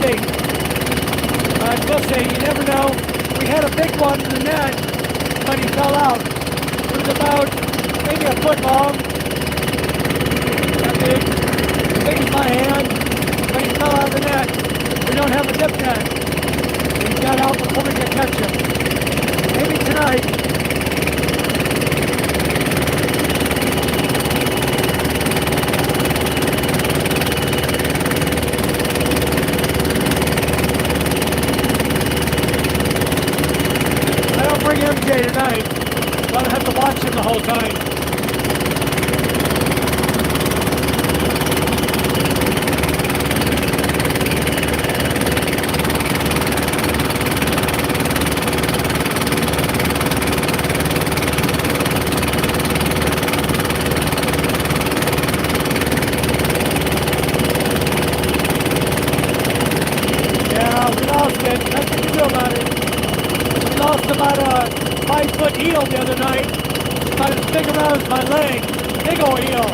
fishing. But we'll see, you never know. We had a big one in the net, but he fell out. It was about maybe a foot long. That big. As big as my hand, but he fell out of the net. We don't have a dip net. He got out before we could catch him. Maybe tonight. Bring MJ tonight, so I don't have to watch him the whole time. Yeah, we lost it. Nothing to do about it. Lost about a 5-foot eel the other night, about as big around as my leg, big old eel.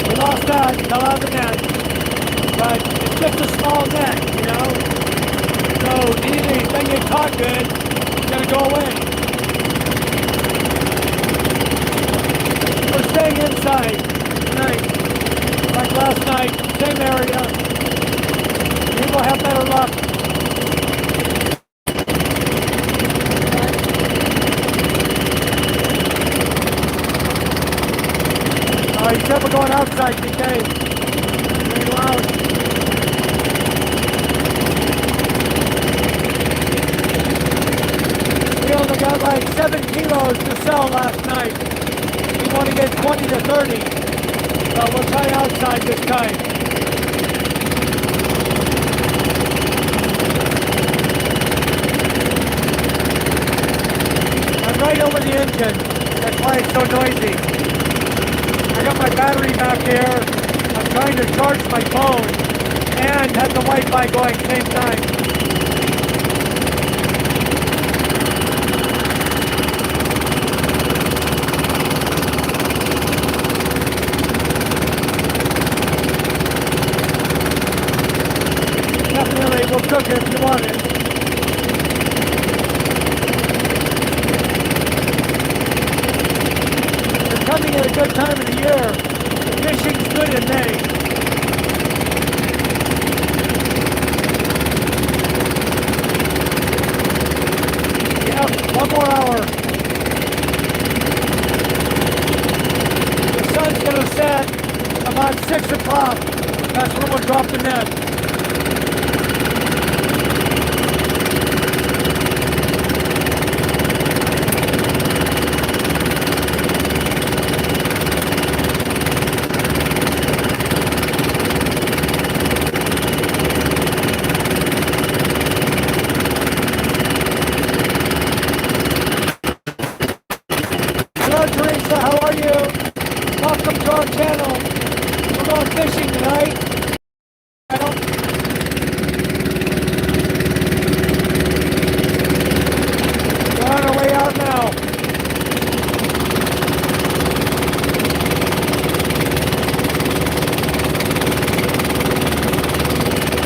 We lost that, fell out of the net, but it's just a small net, you know, so anything you caught good, it's going to go away. We're staying inside tonight, like last night, same area. Maybe we'll have better luck. You never going outside, PK. You're go out. We only got like 7 kilos to sell last night. We want to get 20 to 30. But we'll try outside this time. I'm right over the engine. That's why it's so noisy. I got my battery back here. I'm trying to charge my phone and have the Wi-Fi going same time. Definitely, we'll cook it if you want it. Coming at a good time of the year. Fishing's good in May. Yep, 1 more hour. The sun's going to set about 6 o'clock. That's when we'll drop the net. Teresa, how are you? Welcome to our channel. We're going fishing tonight. We're on our way out now.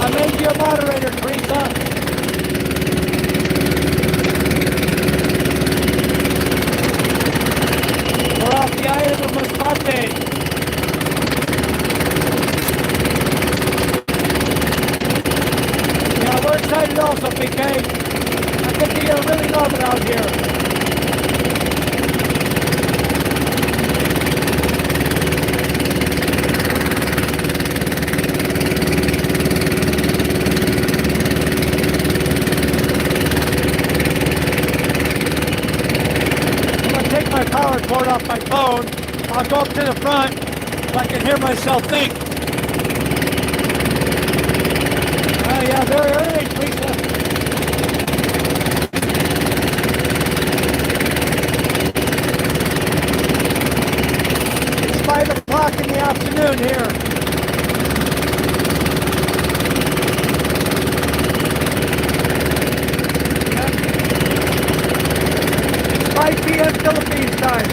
I made you a moderator, Teresa. Off the island of Masbate. Yeah, we're excited also, PK. I think you're gonna really love it out here. Take my power cord off my phone. I'll go up to the front so I can hear myself think. Oh yeah, very early, Lisa. It's 5 o'clock in the afternoon here. It's 5 p.m. Philippines time.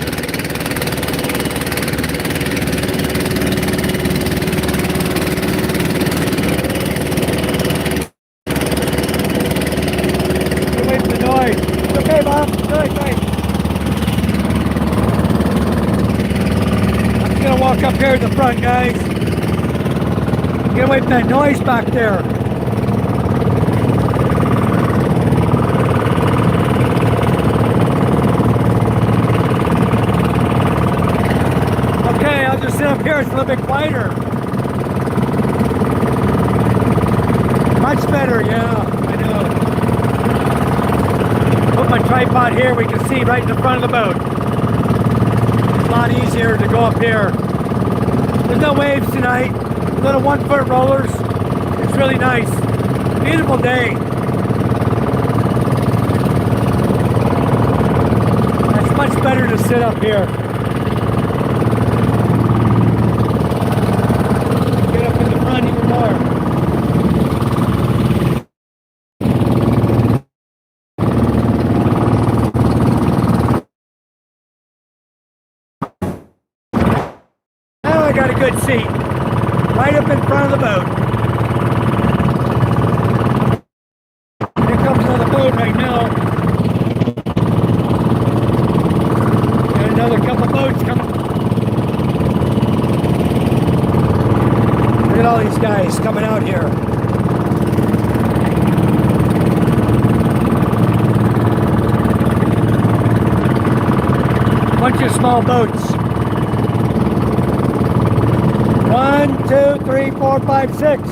here at the front, guys. Get away from that noise back there. Okay, I'll just sit up here. It's a little bit quieter. Much better, yeah, I know. Put my tripod here. We can see right in the front of the boat. It's a lot easier to go up here. There's no waves tonight. Little 1-foot rollers. It's really nice. Beautiful day. It's much better to sit up here. Get up in the front even more. Now I got a good seat. Right up in front of the boat. Here comes another boat right now. Got another couple boats coming. Look at all these guys coming out here. Bunch of small boats. 1, 2, 3, 4, 5, 6.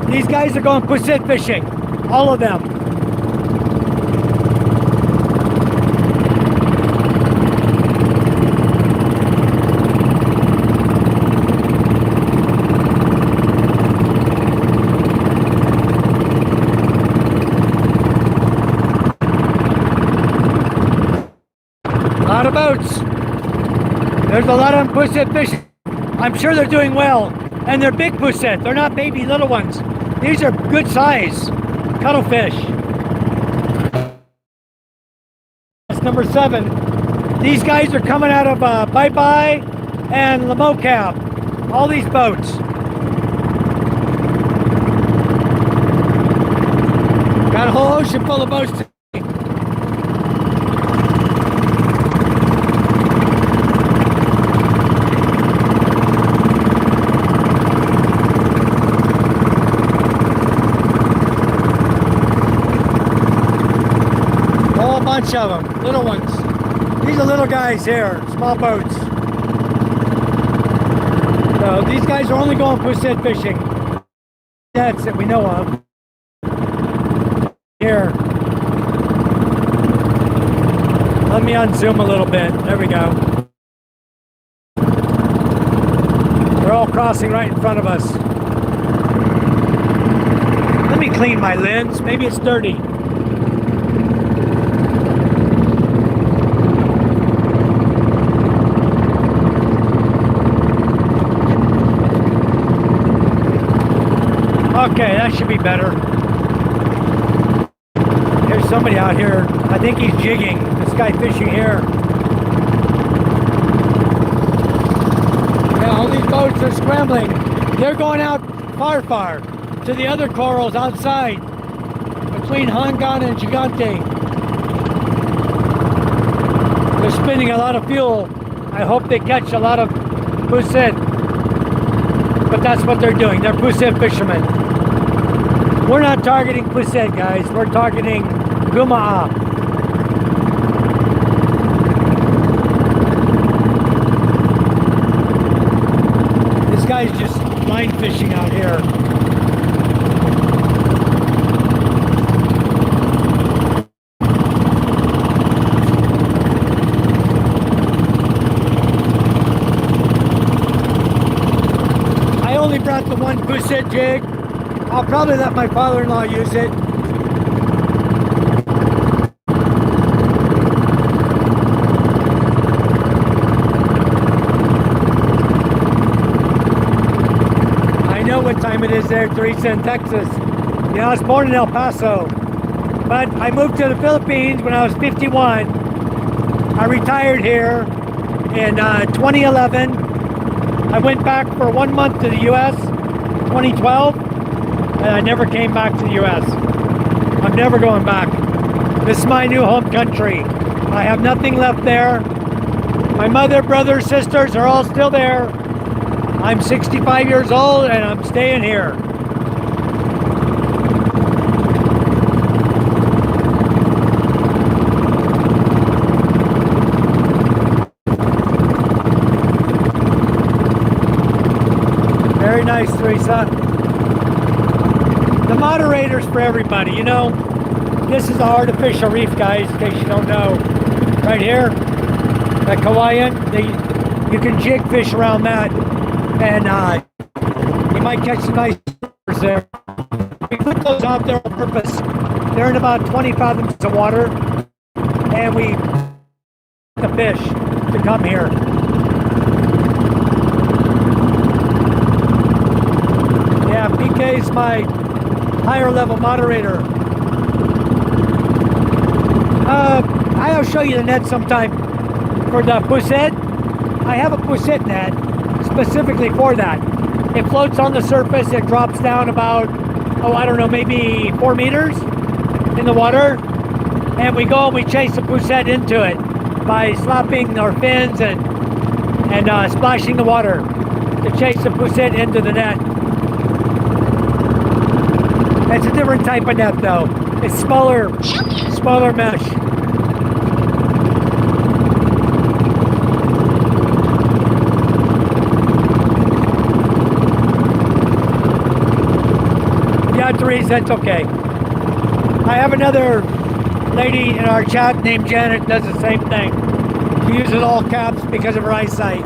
These guys are going pusit fishing. All of them. A lot of boats. There's a lot of them pusit fishing. I'm sure they're doing well, and they're big puset. They're not baby little ones. These are good size cuttlefish. That's number 7. These guys are coming out of Bye Bye and Lamocab. All these boats. Got a whole ocean full of boats. Bunch of them, little ones. These are little guys here, small boats. So these guys are only going pusit fishing. That's that we know of. Here. Let me unzoom a little bit. There we go. They're all crossing right in front of us. Let me clean my lens. Maybe it's dirty. Okay, that should be better. There's somebody out here. I think he's jigging. This guy fishing here. Yeah, all these boats are scrambling. They're going out far, far to the other corals outside between Hangan and Gigante. They're spending a lot of fuel. I hope they catch a lot of pusit. But that's what they're doing. They're pusit fishermen. We're not targeting pusit, guys. We're targeting gumaa. This guy's just line fishing out here. I only brought the one pusit jig. I'll probably let my father-in-law use it. I know what time it is there, Teresa, in Texas. You know, I was born in El Paso, but I moved to the Philippines when I was 51. I retired here in 2011. I went back for 1 month to the U.S. 2012. And I never came back to the U.S. I'm never going back. This is my new home country. I have nothing left there. My mother, brothers, sisters are all still there. I'm 65 years old and I'm staying here. Very nice, Teresa. The moderator's for everybody, you know. This is the artificial reef, guys, in case you don't know. Right here, that Hawaiian, you can jig fish around that, and you might catch some nice numbers there. We put those out there on purpose. They're in about 20 fathoms of water, and we the fish to come here. Yeah, PK's my higher level moderator. I'll show you the net sometime for the poussette. I have a poussette net specifically for that. It floats on the surface. It drops down about, I don't know, maybe 4 meters in the water. And we go and we chase the poussette into it by slapping our fins and splashing the water to chase the poussette into the net. It's a different type of net though. It's smaller mesh. Yeah, Therese, that's okay. I have another lady in our chat named Janet, does the same thing. She uses all caps because of her eyesight.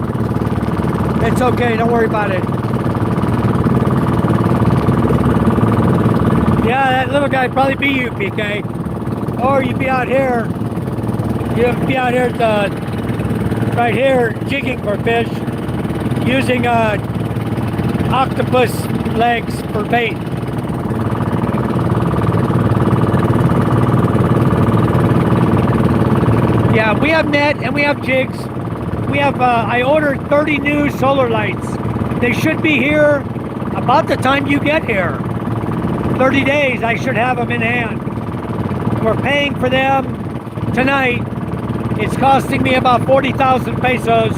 It's okay, don't worry about it. Yeah, that little guy probably be you, PK. Or you'd be out here. You'd be out here right here jigging for fish, using octopus legs for bait. Yeah, we have net and we have jigs. We have, I ordered 30 new solar lights. They should be here about the time you get here. 30 days, I should have them in hand. We're paying for them tonight. It's costing me about 40,000 pesos.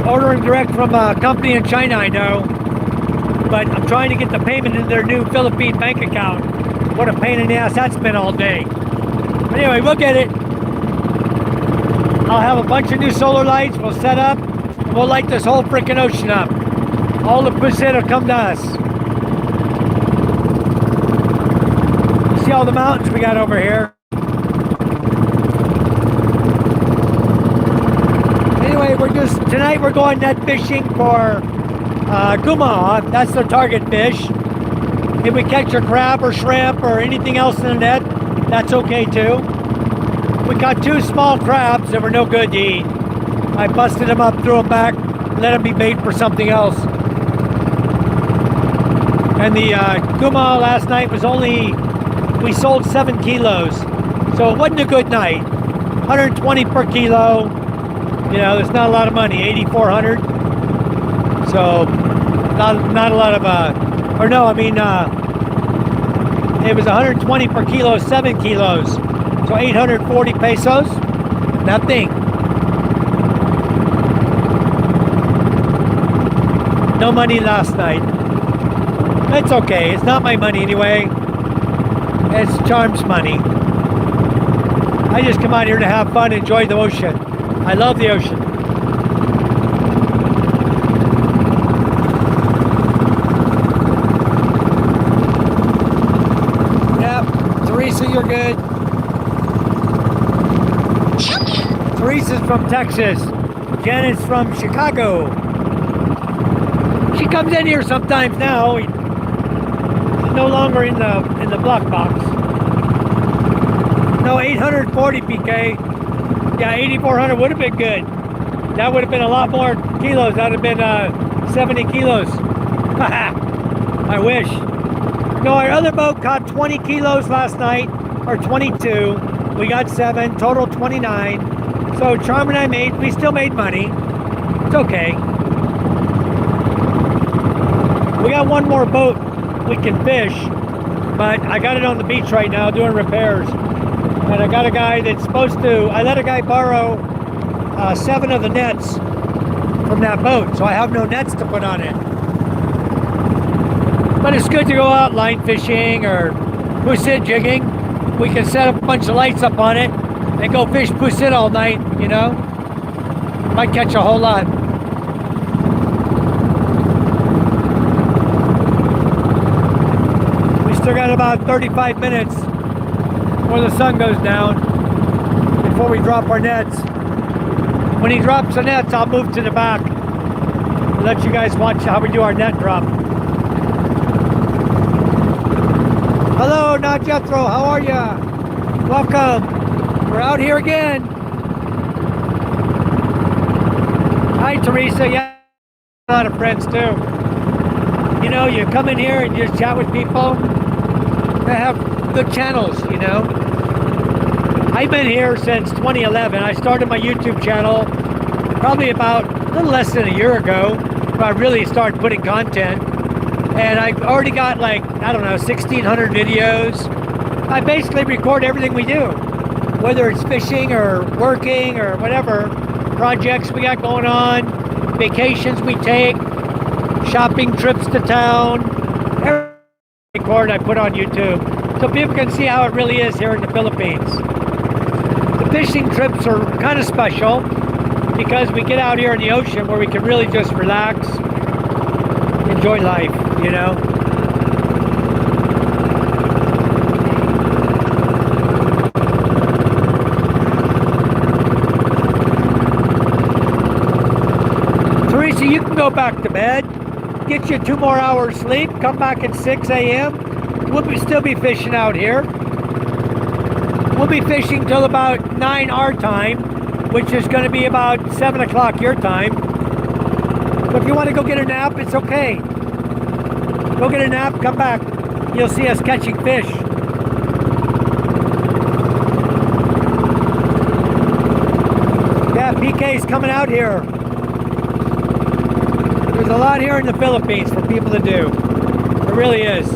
Ordering direct from a company in China, I know. But I'm trying to get the payment in their new Philippine bank account. What a pain in the ass that's been all day. But anyway, we'll get it. I'll have a bunch of new solar lights. We'll set up. And we'll light this whole freaking ocean up. All the poussette will come to us. See all the mountains we got over here. Anyway, tonight we're going net fishing for guma. That's the target fish. If we catch a crab or shrimp or anything else in the net, that's okay too. We caught 2 small crabs that were no good to eat. I busted them up, threw them back, let them be bait for something else. And the guma last night was we sold 7 kilos. So it wasn't a good night. 120 per kilo. You know, there's not a lot of money, 8,400. So not a lot of, it was 120 per kilo, 7 kilos. So 840 pesos, nothing. No money last night. It's okay, it's not my money anyway. It's Charm's money. I just come out here to have fun, enjoy the ocean. I love the ocean. Yeah, Teresa, you're good. Teresa's from Texas. Janet's from Chicago. She comes in here sometimes now. She's no longer in the block box. No, 840 PK. Yeah, 8,400 would have been good. That would have been a lot more kilos. That would have been 70 kilos. I wish. No, our other boat caught 20 kilos last night, or 22. We got 7, total 29. So Charm and I we still made money. It's okay. We got one more boat we can fish, but I got it on the beach right now doing repairs. And I got a guy that's supposed to, I let a guy borrow 7 of the nets from that boat, so I have no nets to put on it. But it's good to go out line fishing or pusit jigging. We can set a bunch of lights up on it and go fish pusit all night, you know? Might catch a whole lot. We still got about 35 minutes before the sun goes down, before we drop our nets. When he drops the nets, I'll move to the back and let you guys watch how we do our net drop. Hello, Not Jethro, how are ya? Welcome. We're out here again. Hi, Teresa. Yeah, a lot of friends too. You know, you come in here and you just chat with people. They have good channels, you know. I've been here since 2011. I started my YouTube channel probably about a little less than a year ago, where I really started putting content. And I've already got like, I don't know, 1,600 videos. I basically record everything we do, whether it's fishing or working or whatever, projects we got going on, vacations we take, shopping trips to town. Every record I put on YouTube, so people can see how it really is here in the Philippines. The fishing trips are kind of special because we get out here in the ocean where we can really just relax, enjoy life, you know. Teresa, you can go back to bed, get you 2 more hours sleep, come back at 6 a.m. We'll still be fishing out here. We'll be fishing till about 9 our time, which is going to be about 7 o'clock your time. So if you want to go get a nap, it's okay. Go get a nap, come back. You'll see us catching fish. Yeah, PK's coming out here. There's a lot here in the Philippines for people to do. There really is.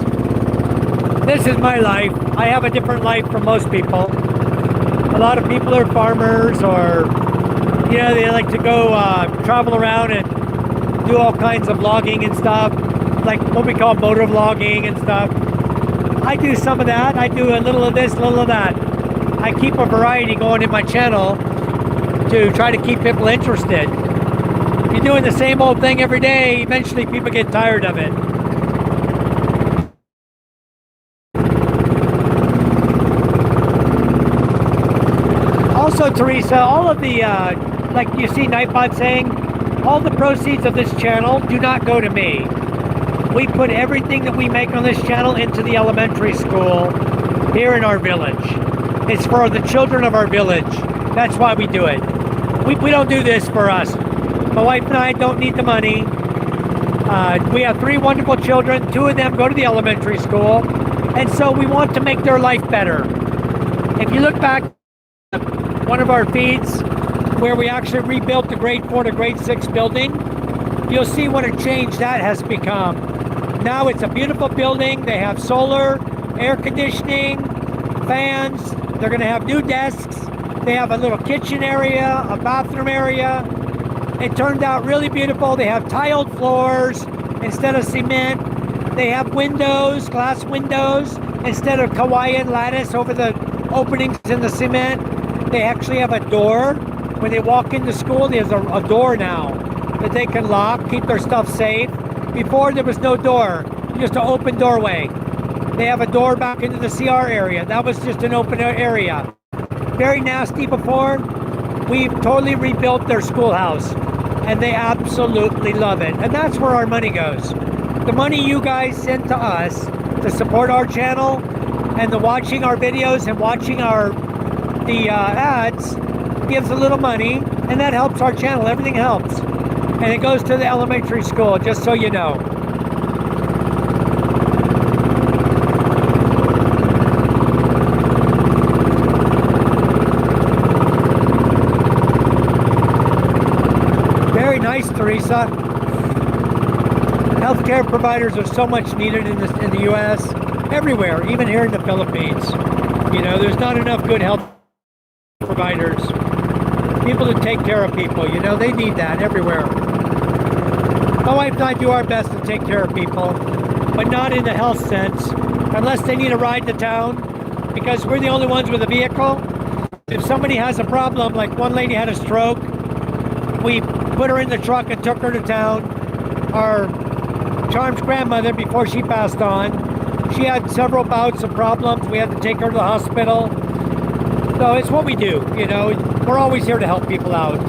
This is my life. I have a different life from most people. A lot of people are farmers, or, you know, they like to go travel around and do all kinds of vlogging and stuff, like what we call motor vlogging and stuff. I do some of that. I do a little of this, a little of that. I keep a variety going in my channel to try to keep people interested. If you're doing the same old thing every day, eventually people get tired of it. Also, Teresa, all of the, like you see Nightbot saying, all the proceeds of this channel do not go to me. We put everything that we make on this channel into the elementary school here in our village. It's for the children of our village. That's why we do it. We don't do this for us. My wife and I don't need the money. We have 3 wonderful children. 2 of them go to the elementary school. And so we want to make their life better. If you look back at one of our feeds where we actually rebuilt the grade 4 to grade 6 building, you'll see what a change that has become. Now it's a beautiful building. They have solar, air conditioning, fans. They're going to have new desks. They have a little kitchen area, a bathroom area. It turned out really beautiful. They have tiled floors instead of cement. They have windows, glass windows, instead of Hawaiian lattice over the openings in the cement. They actually have a door. When they walk into school, there's a door now that they can lock, keep their stuff safe. Before, there was no door, just an open doorway. They have a door back into the CR area. That was just an open area. Very nasty before. We've totally rebuilt their schoolhouse, and they absolutely love it. And that's where our money goes. The money you guys send to us to support our channel, and the watching our videos and watching the ads gives a little money, and that helps our channel. Everything helps. And it goes to the elementary school, just so you know. Very nice, Teresa. Healthcare providers are so much needed in the U.S., everywhere, even here in the Philippines. You know, there's not enough good health providers. People to take care of people, you know, they need that everywhere. My wife and I do our best to take care of people, but not in the health sense, unless they need a ride to town, because we're the only ones with a vehicle. If somebody has a problem, like one lady had a stroke, we put her in the truck and took her to town. Our Charm's grandmother, before she passed on, she had several bouts of problems. We had to take her to the hospital. So it's what we do, you know. We're always here to help people out.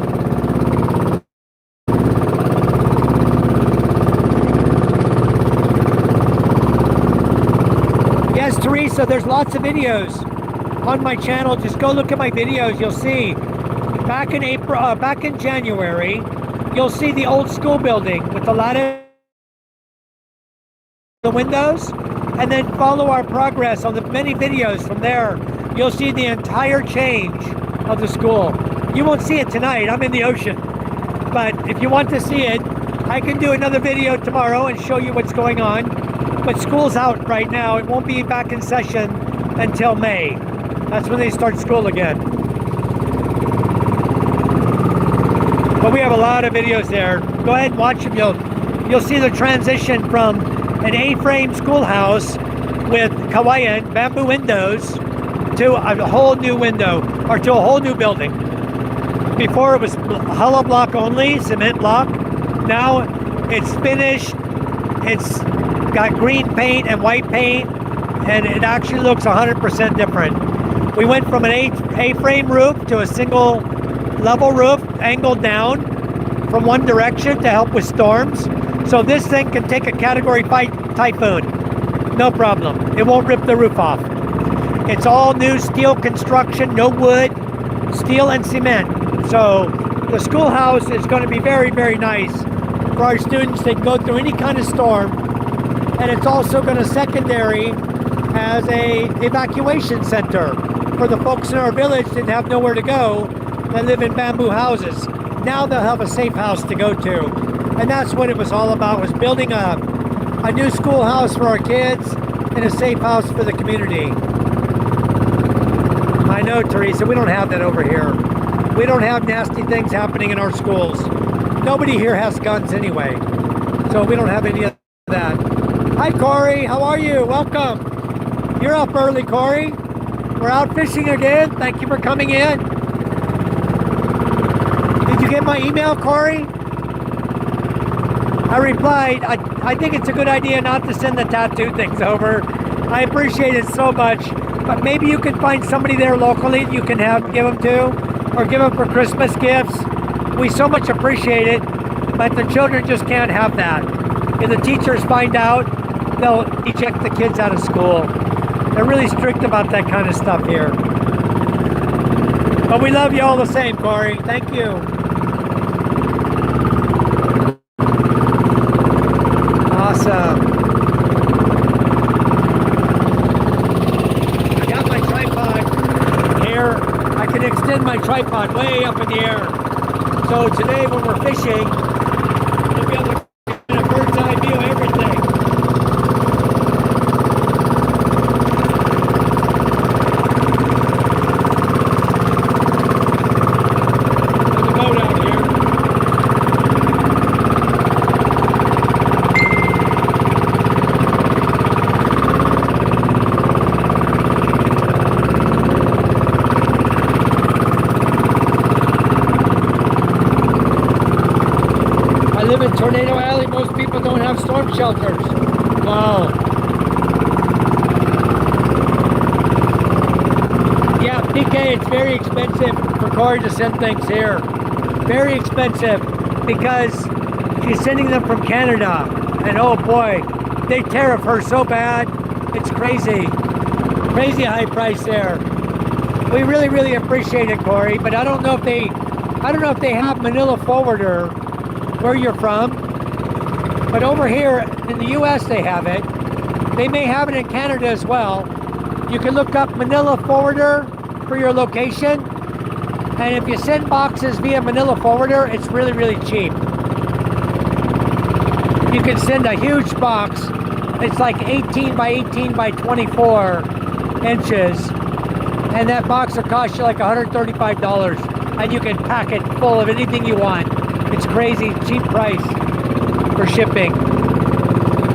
Yes, Teresa, there's lots of videos on my channel. Just go look at my videos. You'll see back in January, you'll see the old school building with a lot of the windows, and then follow our progress on the many videos from there. You'll see the entire change of the school. You won't see it tonight. I'm in the ocean. But if you want to see it, I can do another video tomorrow and show you what's going on. But school's out right now. It won't be back in session until May. That's when they start school again. But we have a lot of videos there. Go ahead and watch them. You'll see the transition from an A-frame schoolhouse with Hawaiian bamboo windows to a whole new window, or to a whole new building. Before it was hollow block only, cement block. Now it's finished. It's got green paint and white paint, and it actually looks 100% different. We went from an A-frame roof to a single level roof, angled down from one direction to help with storms. So this thing can take a Category 5 typhoon, no problem. It won't rip the roof off. It's all new steel construction, no wood, steel and cement. So the schoolhouse is going to be very, very nice for our students. They can go through any kind of storm, and it's also going to secondary as a evacuation center for the folks in our village that have nowhere to go that live in bamboo houses. Now they'll have a safe house to go to. And that's what it was all about, was building a new schoolhouse for our kids and a safe house for the community. I know, Teresa, we don't have that over here. We don't have nasty things happening in our schools. Nobody here has guns anyway, so we don't have any of that. Hi, Corey. How are you? Welcome. You're up early, Corey. We're out fishing again. Thank you for coming in. Did you get my email, Corey? I replied, I think it's a good idea not to send the tattoo things over. I appreciate it so much, but maybe you can find somebody there locally you can give them to, or give them for Christmas gifts. We so much appreciate it, but the children just can't have that. If the teachers find out, they'll eject the kids out of school. They're really strict about that kind of stuff here. But we love you all the same, Corey. Thank you. Awesome. I got my tripod here. I can extend my tripod way up in the air. So today when we're fishing, we'll be able to get a bird's eye view of everything. There's a boat out here. I live in Tornado Alley. Most people don't have storm shelters. Wow. Yeah, PK, it's very expensive for Corey to send things here. Very expensive, because she's sending them from Canada. And oh boy, they tariff her so bad. It's crazy. Crazy high price there. We really, really appreciate it, Corey. But I don't know if they have Manila forwarder where you're from, but over here in the US they have it. They may have it in Canada as well. You can look up Manila forwarder for your location, and if you send boxes via Manila forwarder, it's really, really cheap. You can send a huge box. It's like 18 by 18 by 24 inches, and that box will cost you like $135, and you can pack it full of anything you want. It's crazy, cheap price. for shipping.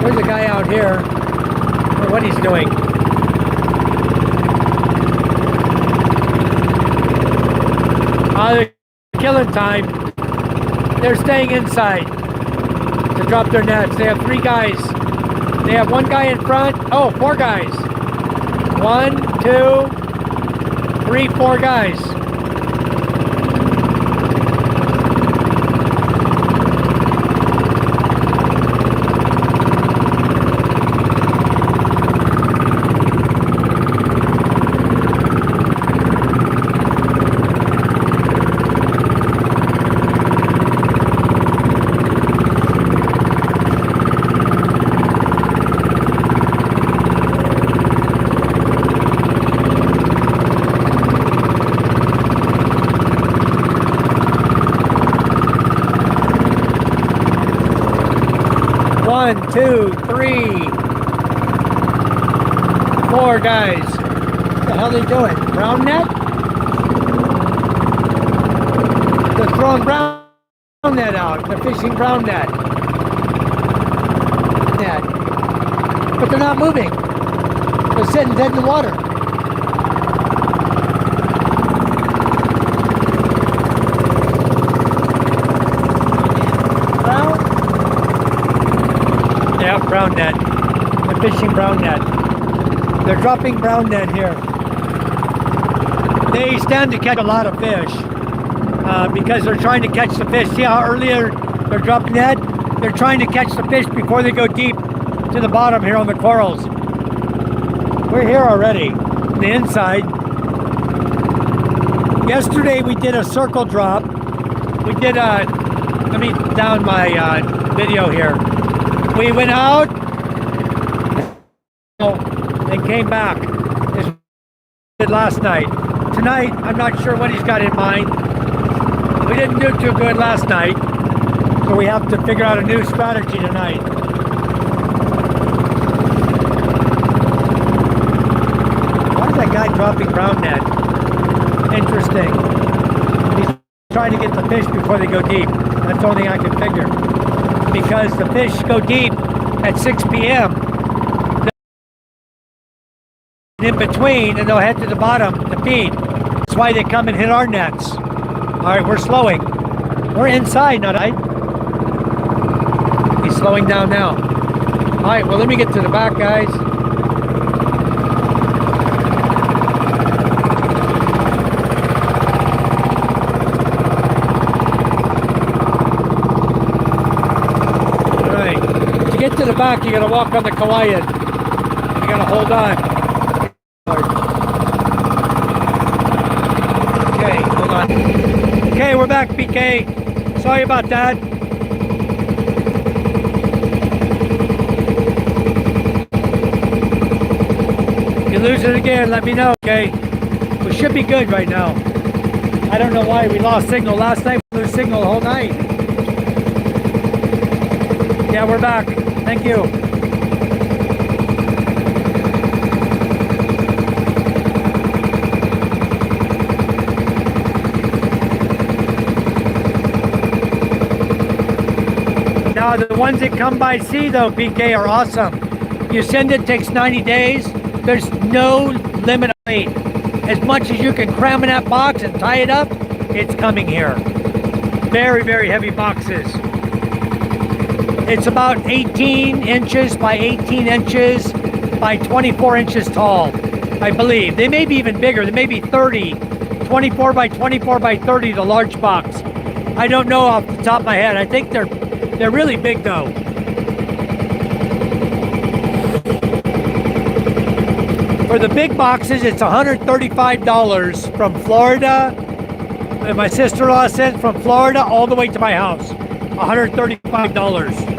There's a guy out here. I don't know what he's doing. They're killing time. They're staying inside to drop their nets. They have 3 guys. They have 1 guy in front. Oh, 4 guys. 1, 2, 3, 4 guys. One, 2, 3, 4 guys. What the hell are they doing? Brown net? They're throwing brown net out. They're fishing brown net. But they're not moving. They're sitting dead in the water. Yeah, brown net. They're fishing brown net. They're dropping brown net here. They stand to catch a lot of fish because they're trying to catch the fish. See how earlier they're dropping net? They're trying to catch the fish before they go deep to the bottom here on the corals. We're here already, on the inside. Yesterday we did a circle drop. We did a, let me down my video here. We went out and came back as we did last night. Tonight, I'm not sure what he's got in mind. We didn't do too good last night, so we have to figure out a new strategy tonight. Why is that guy dropping brown net? Interesting. He's trying to get the fish before they go deep. That's the only thing I can figure. Because the fish go deep at 6 p.m. in between, and they'll head to the bottom to feed. That's why they come and hit our nets. All right, we're slowing. We're inside, not I. He's slowing down now. All right, well, let me get to the back, guys. To the back, you gotta walk on the kawaii. You gotta hold on. Okay, hold on. Okay, we're back, BK. Sorry about that. If you lose it again, let me know, okay? We should be good right now. I don't know why we lost signal last night. We lost signal the whole night. Yeah, we're back. Thank you. Now the ones that come by sea though, PK, are awesome. You send it, takes 90 days. There's no limit on weight. As much as you can cram in that box and tie it up, it's coming here. Very, very heavy boxes. It's about 18 inches by 18 inches by 24 inches tall, I believe. They may be even bigger. They may be 30, 24 by 24 by 30, the large box. I don't know off the top of my head. I think they're really big though. For the big boxes, it's $135 from Florida. My sister-in-law sent from Florida all the way to my house. $135.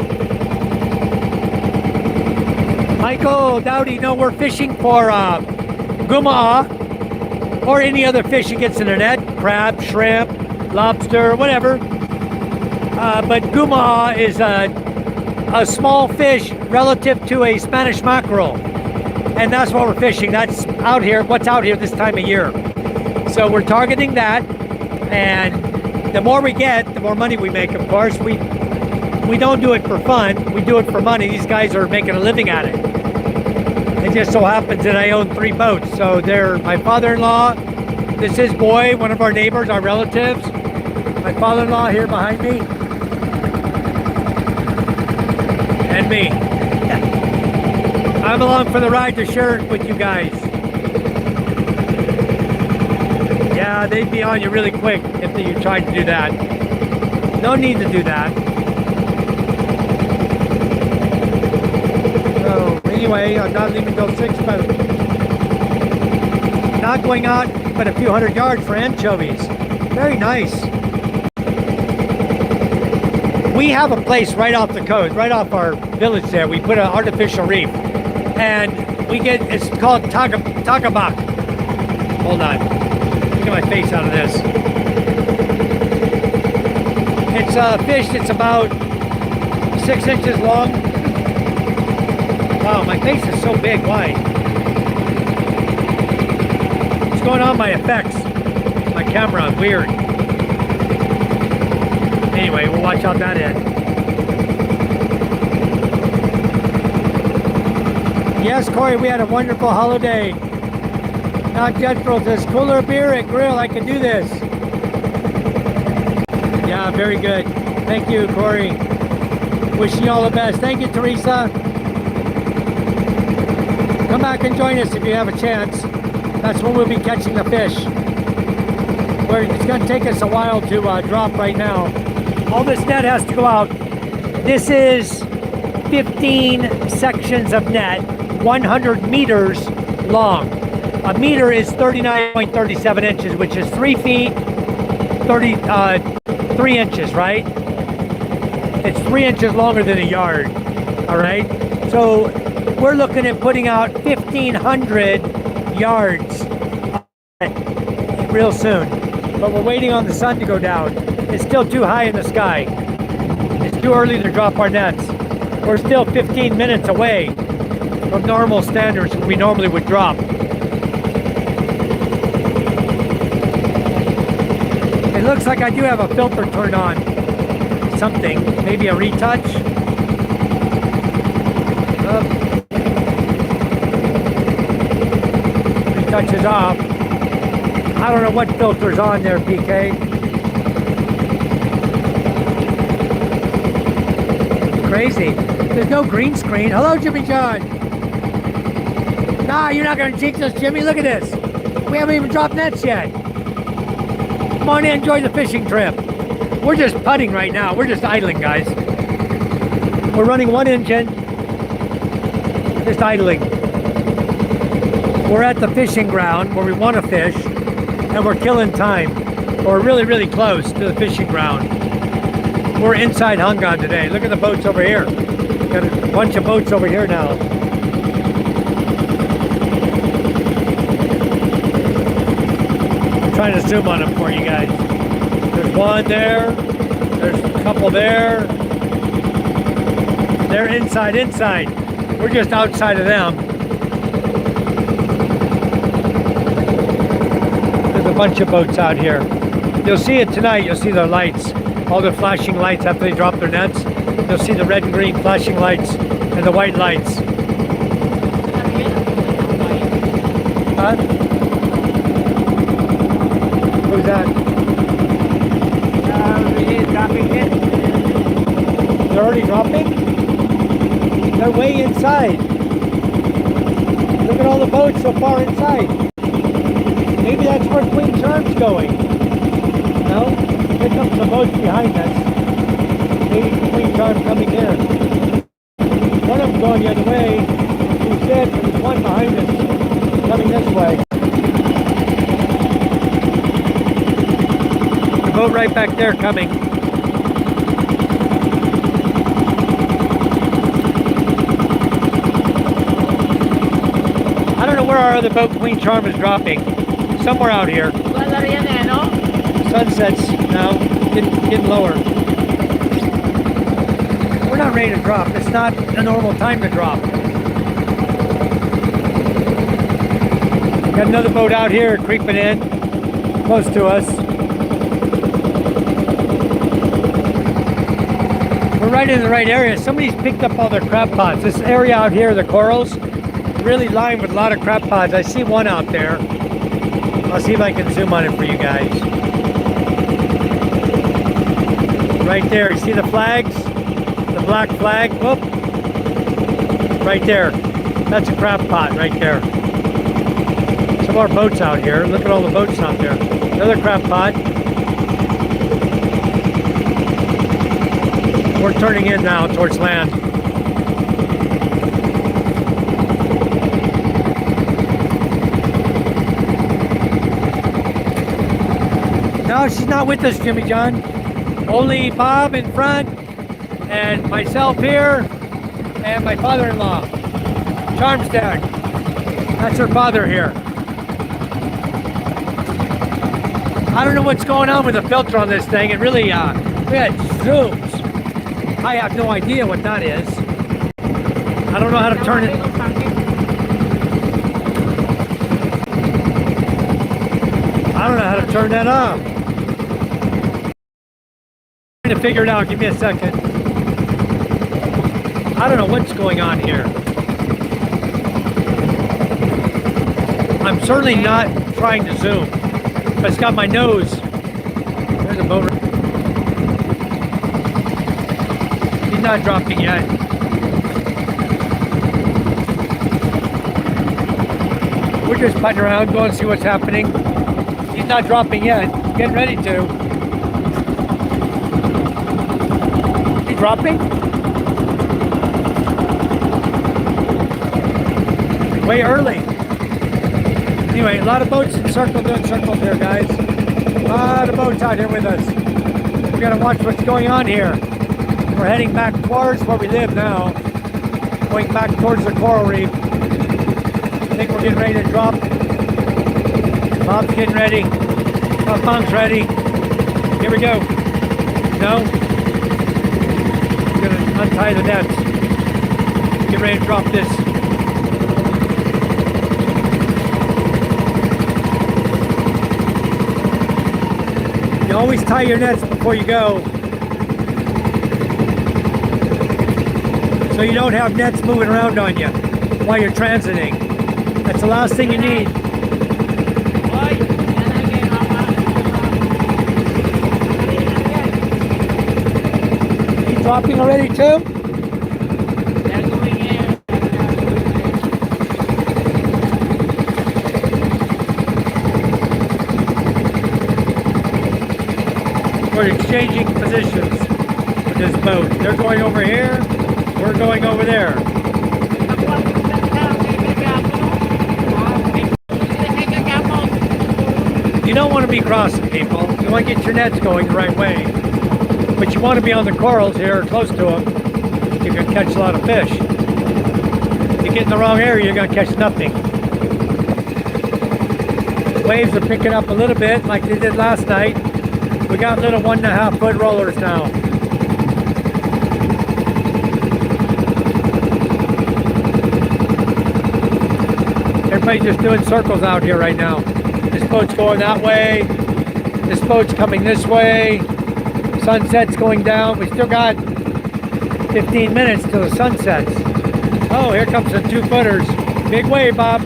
Michael Dowdy, no, we're fishing for gumaa or any other fish that gets in the net, crab, shrimp, lobster, whatever. But gumaa is a small fish relative to a Spanish mackerel. And that's what we're fishing. That's out here, what's out here this time of year. So we're targeting that. And the more we get, the more money we make, of course. we don't do it for fun. We do it for money. These guys are making a living at it. It just so happens that I own 3 boats. So they're my father-in-law. This is Boy, one of our neighbors, our relatives. My father-in-law here behind me. And me. I'm along for the ride to share it with you guys. Yeah, they'd be on you really quick if you tried to do that. No need to do that. So anyway, I'm not leaving till 6, but not going out but a few hundred yards for anchovies. Very nice. We have a place right off the coast, right off our village there. We put an artificial reef, and we get, it's called Tagabak. Hold on, get my face out of this. It's a fish that's about 6 inches long. Wow, my face is so big, why? What's going on my effects? My camera, weird. Anyway, we'll watch out that end. Yes, Corey, we had a wonderful holiday. Not Jetro says, cooler beer at grill, I can do this. Yeah, very good. Thank you, Corey. Wishing you all the best. Thank you, Teresa. Come back and join us if you have a chance. That's when we'll be catching the fish. It's going to take us a while to drop right now. All this net has to go out. This is 15 sections of net, 100 meters long. A meter is 39.37 inches, which is 3 feet, 3 inches, right? It's 3 inches longer than a yard, all right? So we're looking at putting out 1,500 yards real soon. But we're waiting on the sun to go down. It's still too high in the sky. It's too early to drop our nets. We're still 15 minutes away from normal standards we normally would drop. It looks like I do have a filter turned on. Something, maybe a retouch. Retouch is off. I don't know what filter's on there, PK. Crazy. There's no green screen. Hello, Jimmy John. Nah, you're not going to jinx us, Jimmy. Look at this. We haven't even dropped nets yet. Come on in, enjoy the fishing trip. We're just putting right now. We're just idling, guys. We're running one engine. Just idling. We're at the fishing ground where we want to fish. And we're killing time. We're really, really close to the fishing ground. We're inside Hungan today. Look at the boats over here. Got a bunch of boats over here now. I'm trying to zoom on them for you guys. There's one there. There's a couple there. They're inside. We're just outside of them. A bunch of boats out here. You'll see it tonight. You'll see their lights, all the flashing lights after they drop their nets. You'll see the red and green flashing lights and the white lights. Huh? Who's that? Dropping it. They're already dropping? They're way inside. Look at all the boats so far inside. Maybe that's where Queen Charm's going. No? Here comes the boat behind us. Maybe Queen Charm coming here. One of them going the other way. Two said there's one behind us coming this way. The boat right back there coming. I don't know where our other boat, Queen Charm, is dropping. Somewhere out here. Sunset's now getting lower. We're not ready to drop. It's not a normal time to drop. Got another boat out here creeping in, close to us. We're right in the right area. Somebody's picked up all their crab pots. This area out here, the corals, really lined with a lot of crab pots. I see one out there. I'll see if I can zoom on it for you guys. Right there, you see the flags? The black flag, whoop. Right there, that's a crab pot right there. Some more boats out here. Look at all the boats out there. Another crab pot. We're turning in now towards land. No, she's not with us, Jimmy John. Only Bob in front, and myself here, and my father-in-law, Charmstag. That's her father here. I don't know what's going on with the filter on this thing. It really, zooms. I have no idea what that is. I don't know how to turn it. I don't know how to turn that off. I'm trying to figure it out. Give me a second. I don't know what's going on here. I'm certainly not trying to zoom. But it's got my nose. There's a boat. He's not dropping yet. We're just putting around, going to see what's happening. He's not dropping yet. Getting ready to. He's dropping? Way early. Anyway, a lot of boats in circle doing circles here, guys. A lot of boats out here with us. We gotta watch what's going on here. We're heading back towards where we live now. Going back towards the coral reef. I think we're getting ready to drop. Bob's getting ready. Punk's ready. Here we go. No? We're gonna untie the nets. Get ready to drop this. You always tie your nets before you go, so you don't have nets moving around on you while you're transiting. That's the last thing you need. You dropping already too? We're exchanging positions with this boat. They're going over here, we're going over there. You don't want to be crossing people. You want to get your nets going the right way. But you want to be on the corals here, close to them. You can catch a lot of fish. If you get in the wrong area, you're going to catch nothing. Waves are picking up a little bit like they did last night. We got little 1.5 foot rollers now. Everybody's just doing circles out here right now. This boat's going that way. This boat's coming this way. Sunset's going down. We still got 15 minutes till the sun sets. Oh, here comes the 2-footers. Big wave, Bob.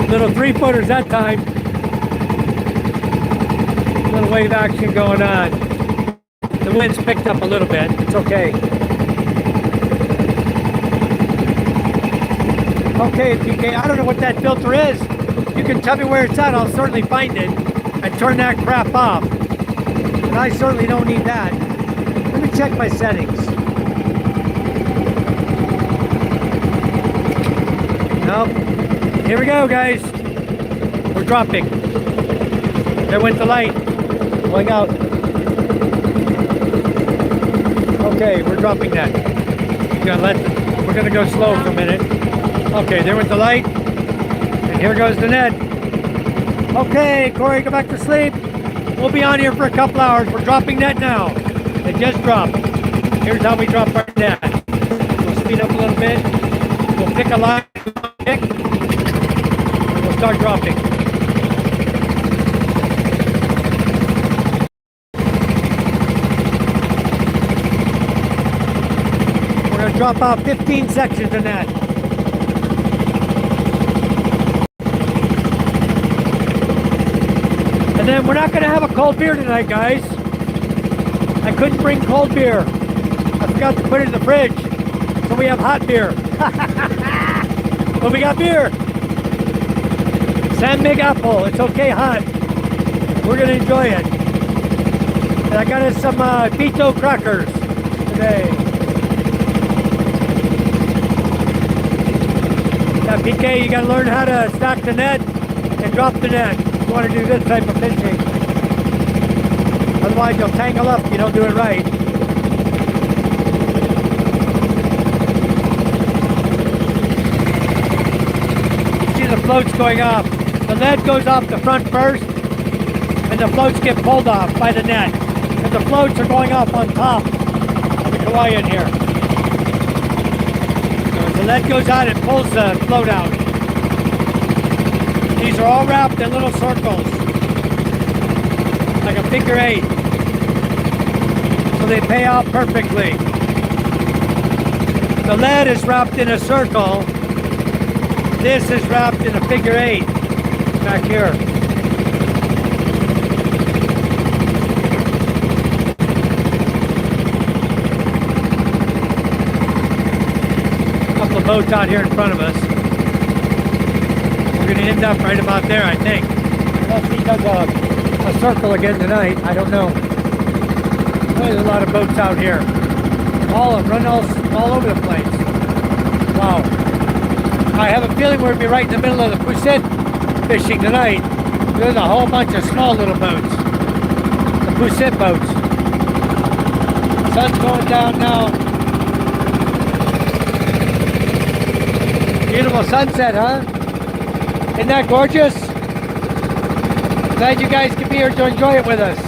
Little 3-footers that time. Little wave action going on. The wind's picked up a little bit. It's okay. Okay, PK, I don't know what that filter is. You can tell me where it's at. I'll certainly find it and turn that crap off. But I certainly don't need that. Let me check my settings. Nope. Here we go, guys. We're dropping. There went the light. Going out. Okay, we're dropping that. We're gonna go slow for a minute. Okay, there went the light. And here goes the net. Okay, Corey, go back to sleep. We'll be on here for a couple hours. We're dropping net now. It just dropped. Here's how we drop our net. We'll speed up a little bit. We'll pick a line. Pick. Start dropping. going to drop out 15 sections of net. And then we're not going to have a cold beer tonight, guys. I couldn't bring cold beer. I forgot to put it in the fridge. So we have hot beer. But we got beer. San Mig apple. It's okay hot. We're going to enjoy it. And I got us some Bito crackers today. Yeah, PK, you got to learn how to stack the net and drop the net. You want to do this type of fishing. Otherwise, you'll tangle up if you don't do it right. You see the floats going off. The lead goes off the front first, and the floats get pulled off by the net. And the floats are going off on top of the Hawaiian here. So as the lead goes out, it pulls the float out. These are all wrapped in little circles, like a figure 8. So they pay out perfectly. The lead is wrapped in a circle. This is wrapped in a figure 8 back here. A couple of boats out here in front of us. We're going to end up right about there, I think. Unless he does a circle again tonight. I don't know. There's a lot of boats out here. All of them run all over the place. Wow. I have a feeling we're going to be right in the middle of the Pusit fishing tonight. There's a whole bunch of small little boats. The Pusit boats. Sun's going down now. Beautiful sunset, huh? Isn't that gorgeous? Glad you guys can be here to enjoy it with us.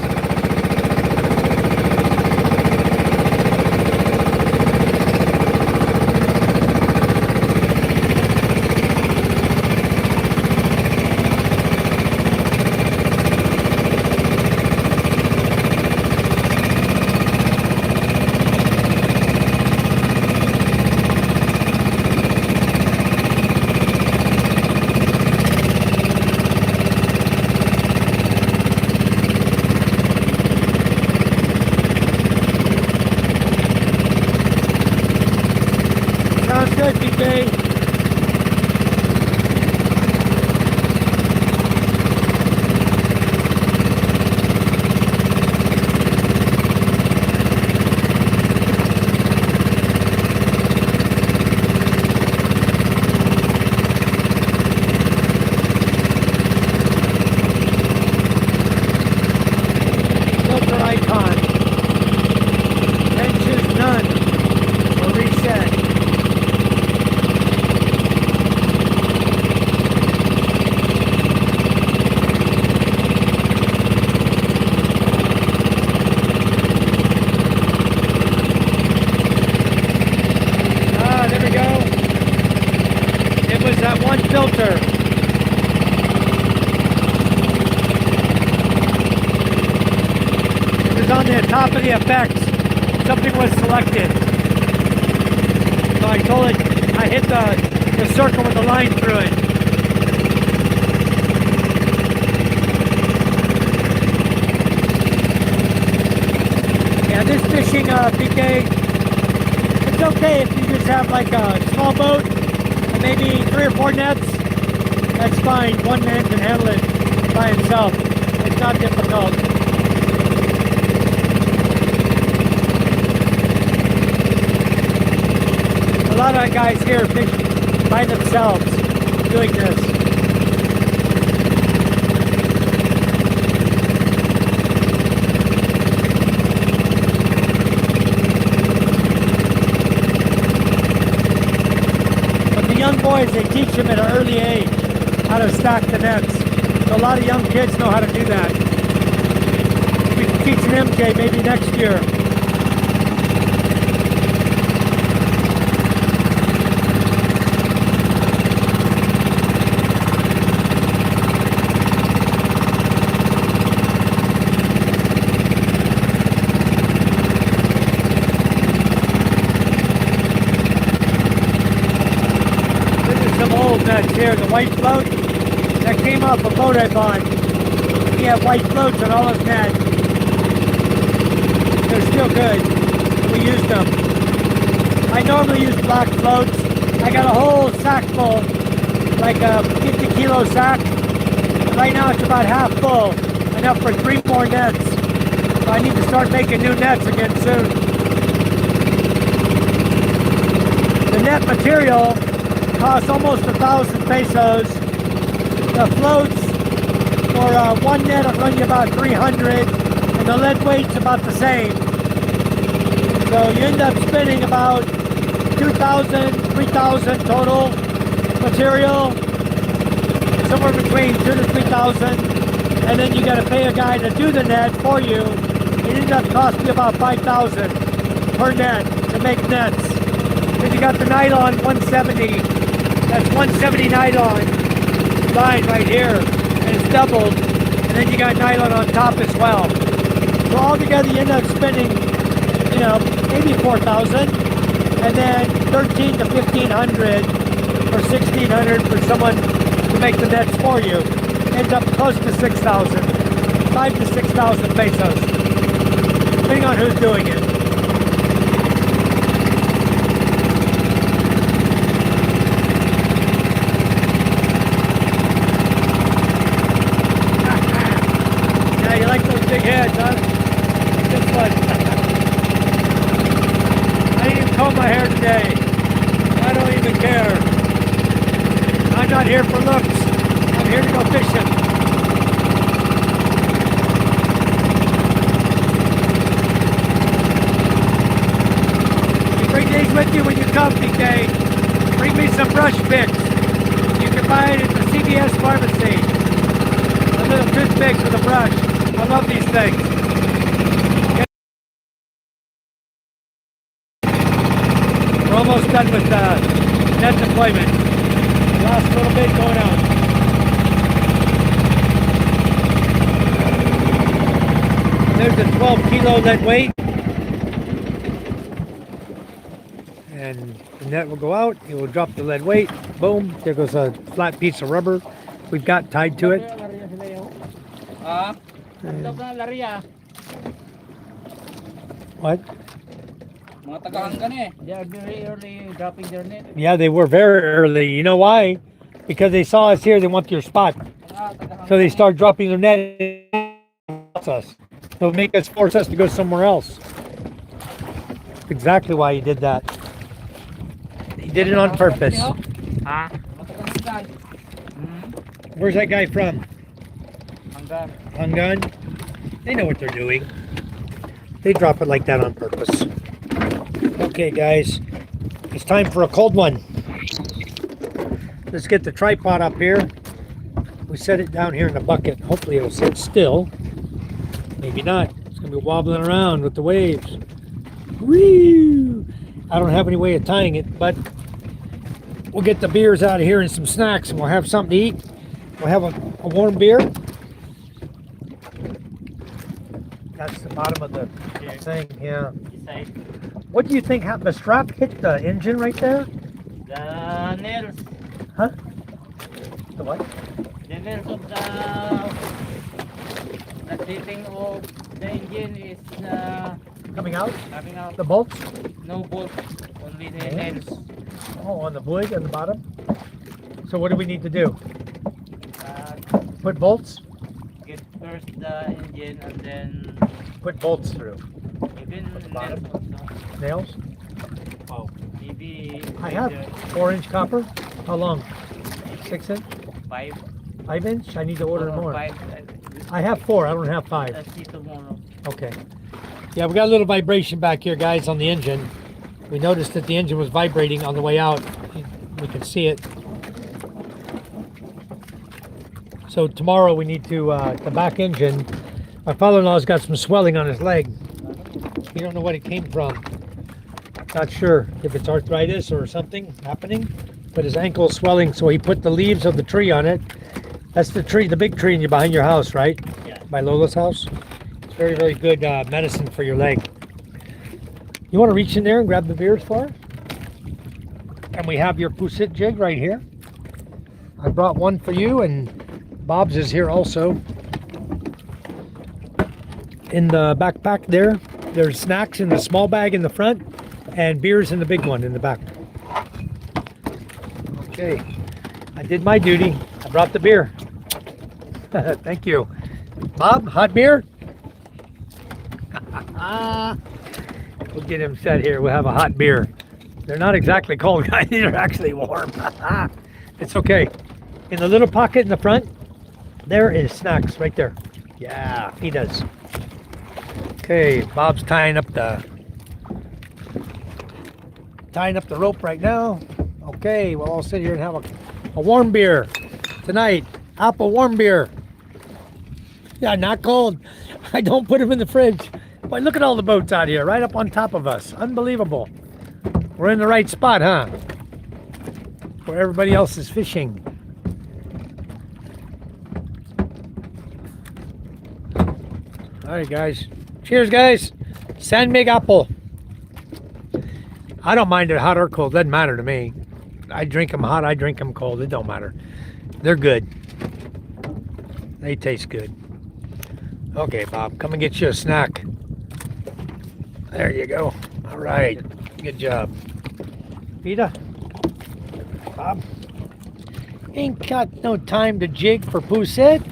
Filter. It was on the top of the effects. Something was selected. So I told it, I hit the circle with the line through it. Yeah, this fishing, PK, it's okay if you just have like a small boat. Maybe 3 or 4 nets, that's fine. One man can handle it by himself. It's not difficult. A lot of guys here fish by themselves doing this. Young boys, they teach them at an early age how to stack the nets. So a lot of young kids know how to do that. We can teach an MJ maybe next year. here, the white float that came off a boat I bought. He had white floats on all his nets. They're still good. We used them. I normally use black floats. I got a whole sack full, like a 50-kilo sack. Right now it's about half full, enough for 3 more nets. So I need to start making new nets again soon. The net material costs almost 1,000 pesos. The floats for one net will run you about 300, and the lead weight's about the same. So you end up spending about 2,000, 3,000 total material, somewhere between 2,000 to 3,000, and then you got to pay a guy to do the net for you. It ends up costing you about 5,000 per net to make nets. Then you got the nylon 170. That's 170 nylon line right here, and it's doubled. And then you got nylon on top as well. So altogether you end up spending, you know, maybe 4,000, and then 13 to 1,500 or 1,600 for someone to make the nets for you. Ends up close to 6,000, 5 to 6,000 pesos, depending on who's doing it. Yeah, you like those big heads, huh? This one. I didn't even comb my hair today. I don't even care. I'm not here for looks. I'm here to go fishing. You bring these with you when you come, PK. Bring me some brush picks. You can buy it at the CVS pharmacy. A little toothpicks with a brush. I love these things. We're almost done with net deployment. Last little bit going out. There's the 12-kilo lead weight. And the net will go out. It will drop the lead weight. Boom. There goes a flat piece of rubber we've got tied to it. What? They are very early dropping their net. Yeah, they were very early. You know why? Because they saw us here, they want your spot. So they start dropping their net. Us. They'll make us force us to go somewhere else. That's exactly why he did that. He did it on purpose. Where's that guy from? Hanggan. They know what they're doing. They drop it like that on purpose. Okay, guys, it's time for a cold one. Let's get the tripod up here. We set it down here in the bucket. Hopefully it'll sit still. Maybe not. It's gonna be wobbling around with the waves. Woo! I don't have any way of tying it, but we'll get the beers out of here and some snacks, and we'll have something to eat. We'll have a warm beer. That's the bottom of the thing, yeah. What do you think happened? The strap hit the engine right there? The nails. Huh? The what? The nails of the seating of the engine is Coming out? coming out. The bolts? No bolt, only the nails. Oh, on the wood at the bottom? So what do we need to do? Put bolts? Get first the engine and then Put bolts through. even bottom? nails also. Nails? Oh. Maybe I have 4-inch copper. How long? 6-inch? 5. 5-inch? I need to order more. 5. I have 4. I don't have 5. Let's see tomorrow. Okay. Yeah, we got a little vibration back here, guys, on the engine. We noticed that the engine was vibrating on the way out. We can see it. So tomorrow we need to, the back engine, my father-in-law's got some swelling on his leg. We don't know what it came from. Not sure if it's arthritis or something happening, but his ankle is swelling, so he put the leaves of the tree on it. That's the tree, the big tree behind your house, right? Yeah. By Lola's house. It's very, very good medicine for your leg. You want to reach in there and grab the beers for her? And we have your pusit jig right here. I brought one for you, and Bob's is here also. In the backpack there's snacks in the small bag in the front, and beers in the big one in the back. Okay, I did my duty. I brought the beer. Thank you. Bob, hot beer? We'll get him set here. We'll have a hot beer. They're not exactly cold, guys. These are actually warm. It's okay. In the little pocket in the front, there is snacks right there. Yeah, he does. Okay, Bob's tying up the rope right now. Okay, we'll all sit here and have a warm beer tonight. Apple warm beer. Yeah, not cold. I don't put them in the fridge. Boy, look at all the boats out here, right up on top of us. Unbelievable. We're in the right spot, huh? Where everybody else is fishing. All right, guys. Cheers, guys. San Mig apple. I don't mind it hot or cold. Doesn't matter to me. I drink them hot. I drink them cold. It don't matter. They're good. They taste good. Okay, Bob. Come and get you a snack. There you go. All right. Good job. Peter. Bob. Ain't got no time to jig for Poussette.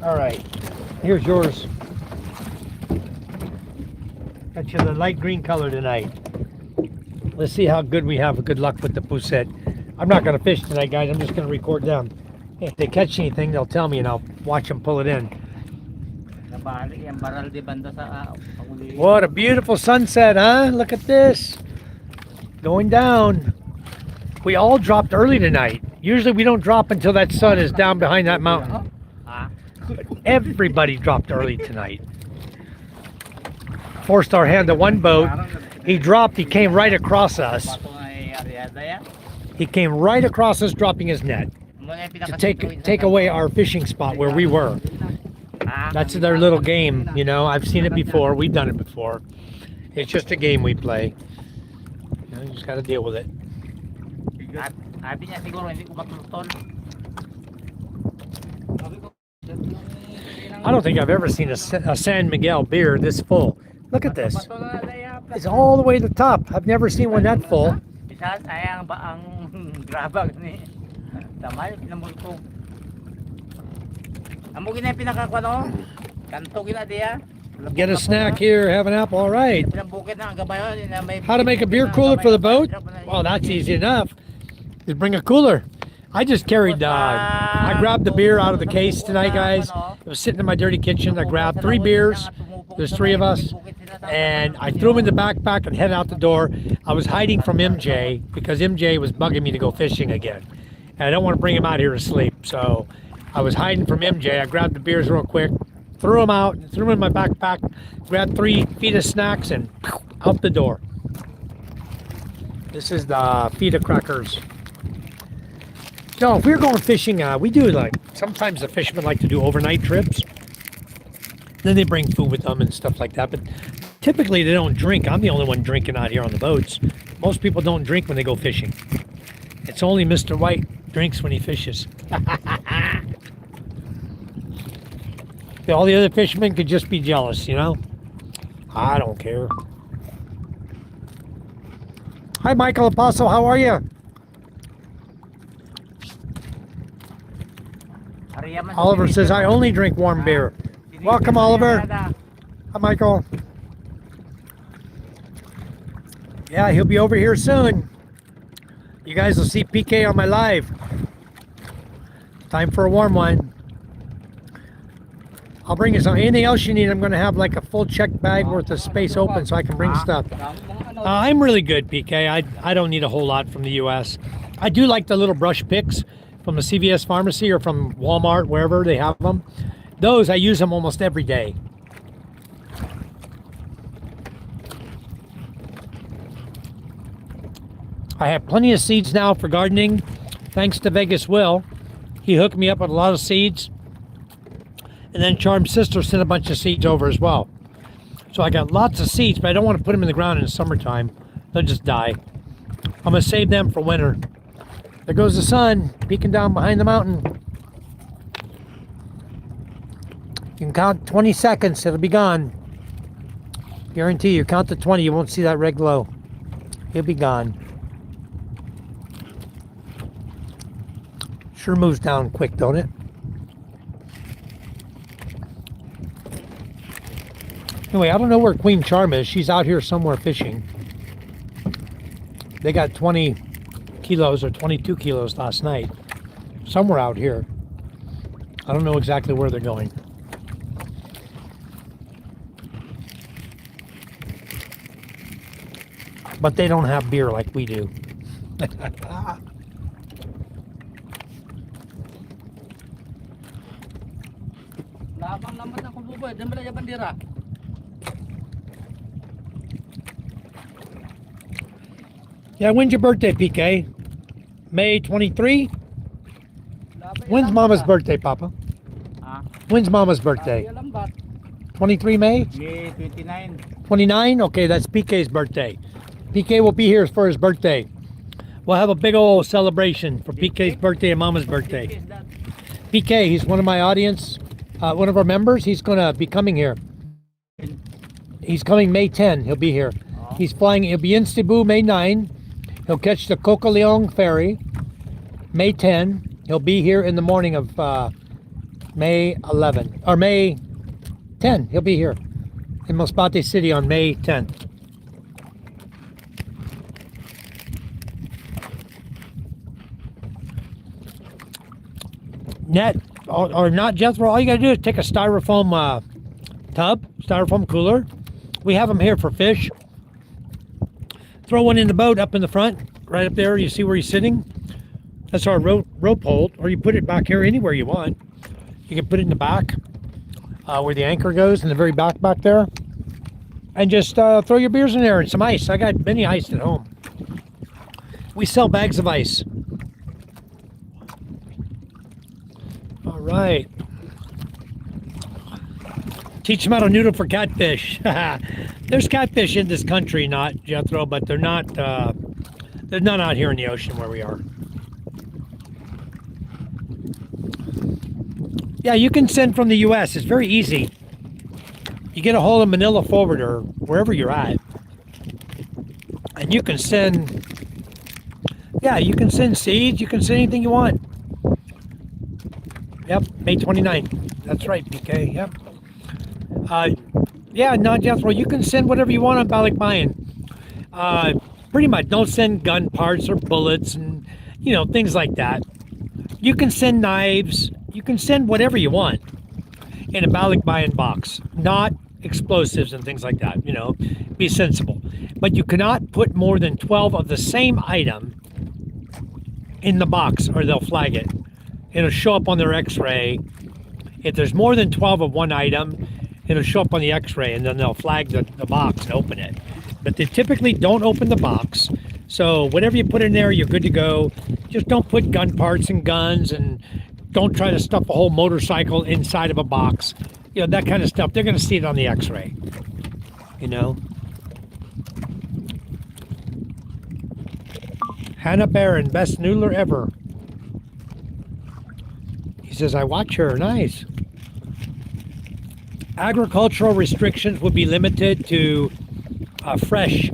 All right. Here's yours. Got you the light green color tonight. Let's see how good we have. Good luck with the Poussette. I'm not going to fish tonight, guys. I'm just going to record them. If they catch anything, they'll tell me and I'll watch them pull it in. What a beautiful sunset, huh? Look at this. Going down. We all dropped early tonight. Usually we don't drop until that sun is down behind that mountain. But everybody dropped early tonight. Forced our hand to one boat. He dropped. He came right across us. He came right across us, dropping his net to take away our fishing spot where we were. That's their little game, you know. I've seen it before. We've done it before. It's just a game we play. You know, you just got to deal with it. I don't think I've ever seen a San Miguel beer this full. Look at this. It's all the way to the top. I've never seen one that full. Get a snack here, have an apple. All right. How to make a beer cooler for the boat? Well, that's easy enough. Just bring a cooler. I just carried, I grabbed the beer out of the case tonight, guys. It was sitting in my dirty kitchen. I grabbed 3 beers. There's 3 of us. And I threw them in the backpack and headed out the door. I was hiding from MJ because MJ was bugging me to go fishing again. And I don't want to bring him out here to sleep. So I was hiding from MJ. I grabbed the beers real quick, threw them out, threw them in my backpack, grabbed 3 feet of snacks, and out the door. This is the feta crackers. So if we're going fishing, we do sometimes the fishermen like to do overnight trips. Then they bring food with them and stuff like that. But typically they don't drink. I'm the only one drinking out here on the boats. Most people don't drink when they go fishing. It's only Mr. White drinks when he fishes. All the other fishermen could just be jealous, you know? I don't care. Hi, Michael Apostle. How are you? Oliver says, I only drink warm beer. Welcome, Oliver. Hi, Michael. Yeah, he'll be over here soon. You guys will see PK on my live. Time for a warm one. I'll bring you some. Anything else you need, I'm going to have like a full check bag worth of space open so I can bring stuff. I'm really good, PK. I don't need a whole lot from the U.S. I do like the little brush picks from the CVS pharmacy or from Walmart, wherever they have them. Those, I use them almost every day. I have plenty of seeds now for gardening, thanks to Vegas Will. He hooked me up with a lot of seeds. And then Charm's sister sent a bunch of seeds over as well. So I got lots of seeds, but I don't want to put them in the ground in the summertime. They'll just die. I'm gonna save them for winter. There goes the sun peeking down behind the mountain. You can count 20 seconds, it'll be gone. Guarantee you, count to 20, you won't see that red glow. It'll be gone. Sure moves down quick, don't it? Anyway, I don't know where Queen Charm is. She's out here somewhere fishing. They got 20 kilos or 22 kilos last night. Somewhere out here. I don't know exactly where they're going. But they don't have beer like we do. Lamang-lamang na kung buboy. Diyan ba na yung bandera? Yeah, when's your birthday, PK? May 23? When's Mama's birthday, Papa? Ah, When's Mama's birthday? alam ba? 23 May? May 29. 29? Okay, that's PK's birthday. PK will be here for his birthday. We'll have a big old celebration for PK's birthday and Mama's birthday. Is that? PK, he's one of my audience, one of our members. He's going to be coming here. He's coming May 10. He'll be here. He's flying. He'll be in Cebu May 9. He'll catch the Coca Leong ferry May 10. He'll be here in the morning of May 11 or May 10. He'll be here in Masbate City on May 10th. Net or not, Jethro, all you gotta do is take a styrofoam tub, styrofoam cooler. We have them here for fish. Throw one in the boat up in the front, right up there. You see where he's sitting? That's our rope hold, or you put it back here anywhere you want. You can put it in the back where the anchor goes, in the very back there. And just throw your beers in there and some ice. I got many ice at home. We sell bags of ice. All right. Teach them how to noodle for catfish. There's catfish in this country, not Jethro, but they're not out here in the ocean where we are. Yeah, you can send from the U.S. It's very easy. You get a hold of Manila Forward or wherever you're at, and you can send. Yeah, you can send seeds. You can send anything you want. Yep, May 29th. That's right, PK. Yep. Yeah, no, Jethro, you can send whatever you want on Balikbayan. Pretty much, don't send gun parts or bullets and, you know, things like that. You can send knives. You can send whatever you want in a Balikbayan box. Not explosives and things like that, you know. Be sensible. But you cannot put more than 12 of the same item in the box or they'll flag it. It'll show up on their x-ray. If there's more than 12 of one item, it'll show up on the x-ray and then they'll flag the box and open it. But they typically don't open the box. So whatever you put in there, you're good to go. Just don't put gun parts and guns, and don't try to stuff a whole motorcycle inside of a box. You know, that kind of stuff. They're going to see it on the x-ray. You know? Hannah Barron, best noodler ever. He says, I watch her. Nice. Agricultural restrictions would be limited to fresh.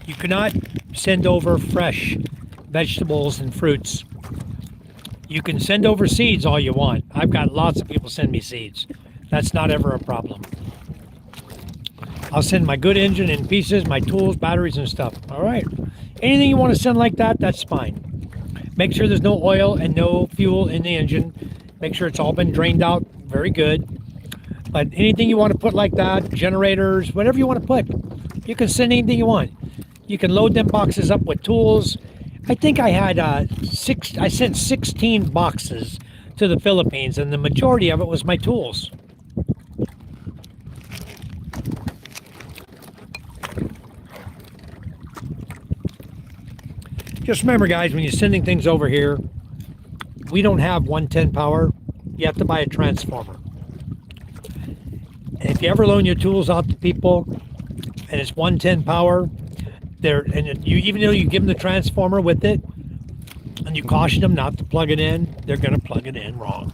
You cannot send over fresh vegetables and fruits. You can send over seeds all you want. I've got lots of people send me seeds. That's not ever a problem. I'll send my good engine in pieces, my tools, batteries, and stuff. All right. Anything you want to send like that, that's fine. Make sure there's no oil and no fuel in the engine. Make sure it's all been drained out. Very good. But anything you want to put like that, generators, whatever you want to put, you can send anything you want. You can load them boxes up with tools. I think I had I sent 16 boxes to the Philippines, and the majority of it was my tools. Just remember, guys, when you're sending things over here, we don't have 110 power. You have to buy a transformer. And if you ever loan your tools out to people and it's 110 power, and you, even though you give them the transformer with it, and you caution them not to plug it in, they're going to plug it in wrong.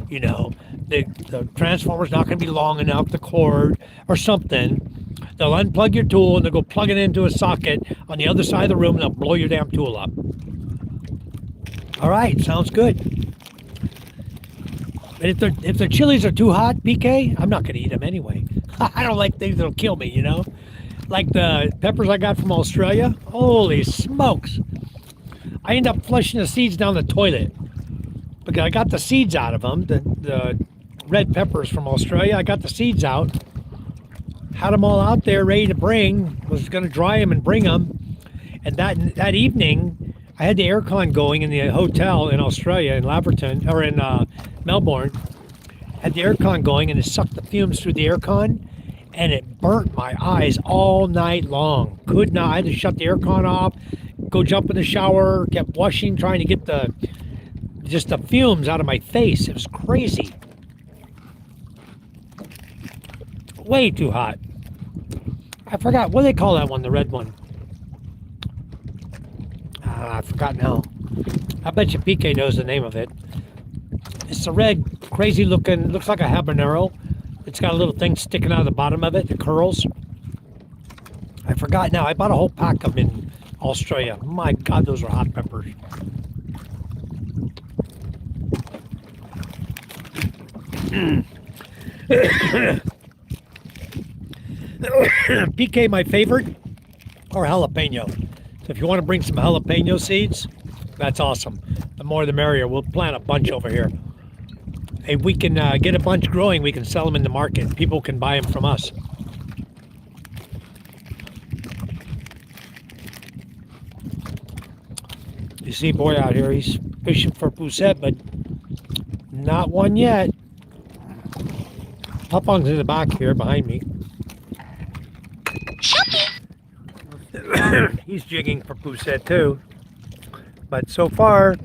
You know, the transformer's not going to be long enough, the cord or something. They'll unplug your tool and they'll go plug it into a socket on the other side of the room and they'll blow your damn tool up. All right, sounds good. And if their chilies are too hot, PK, I'm not going to eat them anyway. I don't like things that'll kill me, you know? Like the peppers I got from Australia. Holy smokes. I end up flushing the seeds down the toilet. Because I got the seeds out of them, the red peppers from Australia. I got the seeds out. Had them all out there ready to bring. Was going to dry them and bring them. And that evening, I had the aircon going in the hotel in Australia, in Laverton, or in Melbourne. Had the aircon going and it sucked the fumes through the aircon. And it burnt my eyes all night long. Could not. I had to shut the aircon off, go jump in the shower, kept washing, trying to get just the fumes out of my face. It was crazy. Way too hot. I forgot. What do they call that one, the red one? I forgot now. I bet you PK knows the name of it. It's a red, crazy looking, looks like a habanero. It's got a little thing sticking out of the bottom of it, the curls. I forgot now. I bought a whole pack of them in Australia. My God, those were hot peppers. PK, my favorite, or jalapeno. So if you want to bring some jalapeno seeds, that's awesome. The more the merrier. We'll plant a bunch over here. If we can get a bunch growing, we can sell them in the market. People can buy them from us. You see boy out here, he's fishing for poussette, but not one yet. Hopong's in the back here behind me. He's jigging for poussette too. But so far,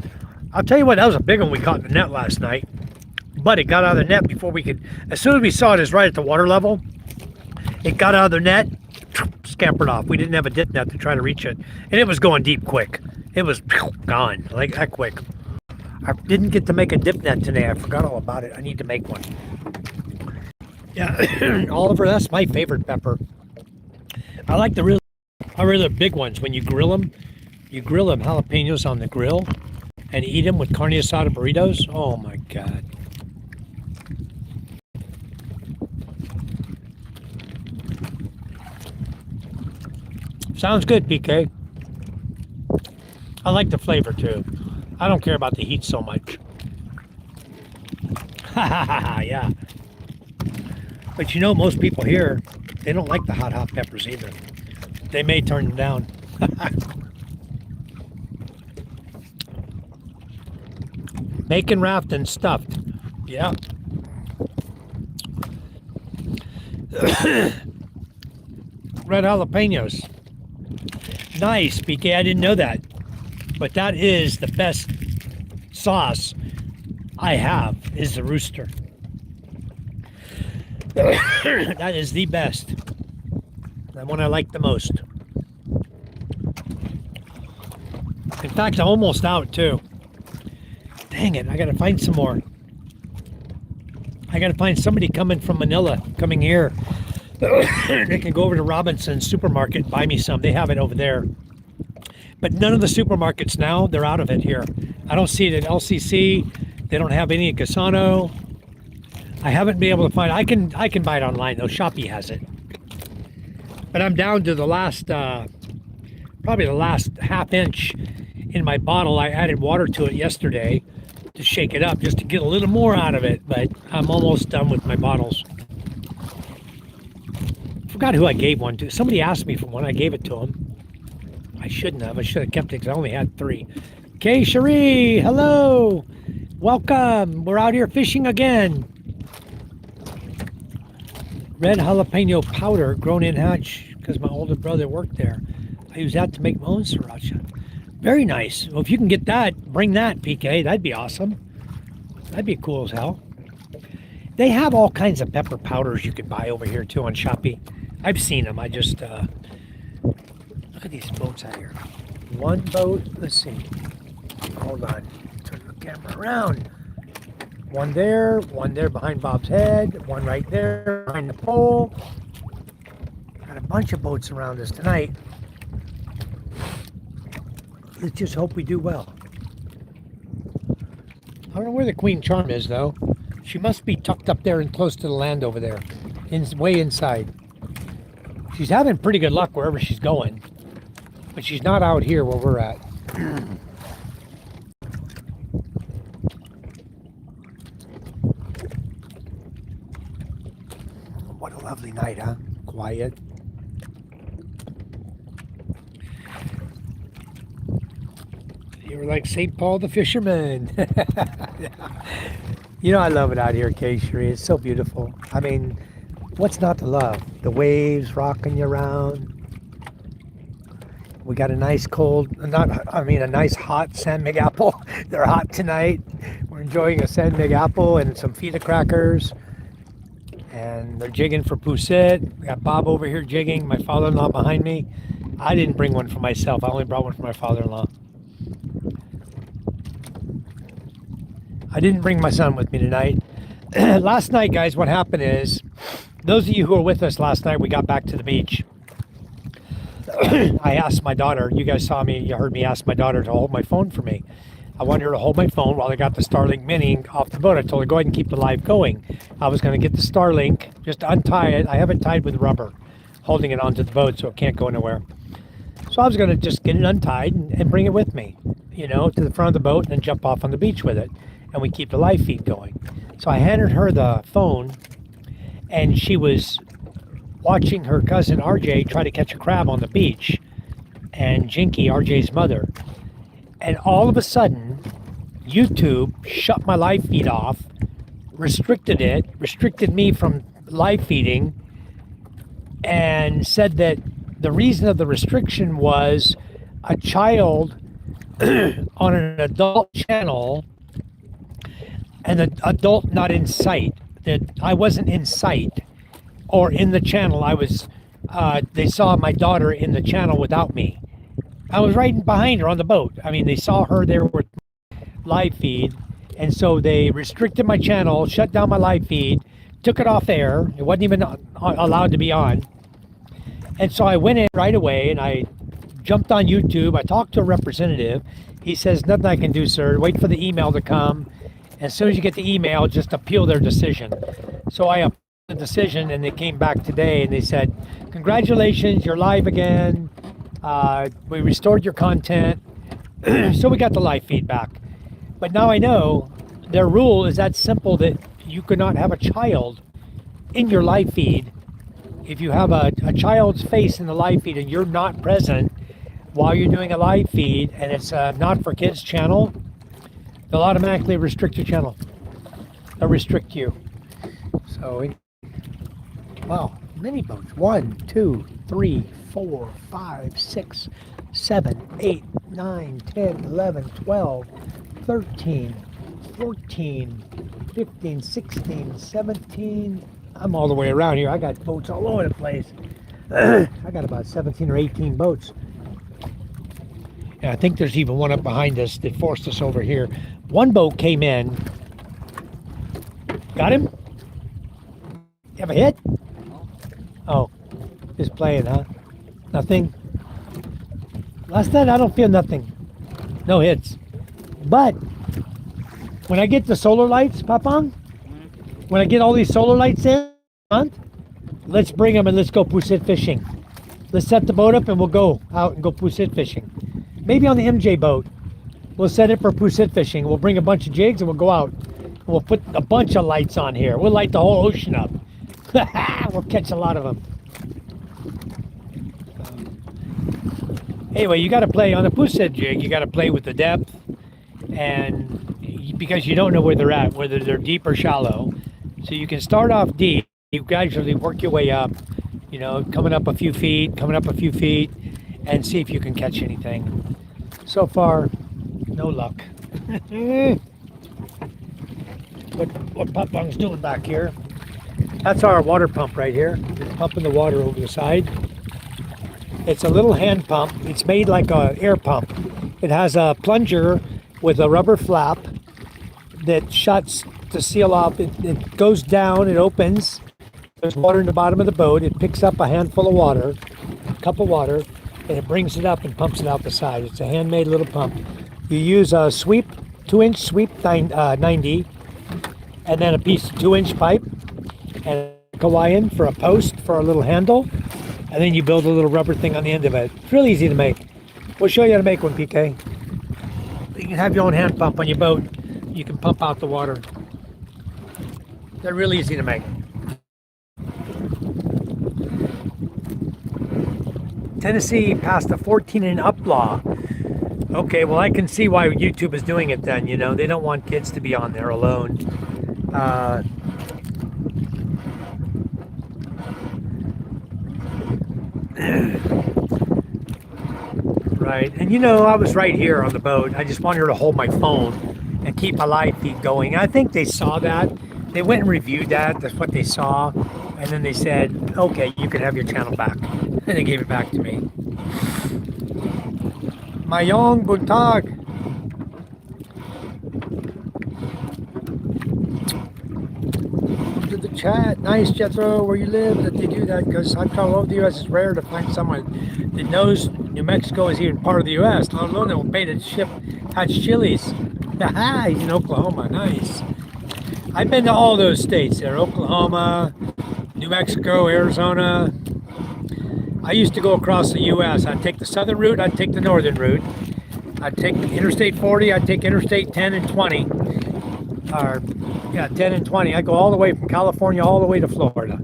I'll tell you what, that was a big one we caught in the net last night. But it got out of the net before we could, as soon as we saw it, is right at the water level. It got out of the net, scampered off. We didn't have a dip net to try to reach it. And it was going deep quick. It was gone, like that quick. I didn't get to make a dip net today. I forgot all about it. I need to make one. Yeah, Oliver, that's my favorite pepper. I like the really big ones. When you grill them jalapenos on the grill and eat them with carne asada burritos. Oh my God. Sounds good, PK. I like the flavor too. I don't care about the heat so much. Yeah. But you know, most people here, they don't like the hot peppers either. They may turn them down. Bacon wrapped and stuffed. Yeah. Red jalapenos. Nice, PK. I didn't know that. But that is the best sauce I have, is the Rooster. That is the best. The one I like the most. In fact, I'm almost out too. Dang it, I gotta find some more. I gotta find somebody coming from Manila, coming here. They can go over to Robinson's supermarket and buy me some. They have it over there. But none of the supermarkets now, they're out of it here. I don't see it at LCC. They don't have any at Casano. I haven't been able to find it. I can buy it online though. Shopee has it. But I'm down to the last, probably the last ½ inch in my bottle. I added water to it yesterday to shake it up just to get a little more out of it. But I'm almost done with my bottles. Forgot who I gave one to. Somebody asked me for one. I gave it to him. I shouldn't have. I should have kept it because I only had 3. Okay, Cherie, hello. Welcome. We're out here fishing again. Red jalapeno powder grown in hatch because my older brother worked there. I use that to make my own sriracha. Very nice. Well, if you can get that, bring that, PK. That'd be awesome. That'd be cool as hell. They have all kinds of pepper powders you can buy over here too on Shopee. I've seen them. I just Look at these boats out here. One boat, let's see. Hold on, turn the camera around. One there behind Bob's head, one right there behind the pole. Got a bunch of boats around us tonight. Let's just hope we do well. I don't know where the Queen Charm is though. She must be tucked up there and close to the land over there, way inside. She's having pretty good luck wherever she's going, but she's not out here where we're at. What a lovely night, huh? Quiet. You were like St. Paul the fisherman. You know, I love it out here, K-Shree. It's so beautiful. I mean, what's not to love? The waves rocking you around. We got a nice a nice hot San Mig apple. They're hot tonight. We're enjoying a San Mig apple and some feta crackers. And they're jigging for Poussette. We got Bob over here jigging, my father-in-law behind me. I didn't bring one for myself. I only brought one for my father-in-law. I didn't bring my son with me tonight. Last night, guys, what happened is, those of you who were with us last night, we got back to the beach. I asked my daughter, you guys saw me, you heard me ask my daughter to hold my phone for me. I wanted her to hold my phone while I got the Starlink Mini off the boat. I told her, go ahead and keep the live going. I was going to get the Starlink, just untie it. I have it tied with rubber, holding it onto the boat so it can't go anywhere. So I was going to just get it untied and bring it with me, you know, to the front of the boat and then jump off on the beach with it. And we keep the live feed going. So I handed her the phone, and she was watching her cousin RJ try to catch a crab on the beach, and Jinky, RJ's mother. And all of a sudden, YouTube shut my live feed off, restricted me from live feeding, and said that the reason of the restriction was a child on an adult channel and an adult not in sight. That I wasn't in sight or in the channel. I was, they saw my daughter in the channel without me. I was right behind her on the boat. I mean, they saw her there with live feed, and so they restricted my channel, shut down my live feed, took it off air. It wasn't even allowed to be on. And so I went in right away and I jumped on YouTube. I talked to a representative. He says, nothing I can do, sir. Wait for the email to come. As soon as you get the email, just appeal their decision. So I appealed the decision, and they came back today and they said, congratulations, you're live again. We restored your content. So we got the live feedback. But now I know their rule is that simple, that you cannot have a child in your live feed. If you have a child's face in the live feed and you're not present while you're doing a live feed and it's a not for kids channel, they'll automatically restrict your channel. They'll restrict you. So, wow, many boats. 1, 2, 3, 4, 5, 6, 7, 8, 9, 10, 11, 12, 13, 14, 15, 16, 17. I'm all the way around here. I got boats all over the place. I got about 17 or 18 boats. And I think there's even one up behind us that forced us over here. One boat came in. Got him? You have a hit? Oh, just playing, huh? Nothing? Last night I don't feel nothing. No hits. But when I get the solar lights, Papang, when I get all these solar lights in, let's bring them and let's go Poussette fishing. Let's set the boat up and we'll go out and go Poussette fishing. Maybe on the MJ boat. We'll set it for Poussette fishing. We'll bring a bunch of jigs and we'll go out. And we'll put a bunch of lights on here. We'll light the whole ocean up. We'll catch a lot of them. Anyway, you got to play on a Poussette jig. You got to play with the depth, and because you don't know where they're at, whether they're deep or shallow. So you can start off deep. You gradually work your way up. You know, coming up a few feet, and see if you can catch anything. So far, no luck. What Papang's doing back here? That's our water pump right here. It's pumping the water over the side. It's a little hand pump. It's made like a air pump. It has a plunger with a rubber flap that shuts to seal off. It goes down, it opens. There's water in the bottom of the boat. It picks up a handful of water, a cup of water, and it brings it up and pumps it out the side. It's a handmade little pump. You use a sweep, 2-inch sweep 90, and then a piece of 2-inch pipe, and a Hawaiian for a post for a little handle, and then you build a little rubber thing on the end of it. It's really easy to make. We'll show you how to make one, PK. You can have your own hand pump on your boat. You can pump out the water. They're really easy to make. Tennessee passed a 14 and up law. Okay, well I can see why YouTube is doing it then, you know. They don't want kids to be on there alone. Right, and you know, I was right here on the boat. I just wanted her to hold my phone and keep my live feed going. I think they saw that. They went and reviewed that. That's what they saw. And then they said, okay, you can have your channel back. And they gave it back to me. Mayong Buntag. To the chat. Nice, Jethro, where you live, that they do that, because I'm all over the U.S. It's rare to find someone that knows New Mexico is even part of the U.S., let alone they will pay to ship hatch chilies. Haha, he's in Oklahoma. Nice. I've been to all those states there. Oklahoma, New Mexico, Arizona. I used to go across the U.S. I'd take the southern route, I'd take the northern route. I'd take Interstate 40, I'd take Interstate 10 and 20. Or, yeah, 10 and 20. I'd go all the way from California all the way to Florida.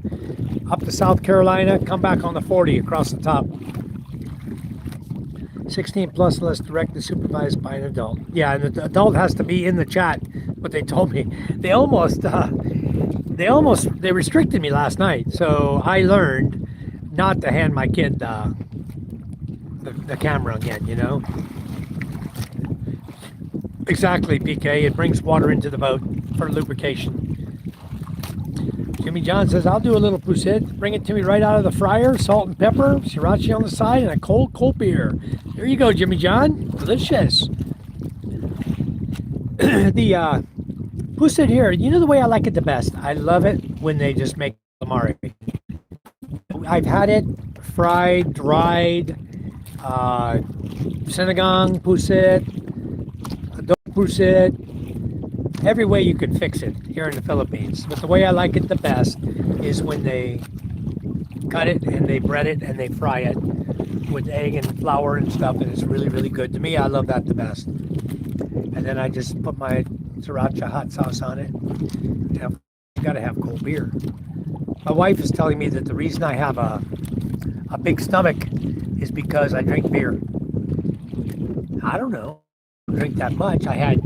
Up to South Carolina, come back on the 40 across the top. 16 plus unless directly supervised by an adult. Yeah, and the adult has to be in the chat. What they told me, they restricted me last night. So I learned not to hand my kid the camera again. You know. Exactly, PK. It brings water into the boat for lubrication. Jimmy John says, I'll do a little poussette. Bring it to me right out of the fryer. Salt and pepper, sriracha on the side, and a cold beer. There you go, Jimmy John. Delicious. The poussette here, you know the way I like it the best? I love it when they just make calamari. I've had it fried, dried, sinigang poussette, adobo poussette, every way you could fix it here in the Philippines. But the way I like it the best is when they cut it and they bread it and they fry it with egg and flour and stuff, and it's really, really good. To me, I love that the best. And then I just put my sriracha hot sauce on it. You got to have cold beer. My wife is telling me that the reason I have a big stomach is because I drink beer. I don't know. I don't drink that much. I had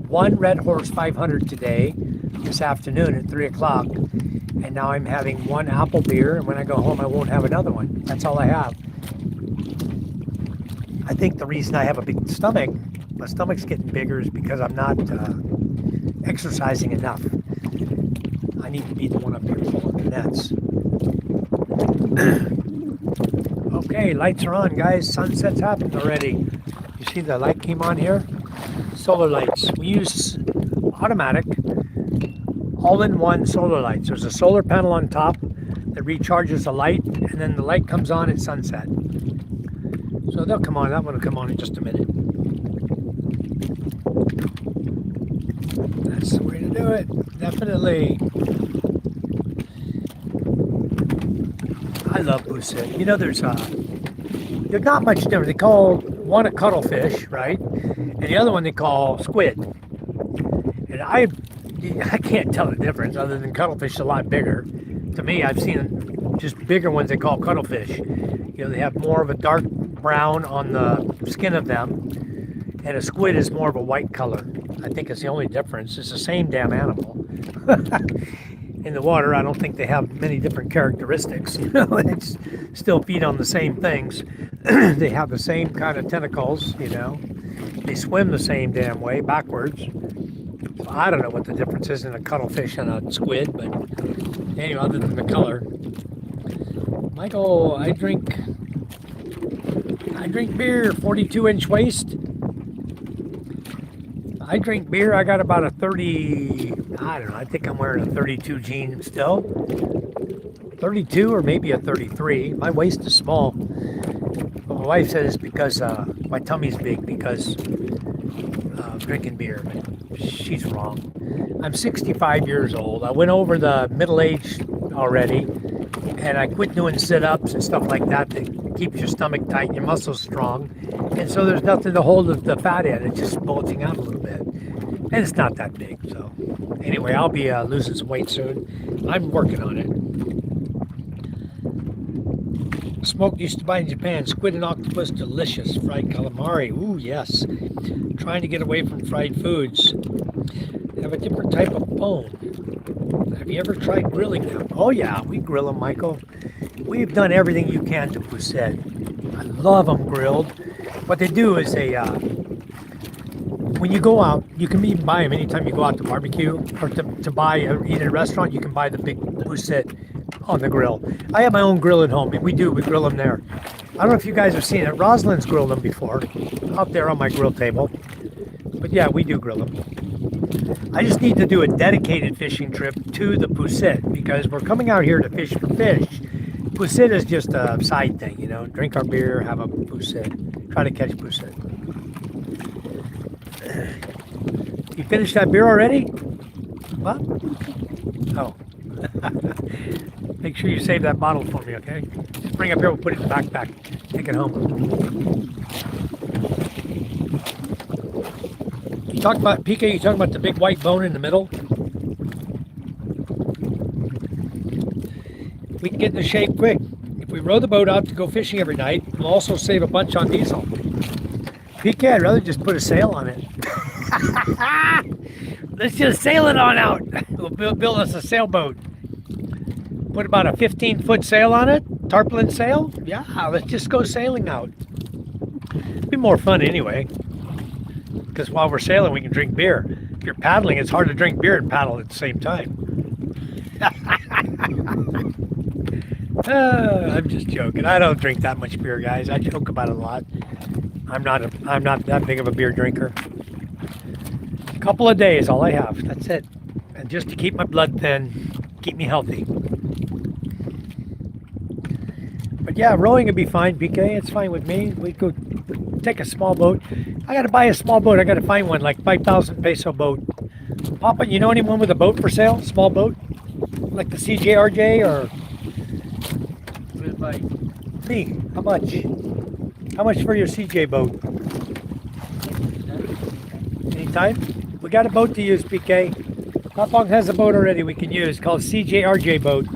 one Red Horse 500 today, this afternoon at 3 o'clock, and now I'm having one apple beer, and when I go home I won't have another one. That's all I have. I think the reason I have a big stomach, my stomach's getting bigger, is because I'm not exercising enough. I need to be the one up here pulling the nets. Okay, lights are on, guys. Sunset's happened already. You see the light came on here? Solar lights. We use automatic, all-in-one solar lights. There's a solar panel on top that recharges the light, and then the light comes on at sunset. So they'll come on. That one will come on in just a minute. That's the way to do it. Definitely. I love poussette. You know, there's not much difference. They call one a cuttlefish, right? And the other one they call squid. And I can't tell the difference other than cuttlefish is a lot bigger. To me, I've seen just bigger ones they call cuttlefish. You know, they have more of a dark brown on the skin of them, and a squid is more of a white color. I think it's the only difference. It's the same damn animal. In the water, I don't think they have many different characteristics. You know, it's still feed on the same things. They have the same kind of tentacles, you know. They swim the same damn way, backwards. So I don't know what the difference is in a cuttlefish and a squid, but anyway, other than the color. Michael, I drink I drink beer, 42-inch waist. I drink beer. I got about a 30, I don't know, I think I'm wearing a 32 jean still. 32 or maybe a 33. My waist is small. But my wife says it's because my tummy's big because of drinking beer. But she's wrong. I'm 65 years old. I went over the middle age already, and I quit doing sit-ups and stuff like that keeps your stomach tight, your muscles strong, and so there's nothing to hold the fat in. It's just bulging out a little bit, and it's not that big. So anyway, I'll be losing some weight soon. I'm working on it. Smoked used to buy in Japan. Squid and octopus, delicious. Fried calamari, ooh yes. Trying to get away from fried foods. They have a different type of bone. Have you ever tried grilling them? Oh yeah, we grill them, Michael. We've done everything you can to Poussette. I love them grilled. What they do is when you go out, you can even buy them anytime you go out to barbecue or to buy or eat at a restaurant. You can buy the big Poussette on the grill. I have my own grill at home, and we grill them there. I don't know if you guys have seen it. Rosalind's grilled them before, out there on my grill table. But yeah, we do grill them. I just need to do a dedicated fishing trip to the Poussette because we're coming out here to fish for fish. Poussette is just a side thing, you know. Drink our beer, have a Poussette. Try to catch Poussette. You finished that beer already? What? Oh. Make sure you save that bottle for me, okay? Just bring it up here, we'll put it in the backpack. Take it home. You talk about, PK, you talking about the big white bone in the middle? We can get into shape quick. If we row the boat out to go fishing every night, we'll also save a bunch on diesel. PK, I'd rather just put a sail on it. Let's just sail it on out. We'll build us a sailboat. Put about a 15-foot sail on it. Tarpaulin sail. Yeah, let's just go sailing out. It'd be more fun anyway. Because while we're sailing, we can drink beer. If you're paddling, it's hard to drink beer and paddle at the same time. I'm just joking. I don't drink that much beer, guys. I joke about it a lot. I'm not that big of a beer drinker. A couple of days, all I have. That's it. And just to keep my blood thin, keep me healthy. But yeah, rowing would be fine, PK. It's fine with me. We could take a small boat. I got to buy a small boat. I got to find one, like 5,000 peso boat. Papa, you know anyone with a boat for sale? Small boat? Like the CJRJ or... Me, how much? How much for your CJ boat? Anytime? We got a boat to use, PK. Hopong has a boat already we can use called CJRJ boat.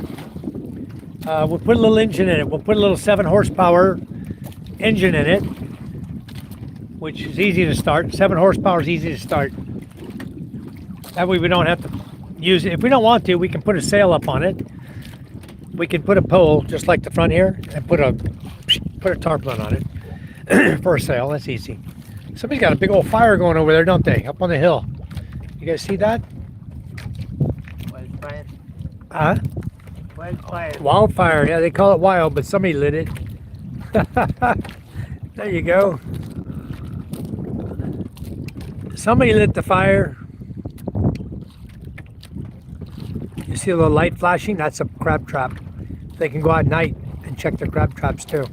We'll put a little engine in it. We'll put a little 7 horsepower engine in it, which is easy to start. 7 horsepower is easy to start. That way we don't have to use it. If we don't want to, we can put a sail up on it. We can put a pole just like the front here and put a tarpaulin on it for a sail. That's easy. Somebody's got a big old fire going over there, don't they? Up on the hill. You guys see that? Wildfire. Huh? Wildfire. Wildfire. Yeah, they call it wild, but somebody lit it. There you go. Somebody lit the fire. You see a little light flashing? That's a crab trap. They can go out at night and check their crab traps too.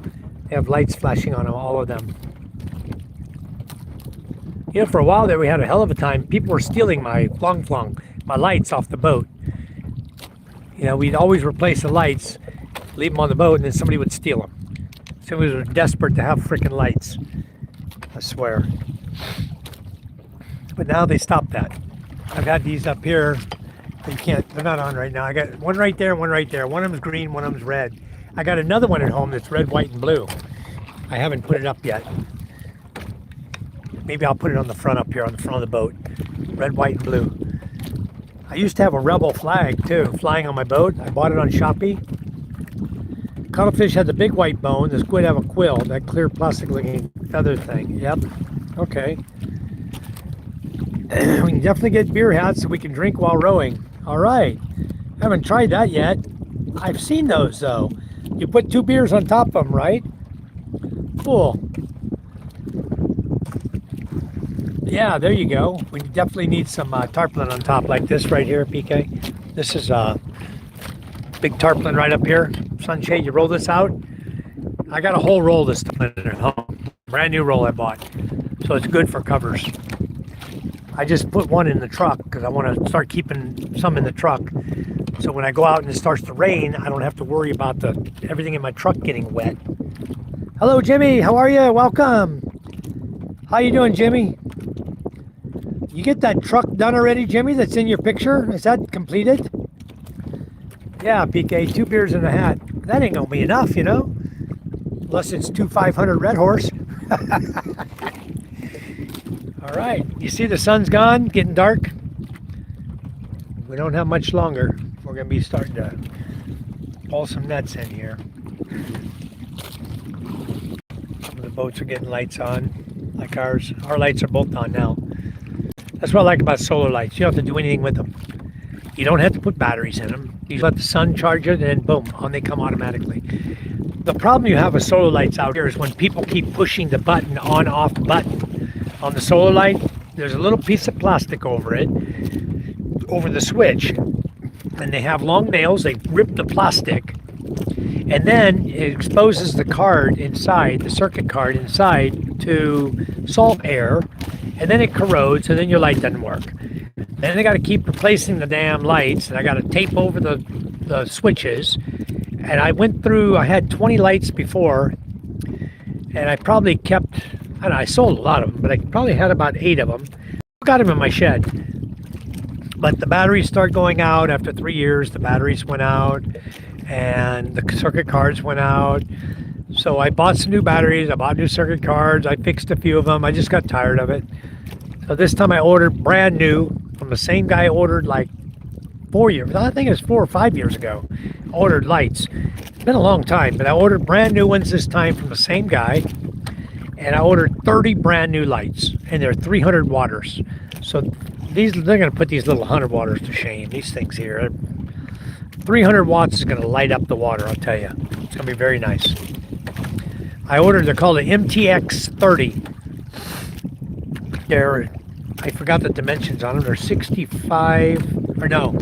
They have lights flashing on them, all of them. You know, for a while there we had a hell of a time. People were stealing my my lights off the boat. You know, we'd always replace the lights, leave them on the boat, and then somebody would steal them. Somebody was desperate to have freaking lights. I swear. But now they stopped that. I've had these up here. You can't, they're not on right now. I got one right there and one right there. One of them's green, one of them's red. I got another one at home that's red, white, and blue. I haven't put it up yet. Maybe I'll put it on the front up here, on the front of the boat. Red, white, and blue. I used to have a rebel flag too, flying on my boat. I bought it on Shopee. Cuttlefish had the big white bone. The squid have a quill, that clear plastic looking feather thing. Yep. Okay. We can definitely get beer hats so we can drink while rowing. All right. Haven't tried that yet. I've seen those though. You put 2 beers on top of them, right? full. Yeah, there you go. We definitely need some tarpaulin on top like this right here, PK. This is big tarpaulin right up here. Sunshade, you roll this out. I got a whole roll this time at home. Brand new roll I bought. So it's good for covers. I just put one in the truck because I want to start keeping some in the truck. So when I go out and it starts to rain, I don't have to worry about everything in my truck getting wet. Hello, Jimmy. How are you? Welcome. How you doing, Jimmy? You get that truck done already, Jimmy, that's in your picture? Is that completed? Yeah, PK, 2 beers and a hat. That ain't gonna be enough, you know? Unless it's 2 500 Red Horse. All right, you see the sun's gone, getting dark. We don't have much longer. We're gonna be starting to pull some nets in here. Some of the boats are getting lights on, like ours. Our lights are both on now. That's what I like about solar lights. You don't have to do anything with them. You don't have to put batteries in them. You let the sun charge it, and then boom, on they come automatically. The problem you have with solar lights out here is when people keep pushing the button on-off button on the solar light, there's a little piece of plastic over it, over the switch, and they have long nails. They rip the plastic, and then it exposes the card inside, the circuit card inside, to salt air, and then it corrodes, and then your light doesn't work. Then I got to keep replacing the damn lights, and I got to tape over the switches. And I went through, I had 20 lights before, and I probably kept, I don't know, I sold a lot of them, but I probably had about 8 of them. Got them in my shed. But the batteries start going out after 3 years. The batteries went out, and the circuit cards went out. So I bought some new batteries. I bought new circuit cards. I fixed a few of them. I just got tired of it. So this time I ordered brand new from the same guy I ordered like 4 years. I think it was 4 or 5 years ago. I ordered lights. It's been a long time, but I ordered brand new ones this time from the same guy. And I ordered 30 brand new lights, and they're 300 watters. So they're going to put these little 100 watters to shame. These things here, 300 watts is going to light up the water. I'll tell you, it's going to be very nice. They're called the MTX 30. I forgot the dimensions on them. They're 65, or no,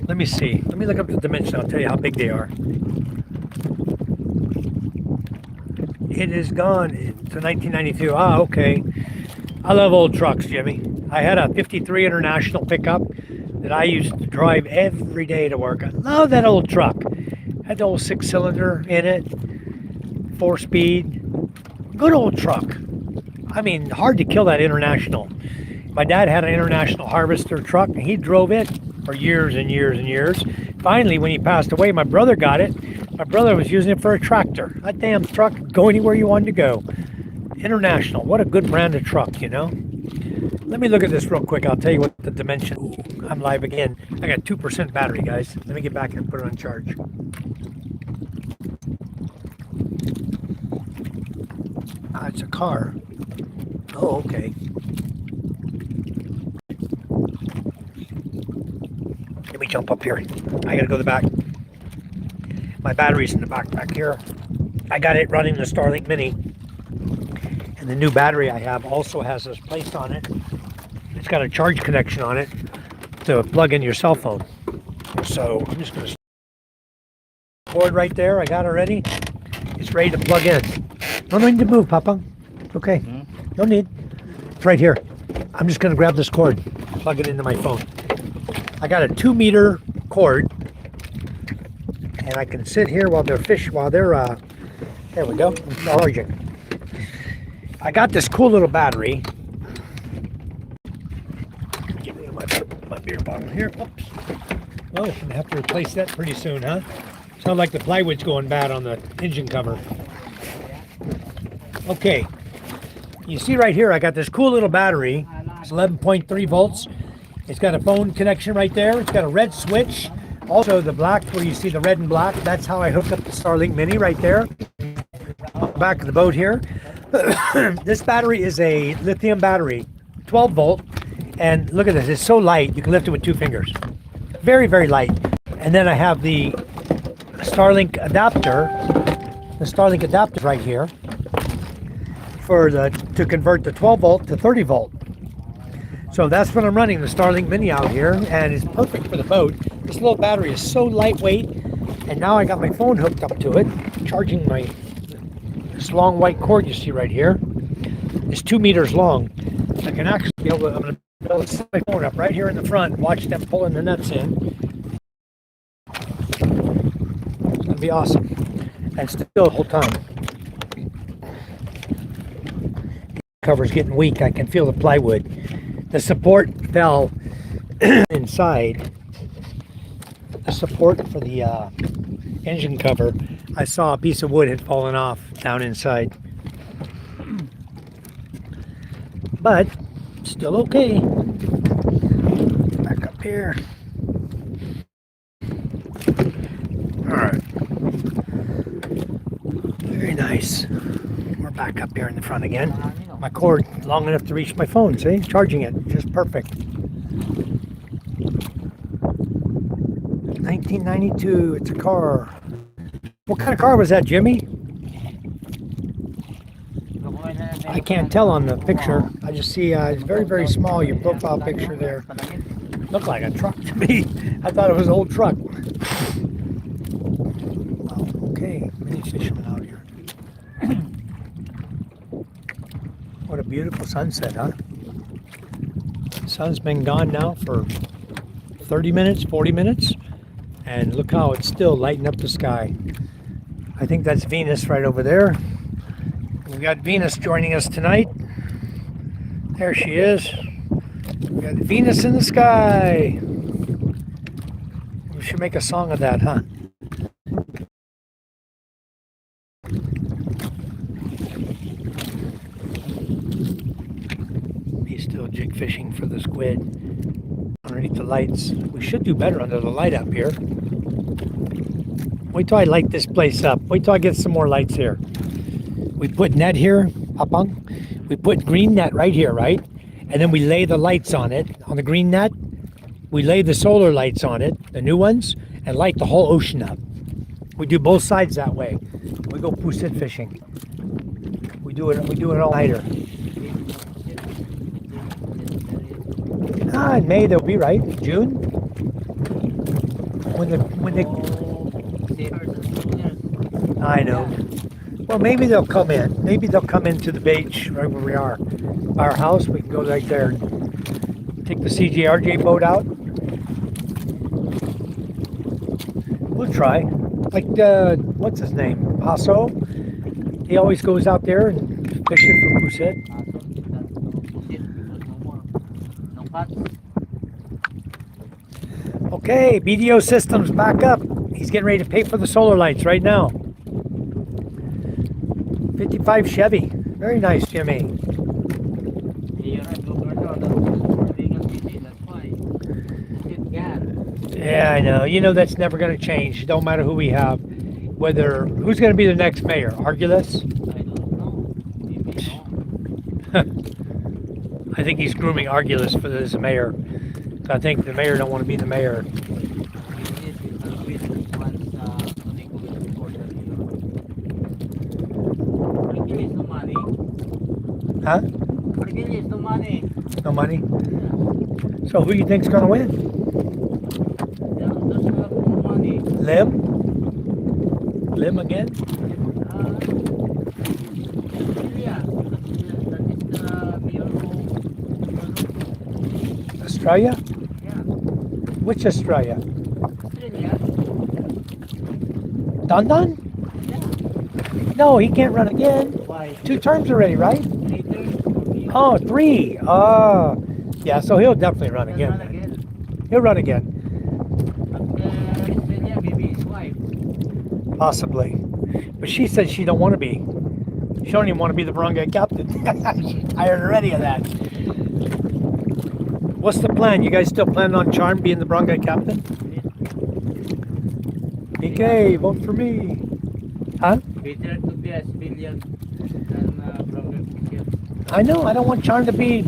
let me see. Let me look up the dimension. I'll tell you how big they are. It is gone to 1992. Ah, okay. I love old trucks, Jimmy. I had a 53 International pickup that I used to drive every day to work. I love that old truck. Had the old 6-cylinder in it, 4-speed. Good old truck. I mean, hard to kill that International. My dad had an International Harvester truck, and he drove it for years and years and years. Finally, when he passed away, my brother got it. My brother was using it for a tractor. That damn truck could go anywhere you wanted to go. International, what a good brand of truck, you know? Let me look at this real quick. I'll tell you what the dimension. Ooh, I'm live again. I got 2% battery, guys. Let me get back and put it on charge. Ah, it's a car. Oh, okay. Let me jump up here. I gotta go to the back. My battery's in the back here. I got it running the Starlink Mini. And the new battery I have also has this placed on it. It's got a charge connection on it to plug in your cell phone. So I'm just gonna cord right there. I got it ready. It's ready to plug in. No need to move, Papa. It's okay. No need. It's right here. I'm just gonna grab this cord, plug it into my phone. I got a 2-meter cord, and I can sit here while they're there we go, charging. I got this cool little battery. Get rid of my beer bottle here. Oops. Oh, I'm gonna have to replace that pretty soon, huh? Sounds like the plywood's going bad on the engine cover. Okay. You see right here, I got this cool little battery. It's 11.3 volts. It's got a phone connection right there. It's got a red switch. Also the black, where you see the red and black, that's how I hooked up the Starlink Mini right there. Back of the boat here. This battery is a lithium battery, 12 volt. And look at this, it's so light, you can lift it with 2 fingers. Very, very light. And then I have the Starlink adapter right here. for to convert the 12 volt to 30 volt. So that's what I'm running, the Starlink Mini out here, and it's perfect for the boat. This little battery is so lightweight, and now I got my phone hooked up to it, charging this long white cord you see right here. It's 2 meters long. I can actually I'm going to be able to set my phone up right here in the front and watch them pulling the nuts in. It's going to be awesome. And still the whole time. The cover's getting weak. I can feel the plywood. The support fell inside. The support for the engine cover, I saw a piece of wood had fallen off down inside. But still okay. Back up here. Alright. Very nice. We're back up here in the front again. My cord long enough to reach my phone, see? Charging it, just perfect. 1992, it's a car. What kind of car was that, Jimmy? I can't tell on the picture. I just see it's very, very small, your profile picture there. Looked like a truck to me. I thought it was an old truck. Wow, okay, many fishermen out here. What a beautiful sunset, huh? The sun's been gone now for 30 minutes, 40 minutes. And look how it's still lighting up the sky. I think that's Venus right over there. We've got Venus joining us tonight. There she is. We got Venus in the sky. We should make a song of that, huh? He's still jig fishing for the squid underneath the lights. We should do better under the light up here. Wait till I light this place up. Wait till I get some more lights here. We put net here, Papang. We put green net right here, right? And then we lay the lights on it, on the green net. We lay the solar lights on it, the new ones, and light the whole ocean up. We do both sides that way. We go pusit fishing. We do it all nighter. In May they'll be right. June? When they I know. Well, maybe they'll come in. Maybe they'll come into the beach right where we are. Our house, we can go right there and take the CJRJ boat out. We'll try. Like, what's his name? Paso? He always goes out there and fishes for pusit. Okay, BDO systems back up. He's getting ready to pay for the solar lights right now. 55 Chevy. Very nice, Jimmy. Yeah, I know. You know that's never going to change. Don't matter who we have. Who's going to be the next mayor? Argulis? I don't know. Maybe no. I think he's grooming Argulis for this mayor. I think the mayor don't want to be the mayor. Huh? No money. No money? So who do you think's going to win? Lim? Lim again? Australia? Yeah. Which Australia? Australia. Don? Yeah. No, he can't run again. Why? 2 terms already, right? 3 terms. Oh, 3. Oh, yeah, so he'll definitely run again. Run then. again. He'll run again. Australia, maybe his wife. Possibly. But she said she don't want to be. She don't even want to be the barangay captain. She's tired already of that. What's the plan? You guys still planning on Charm being the barangay captain? PK, vote for me. Huh? Better to be a civilian than from I know. I don't want Charm to be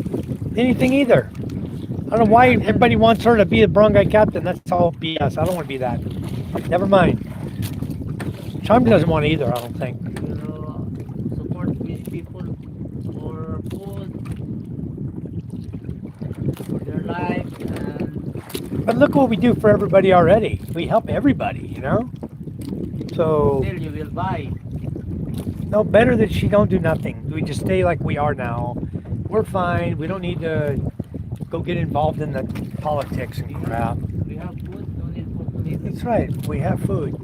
anything either. I don't know why everybody wants her to be a barangay captain. That's all BS. I don't want to be that. Never mind. Charm doesn't want to either, I don't think. support these people. for food, for their life, and But look what we do for everybody already. We help everybody, you know? So, still you will buy. no, better that she don't do nothing. We just stay like we are now. We're fine. We don't need to go get involved in the politics and crap. We have food, no need for politics. That's right. We have food.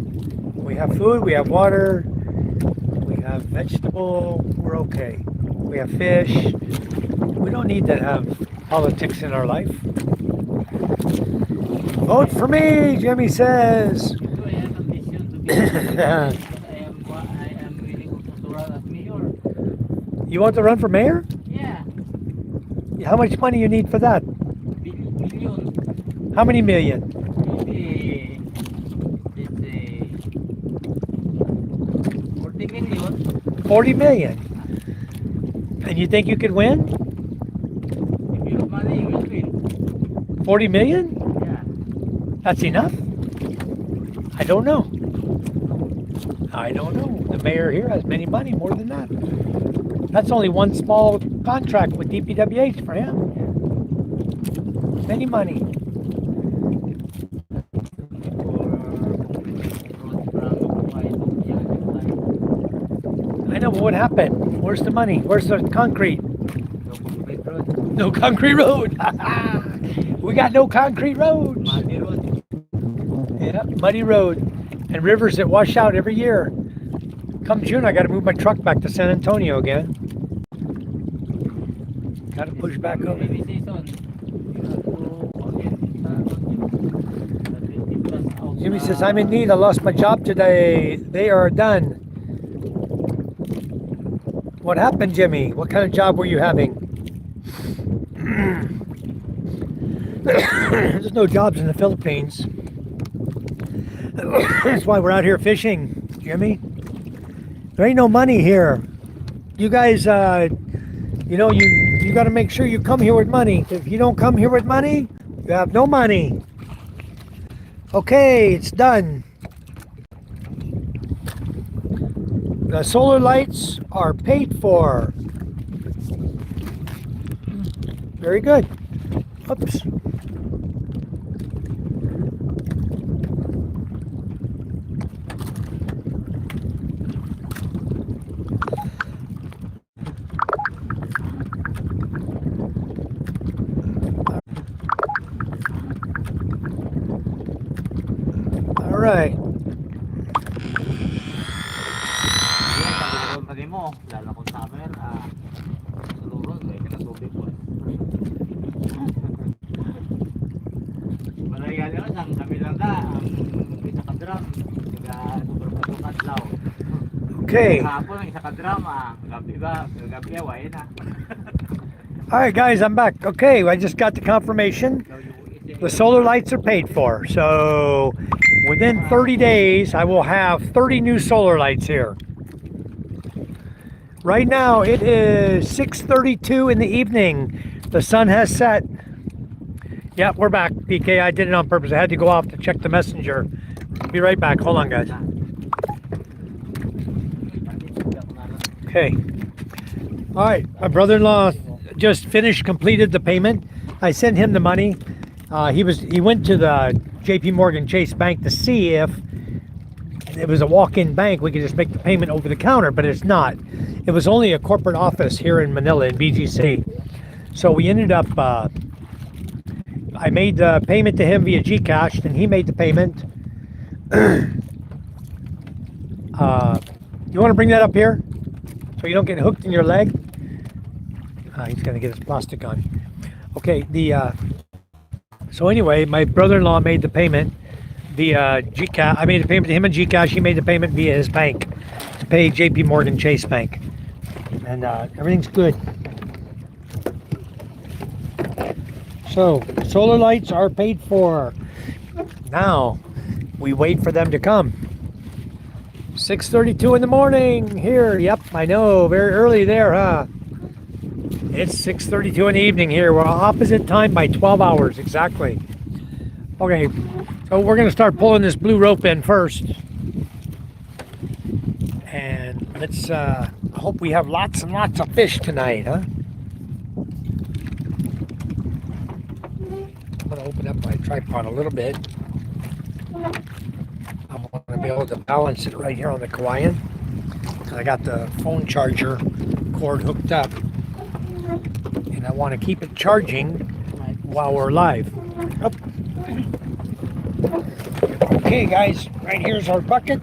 We have food. We have water. We have vegetable. We're okay. We have fish. We don't need to have politics in our life. Vote for me, Jimmy says. I have ambition to be I am willing also to run as mayor. You want to run for mayor? Yeah, How much money you need for that? billion. How many million? Maybe let's say 40 million. 40 million. And you think you could win? If you have money, you will win. 40 million? Yeah. That's enough? I don't know. I don't know. The mayor here has many money, more than that. That's only one small contract with DPWH for him. Many money. I know, but what happened? Where's the money? Where's the concrete? No concrete road. We got no concrete roads. Yeah, muddy road. And rivers that wash out every year. Come June, I got to move my truck back to San Antonio again. Got to push back over. Jimmy says, I'm in need. I lost my job today. They are done. What happened, Jimmy? What kind of job were you having? There's no jobs in the Philippines. That's why we're out here fishing, Jimmy. There ain't no money here. You guys, you know, you got to make sure you come here with money. If you don't come here with money, you have no money. Okay, it's done. The solar lights are paid for. Very good. Oops. All right. mo, lalo kung summer, sulurod, may kinatubig po. Malayan yun, ang kami lang na, ang isa ka-drum, super kadlaw. Okay. Kahapon, ang isa ka-drum, gabi, away na. All right, guys, I'm back. Okay, I just got the confirmation. The solar lights are paid for. So within 30 days, I will have 30 new solar lights here. Right now, it is 6:32 in the evening. The sun has set. Yeah, we're back, PK. I did it on purpose. I had to go off to check the messenger. Be right back. Hold on, guys. Okay. All right, my brother-in-law just completed the payment. I sent him the money. He went to the JP Morgan Chase Bank to see if it was a walk-in bank. We could just make the payment over the counter, but it's not. It was only a corporate office here in Manila in BGC. So we ended up, I made the payment to him via GCash, and he made the payment. You want to bring that up here so you don't get hooked in your leg? He's going to get his plastic on. Okay, so anyway, my brother-in-law made the payment via GCash. I made the payment to him in GCash. He made the payment via his bank to pay JP Morgan Chase Bank. And everything's good. So, solar lights are paid for. Now, we wait for them to come. 6:32 in the morning here. Yep, I know, very early there, huh? It's 6:32 in the evening here. We're opposite time by 12 hours, exactly. Okay, so we're going to start pulling this blue rope in first. And let's hope we have lots and lots of fish tonight, huh? tripod a little bit. I want to be able to balance it right here on the Kauaian. I got the phone charger cord hooked up, and I want to keep it charging while we're live. Up. Okay, guys, right here's our bucket.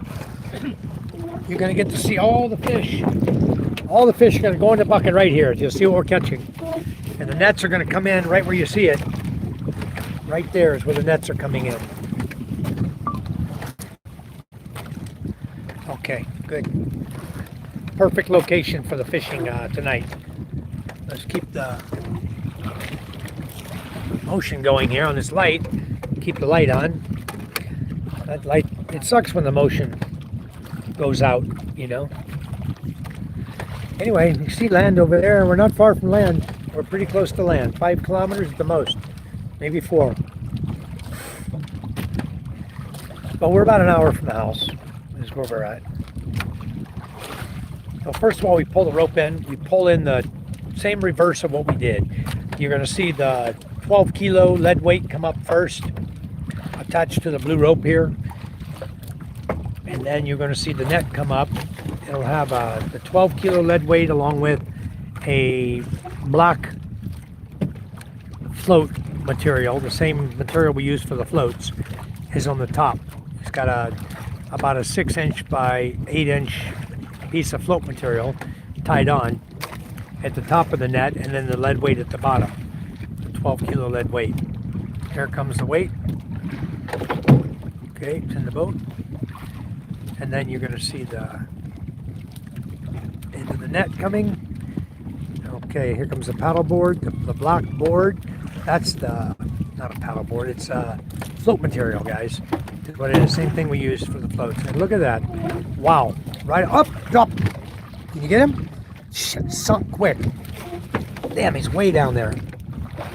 You're going to get to see all the fish. All the fish are going to go in the bucket right here. You'll see what we're catching. And the nets are going to come in right where you see it. Right there is where the nets are coming in. Okay, good. Perfect location for the fishing tonight. Let's keep the motion going here on this light. Keep the light on. That light, it sucks when the motion goes out, you know. Anyway, you see land over there. We're not far from land. We're pretty close to land. 5 kilometers at the most, maybe 4. But we're about an hour from the house. This is where we're at. So first of all, we pull the rope in. We pull in the same reverse of what we did. You're going to see the 12 kilo lead weight come up first, attached to the blue rope here. And then you're going to see the net come up. It'll have the 12 kilo lead weight along with a black float material. The same material we use for the floats is on the top. It's got about a 6-inch by 8-inch piece of float material tied on at the top of the net, and then the lead weight at the bottom, the 12 kilo lead weight. Here comes the weight. Okay, it's in the boat. And then you're going to see the end of the net coming. Okay, here comes the paddle board, the block board. That's the, not a paddle board, it's float material, guys. That's what it is, same thing we use for the floats. And look at that. Wow, right up, drop. Can you get him? Shit, sunk quick. Damn, he's way down there.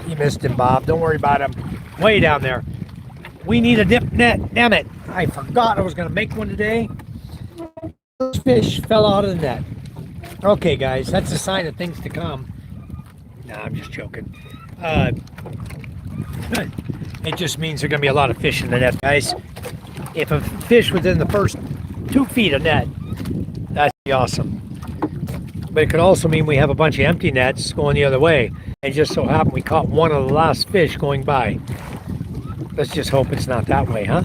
You missed him, Bob. Don't worry about him. Way down there. We need a dip net. Damn it. I forgot I was going to make one today. Those fish fell out of the net. Okay, guys, that's a sign of things to come. Nah, I'm just joking. It just means there's going to be a lot of fish in the net, guys. If a fish was in the first 2 feet of net, that'd be awesome. But it could also mean we have a bunch of empty nets going the other way. It just so happened we caught one of the last fish going by. Let's just hope it's not that way, huh?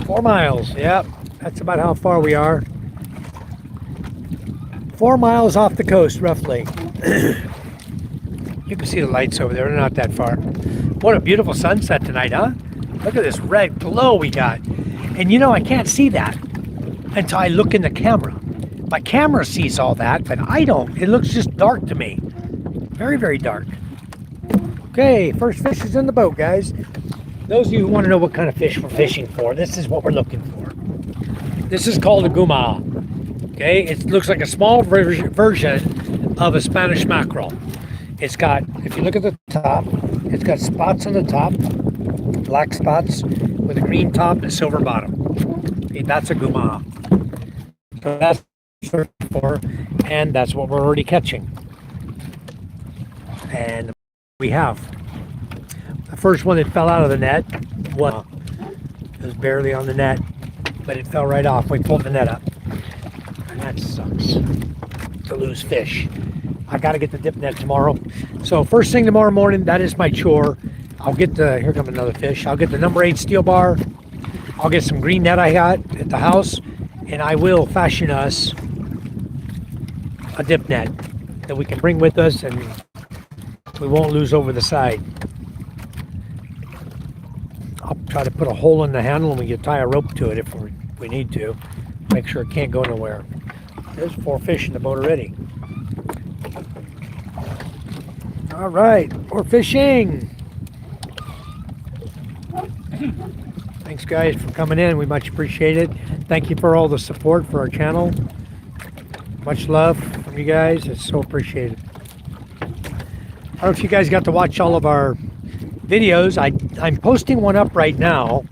4 miles, yep. That's about how far we are. 4 miles off the coast, roughly. You can see the lights over there. They're not that far. What a beautiful sunset tonight, huh? Look at this red glow we got. And you know, I can't see that until I look in the camera. My camera sees all that, but I don't. It looks just dark to me. Very, very dark. Okay, first fish is in the boat, guys. Those of you who want to know what kind of fish we're fishing for, this is what we're looking for. This is called a guma. Okay, it looks like a small version of a Spanish mackerel. It's got, if you look at the top, it's got spots on the top, black spots with a green top and a silver bottom. Okay, that's a guma. So that's what we're for, and that's what we're already catching. And we have. The first one that fell out of the net, well, it was barely on the net, but it fell right off. We pulled the net up. And that sucks to lose fish. I got to get the dip net tomorrow. So first thing tomorrow morning, that is my chore. I'll get the, here comes another fish. I'll get the number 8 steel bar. I'll get some green net I got at the house, and I will fashion us a dip net that we can bring with us and we won't lose over the side. I'll try to put a hole in the handle and we can tie a rope to it if we need to. Make sure it can't go nowhere. There's 4 fish in the boat already. All right, we're fishing. Thanks, guys, for coming in. We much appreciate it. Thank you for all the support for our channel. Much love from you guys. It's so appreciated. I don't know if you guys got to watch all of our videos. I'm posting one up right now.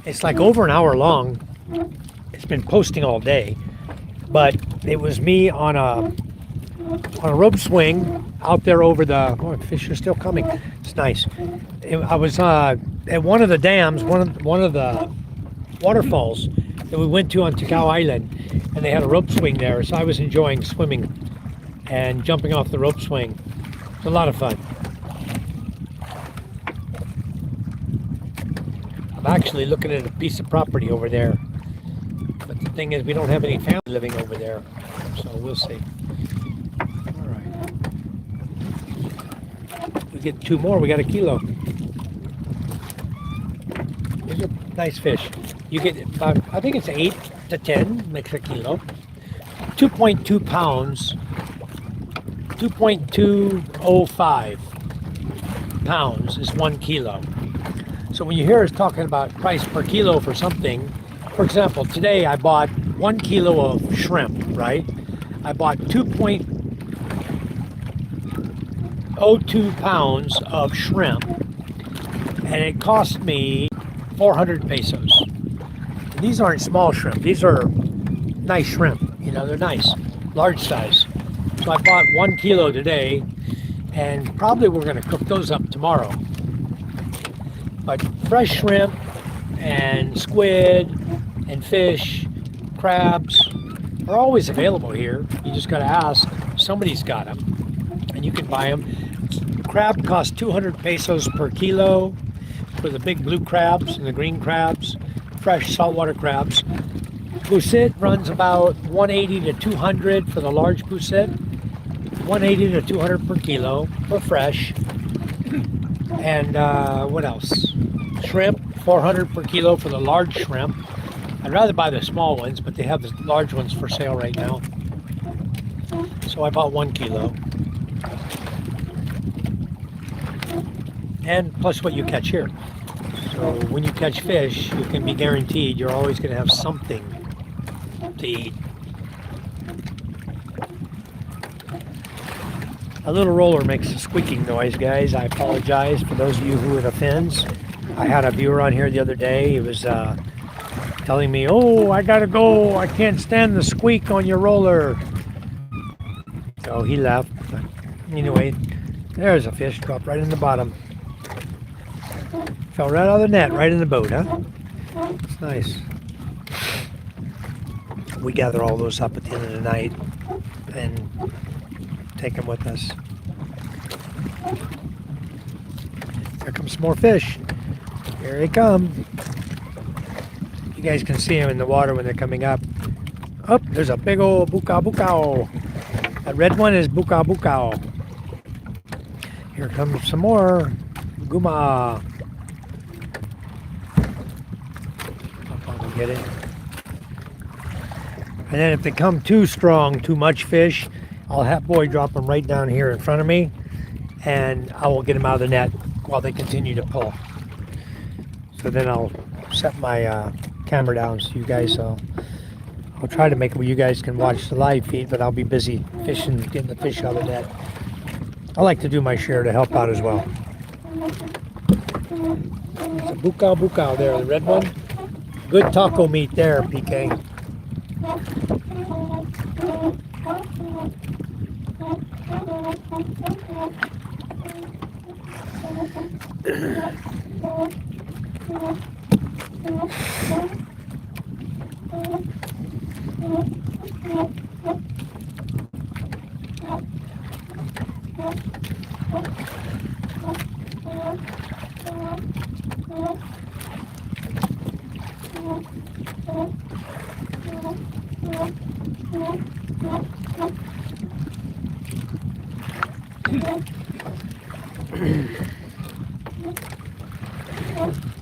It's like over an hour long. It's been posting all day. But it was me on a on a rope swing out there over the. Oh, fish are still coming. It's nice. I was at one of the dams, one of the waterfalls that we went to on Takao Island, and they had a rope swing there. So I was enjoying swimming and jumping off the rope swing. It's a lot of fun. I'm actually looking at a piece of property over there. But the thing is, we don't have any family living over there. So we'll see. All right. We get 2 more, we got a kilo. These are nice fish. You get about, I think it's 8 to 10 makes a kilo. 2.2 pounds. 2.205 pounds is 1 kilo. So when you hear us talking about price per kilo for something, for example, today I bought 1 kilo of shrimp, right? I bought 2.02 pounds of shrimp, and it cost me 400 pesos. And these aren't small shrimp. These are nice shrimp. You know, they're nice, large size. So I bought 1 kilo today, and probably we're going to cook those up tomorrow. But fresh shrimp and squid and fish, crabs are always available here. You just got to ask. Somebody's got them, and you can buy them. Crab costs 200 pesos per kilo for the big blue crabs and the green crabs, fresh saltwater crabs. Pusit runs about 180 to 200 for the large pusit, 180 to 200 per kilo for fresh. And what else? Shrimp, 400 per kilo for the large shrimp. I'd rather buy the small ones, but they have the large ones for sale right now. So I bought 1 kilo. And plus what you catch here. So when you catch fish, you can be guaranteed you're always going to have something to eat. A little roller makes a squeaking noise, guys. I apologize for those of you who it offends. I had a viewer on here the other day. He was telling me, oh, I gotta go. I can't stand the squeak on your roller. So he left. But anyway, there's a fish drop right in the bottom. Fell right out of the net, right in the boat, huh? It's nice. We gather all those up at the end of the night and take them with us. Here comes some more fish. Here they come. You guys can see them in the water when they're coming up. Oh, there's a big old buka bukao. That red one is buka bukao. Here comes some more. Guma. I'll get it. And then if they come too strong, too much fish, I'll have Boy drop them right down here in front of me, and I will get them out of the net while they continue to pull. So then I'll set my camera down so you guys, I'll try to make it where you guys can watch the live feed, but I'll be busy fishing, getting the fish out of the net. I like to do my share to help out as well. There's a bukao there, the red one. Good taco meat there, PK.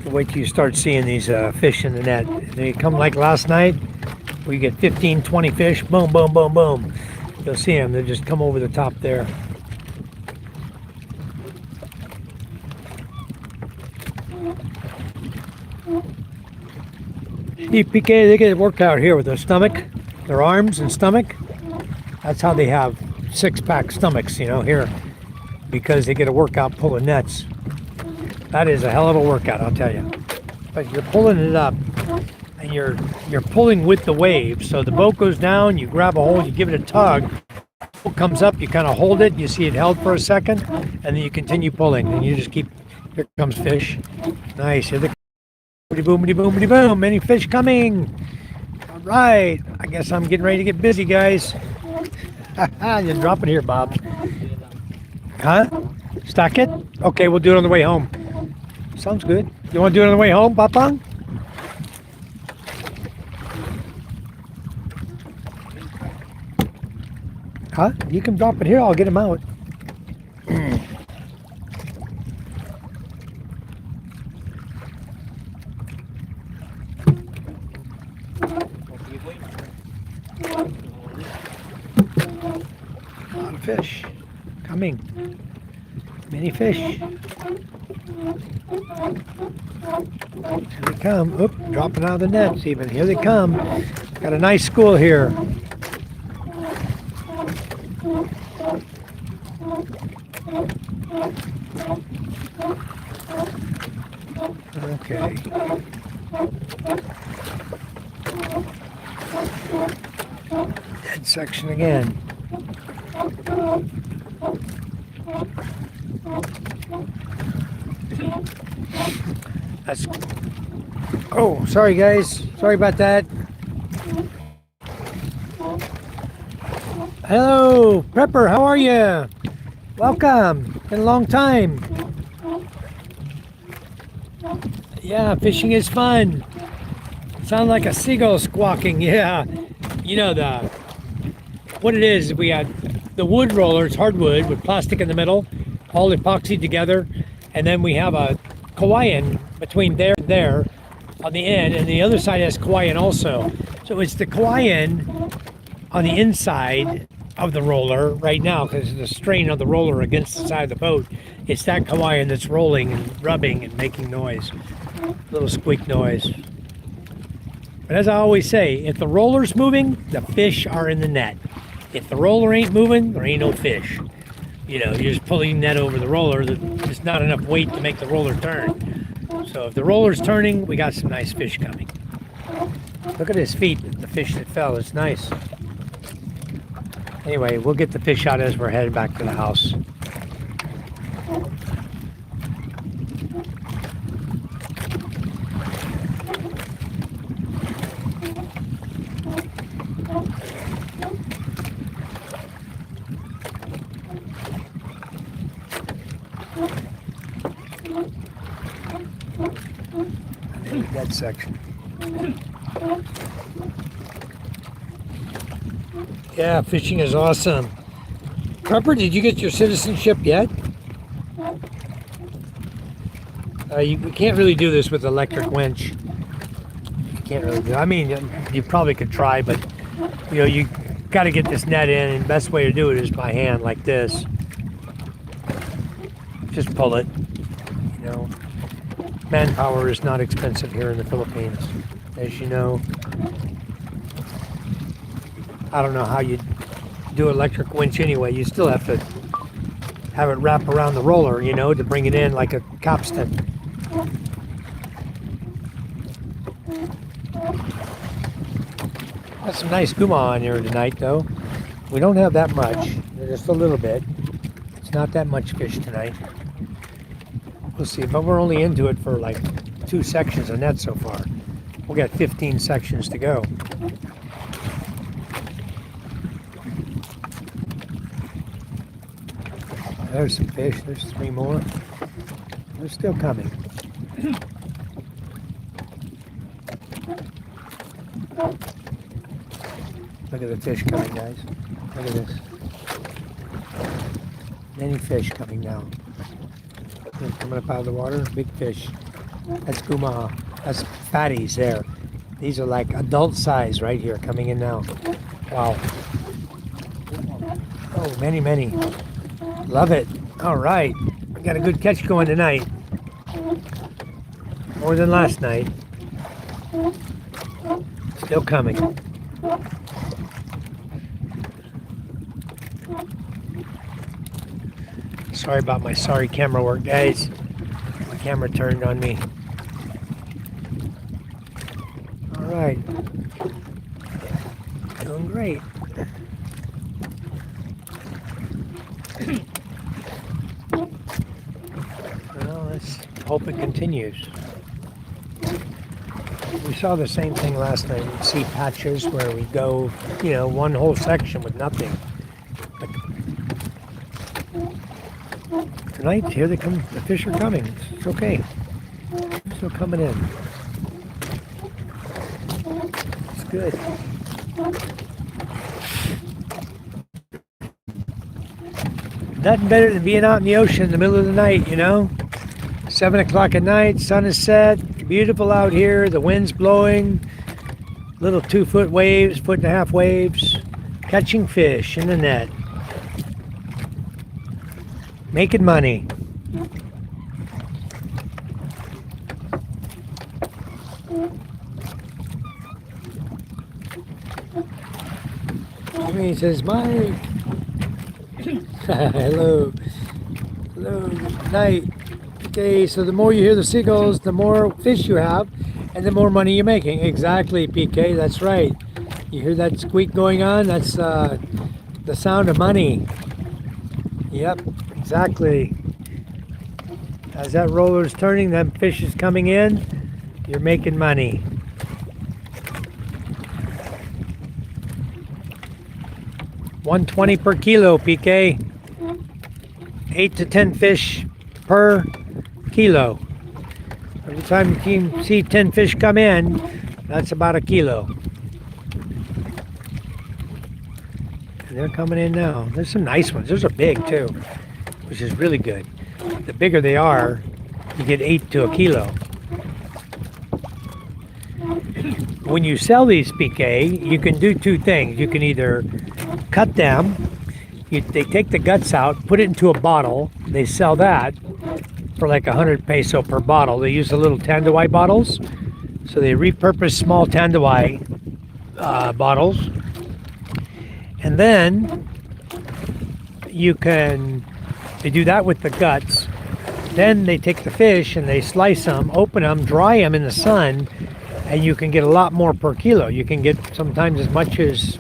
Wait till you start seeing these fish in the net. They come like last night, where you get 15, 20 fish, boom, boom, boom, boom. You'll see them, they just come over the top there. See, PK, they get it worked out here with their stomach, their arms and stomach. That's how they have six-pack stomachs, you know, here, because they get a workout pulling nets. That is a hell of a workout, I'll tell you. But you're pulling it up, and you're pulling with the wave. So the boat goes down, you grab a hold, you give it a tug, comes up, you kind of hold it, you see it held for a second, and then you continue pulling, and you just keep, here comes fish. Nice, here they come. Boomity boomity boom, many fish coming. All right, I guess I'm getting ready to get busy, guys. You're dropping here, Bob. Huh? Stack it? Okay, we'll do it on the way home. Sounds good. You want to do it on the way home, Papang? Huh? You can drop it here, I'll get him out. A lot of fish coming. Many fish. Here they come. Oop, dropping out of the nets even. Here they come. Got a nice school here. Okay. Dead section again. That's. Oh, sorry guys. Sorry about that. Hello, Prepper. How are you? Welcome. Been a long time. Yeah, fishing is fun. Sound like a seagull squawking. Yeah. You know what it is. We got the wood rollers, hardwood with plastic in the middle, all epoxied together, and then we have a Hawaiian between there and there on the end, and the other side has Hawaiian also. So it's the Hawaiian on the inside of the roller right now because of the strain of the roller against the side of the boat. It's that Hawaiian that's rolling and rubbing and making noise, little squeak noise. But as I always say, if the roller's moving, the fish are in the net. If the roller ain't moving, there ain't no fish. You know, you're just pulling net over the roller. There's not enough weight to make the roller turn. So if the roller's turning, we got some nice fish coming. Look at his feet, the fish that fell. It's nice. Anyway, we'll get the fish out as we're headed back to the house. That section. Yeah, fishing is awesome. Prepper, did you get your citizenship yet? We can't really do this with electric winch. You can't really do. I mean, you probably could try, but you know, you got to get this net in, and the best way to do it is by hand, like this. Just pull it. You know, manpower is not expensive here in the Philippines, as you know. I don't know how you do electric winch anyway. You still have to have it wrap around the roller, you know, to bring it in like a capstan. Got some nice guma on here tonight, though. We don't have that much, just a little bit. It's not that much fish tonight. We'll see, but we're only into it for like 2 sections of net so far. We got 15 sections to go. There's some fish. There's 3 more. They're still coming. Look at the fish coming, guys. Look at this. Many fish coming down. They're coming up out of the water. Big fish. That's gumaha. That's fatties there. These are like adult size right here coming in now. Wow. Oh, many, many. Love it. All right. We got a good catch going tonight. More than last night. Still coming. Sorry about my sorry camera work, guys. My camera turned on me. All right. Doing great. hope it continues. We saw the same thing last night. We'd see patches where we go, you know, one whole section with nothing. But tonight, here they come. The fish are coming. It's okay. Still coming in. It's good. Nothing better than being out in the ocean in the middle of the night, you know? 7 o'clock at night, sun is set, beautiful out here, the wind's blowing, little 2-foot waves, 1.5-foot waves, catching fish in the net, making money. He says, Mike. Hello. Hello. Good night. Okay, so the more you hear the seagulls, the more fish you have, and the more money you're making. Exactly, PK. That's right. You hear that squeak going on? That's the sound of money. Yep, exactly. As that roller's turning, them fish is coming in. You're making money. $1.20 per kilo, PK. 8 to 10 fish per kilo. Every time you see 10 fish come in, that's about a kilo. And they're coming in now. There's some nice ones. Those are big too, which is really good. The bigger they are, you get 8 to a kilo. When you sell these, PK, you can do two things. You can either cut them, they take the guts out, put it into a bottle. They sell that for like 100 peso per bottle. They use the little Tanduay bottles. So they repurpose small Tanduay bottles. And then they do that with the guts. Then they take the fish and they slice them, open them, dry them in the sun, and you can get a lot more per kilo. You can get sometimes as much as,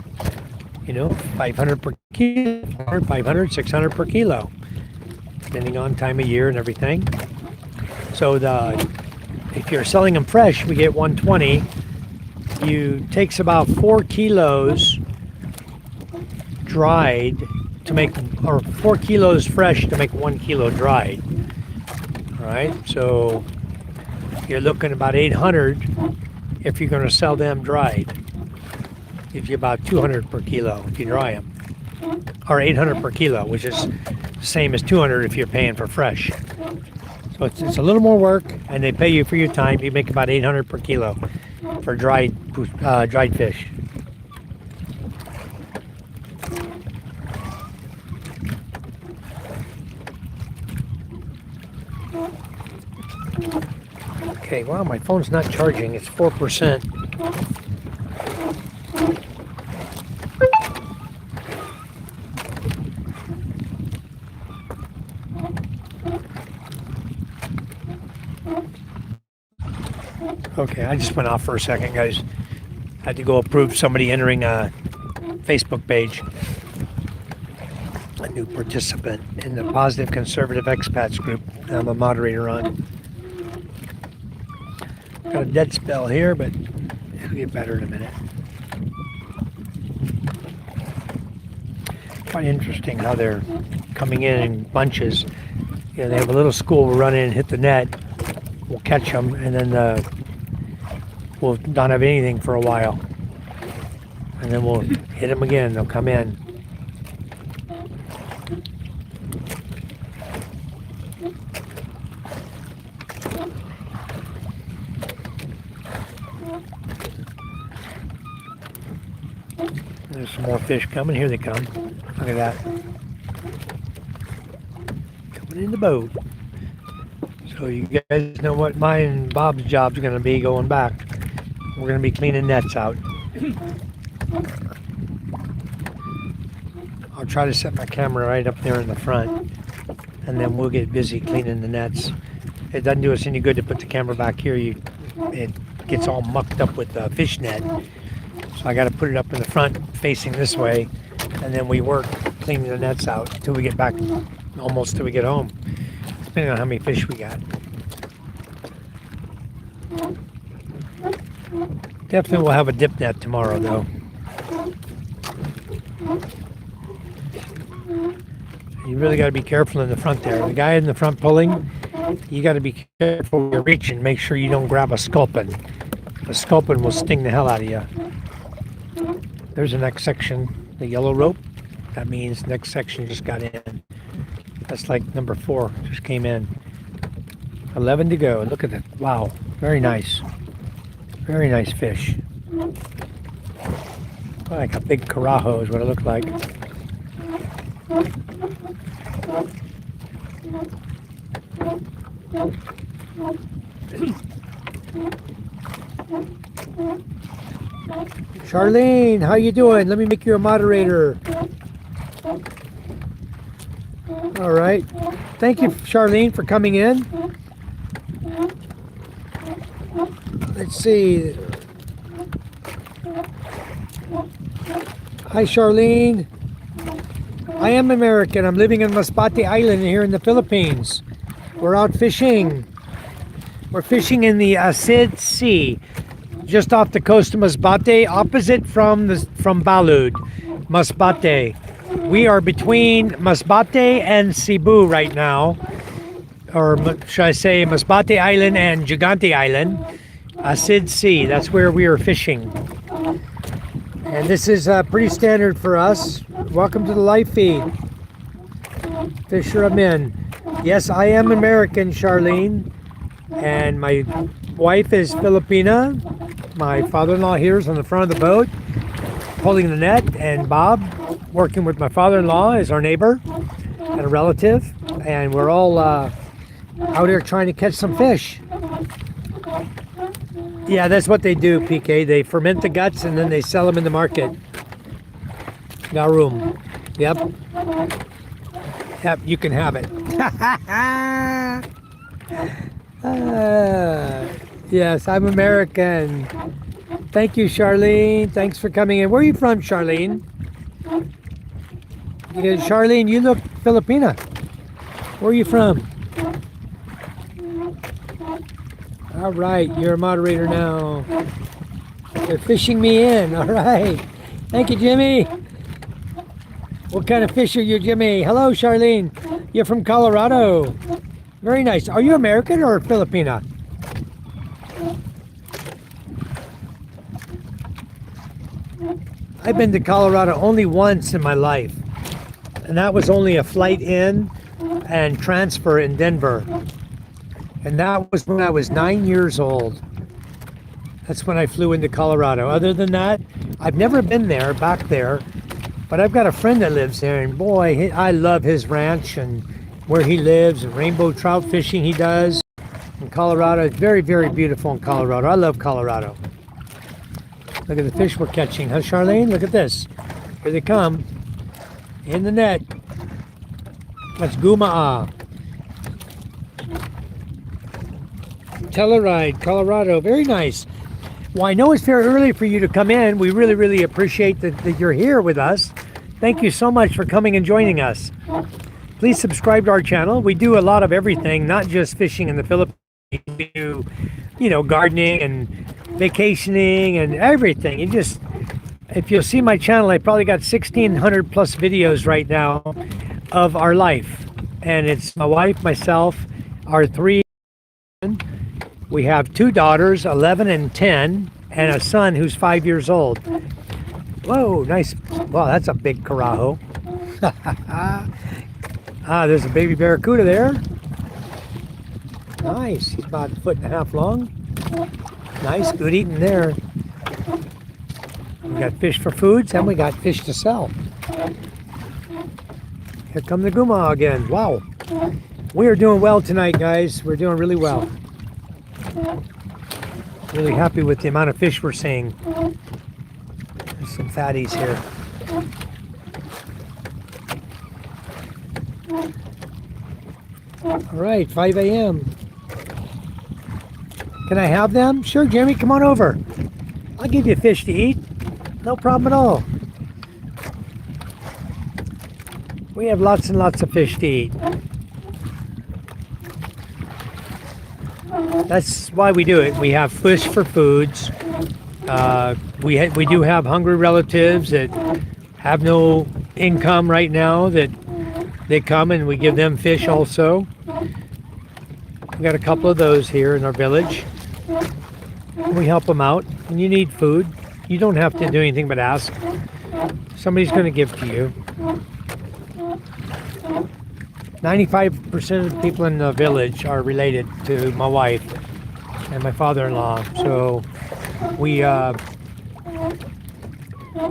500 per kilo, 500, 600 per kilo, depending on time of year and everything. So if you're selling them fresh, we get 120. It takes about 4 kilos dried to make, or 4 kilos fresh to make 1 kilo dried. All right, so you're looking about 800 if you're going to sell them dried. Gives you about 200 per kilo if you dry them, or 800 per kilo, which is the same as 200 if you're paying for fresh. So it's a little more work, and they pay you for your time. You make about 800 per kilo for dried fish. Okay, wow, my phone's not charging. It's 4%. Okay, I just went off for a second, guys. Had to go approve somebody entering a Facebook page. A new participant in the Positive Conservative Expats group I'm a moderator on. Got a dead spell here, but it'll get better in a minute. Quite interesting how they're coming in bunches. They have a little school, we'll run in and hit the net, we'll catch them, and then we'll not have anything for a while. And then we'll hit them again, they'll come in. There's some more fish coming. Here they come. Look at that. Coming in the boat. So you guys know what mine and Bob's job's going to be going back. We're going to be cleaning nets out. I'll try to set my camera right up there in the front, and then we'll get busy cleaning the nets. It doesn't do us any good to put the camera back here. It gets all mucked up with the fish net. So I got to put it up in the front facing this way, and then we work cleaning the nets out until we get back, almost till we get home, depending on how many fish we got. Definitely will have a dip net tomorrow, though. You really got to be careful in the front there. The guy in the front pulling, you got to be careful when you're reaching. Make sure you don't grab a sculpin. A sculpin will sting the hell out of you. There's the next section, the yellow rope. That means next section just got in. That's like number 4 just came in. 11 to go. Look at that. Wow. Very nice. Very nice fish. Like a big carajo is what it looked like. Charlene, how you doing? Let me make you a moderator. All right. Thank you, Charlene, for coming in. Let's see. Hi, Charlene. I am American. I'm living in Masbate Island here in the Philippines. We're out fishing. We're fishing in the Asid Sea, just off the coast of Masbate, opposite from Balud, Masbate. We are between Masbate and Cebu right now, or should I say Masbate Island and Gigante Island. Asid Sea, that's where we are fishing. And this is pretty standard for us. Welcome to the live feed. Fishermen. Yes, I am American, Charlene. And my wife is Filipina. My father-in-law here is on the front of the boat, holding the net. And Bob, working with my father-in-law, is our neighbor and a relative. And we're all out here trying to catch some fish. Yeah, that's what they do, PK. They ferment the guts and then they sell them in the market. Garum. Yep. Yep, you can have it. Yes, I'm American. Thank you, Charlene. Thanks for coming in. Where are you from, Charlene? Charlene, you look Filipina. Where are you from? All right, you're a moderator now. They're fishing me in. All right. Thank you, Jimmy. What kind of fish are you, Jimmy? Hello, Charlene. You're from Colorado. Very nice. Are you American or Filipina? I've been to Colorado only once in my life. And that was only a flight in and transfer in Denver. And that was when I was 9 years old. That's when I flew into Colorado. Other than that, I've never been there, back there. But I've got a friend that lives there, and boy, I love his ranch and where he lives, and rainbow trout fishing he does in Colorado. It's very, very beautiful in Colorado. I love Colorado. Look at the fish we're catching, huh, Charlene? Look at this. Here they come. In the net. That's gumaa. Telluride, Colorado. Very nice. Well, I know it's very early for you to come in. We really, really appreciate that you're here with us. Thank you so much for coming and joining us. Please subscribe to our channel. We do a lot of everything, not just fishing in the Philippines. We do, gardening and vacationing and everything. If you'll see my channel, I probably got 1,600 plus videos right now of our life. And it's my wife, myself, our 3. We have 2 daughters, 11 and 10, and a son who's 5 years old. Whoa, nice. Wow, that's a big carajo. There's a baby barracuda there. Nice. He's about 1.5 feet long. Nice, good eating there. We got fish for foods, and we got fish to sell. Here come the guma again. Wow. We are doing well tonight, guys. We're doing really well. Really happy with the amount of fish we're seeing. There's some fatties here. All right, 5 a.m. Can I have them? Sure, Jeremy, come on over. I'll give you fish to eat. No problem at all. We have lots and lots of fish to eat. That's why we do it. We have fish for foods, We do have hungry relatives that have no income right now, that they come and we give them fish also. We got a couple of those here in our village. We help them out. When you need food, you don't have to do anything but ask. Somebody's going to give to you. 95% of the people in the village are related to my wife and my father-in-law. So we,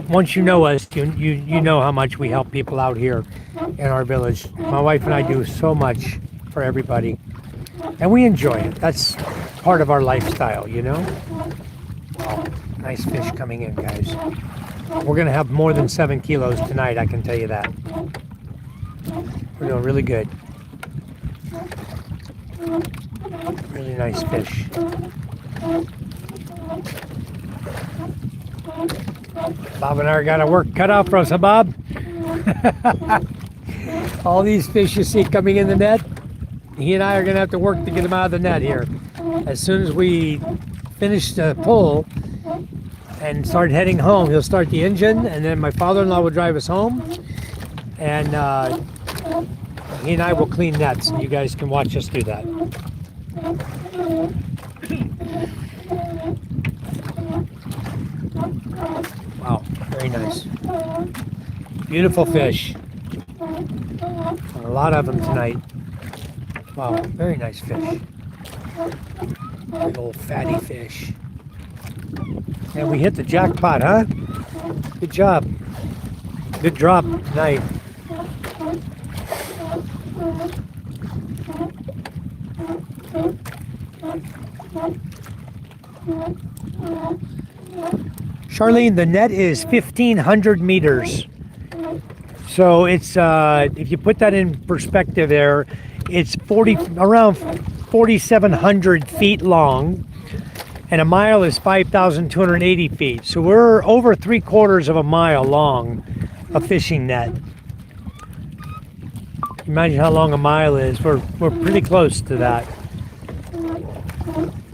once you know us, you know how much we help people out here in our village. My wife and I do so much for everybody, and we enjoy it. That's part of our lifestyle, you know. Oh, nice fish coming in, guys. We're gonna have more than 7 kilos tonight, I can tell you that. We're doing really good. Really nice fish. Bob and I got our work cut out for us, huh, Bob? All these fish you see coming in the net, he and I are going to have to work to get them out of the net here. As soon as we finish the pull and start heading home, he'll start the engine, and then my father-in-law will drive us home, and he and I will clean nets, and you guys can watch us do that. Wow, very nice. Beautiful fish. A lot of them tonight. Wow, very nice fish. Big old fatty fish. And we hit the jackpot, huh? Good job. Good drop tonight. Charlene, the net is 1,500 meters. So it's, if you put that in perspective there, it's around 4,700 feet long, and a mile is 5,280 feet. So we're over 3/4 of a mile long, a fishing net. Imagine how long a mile is. We're pretty close to that.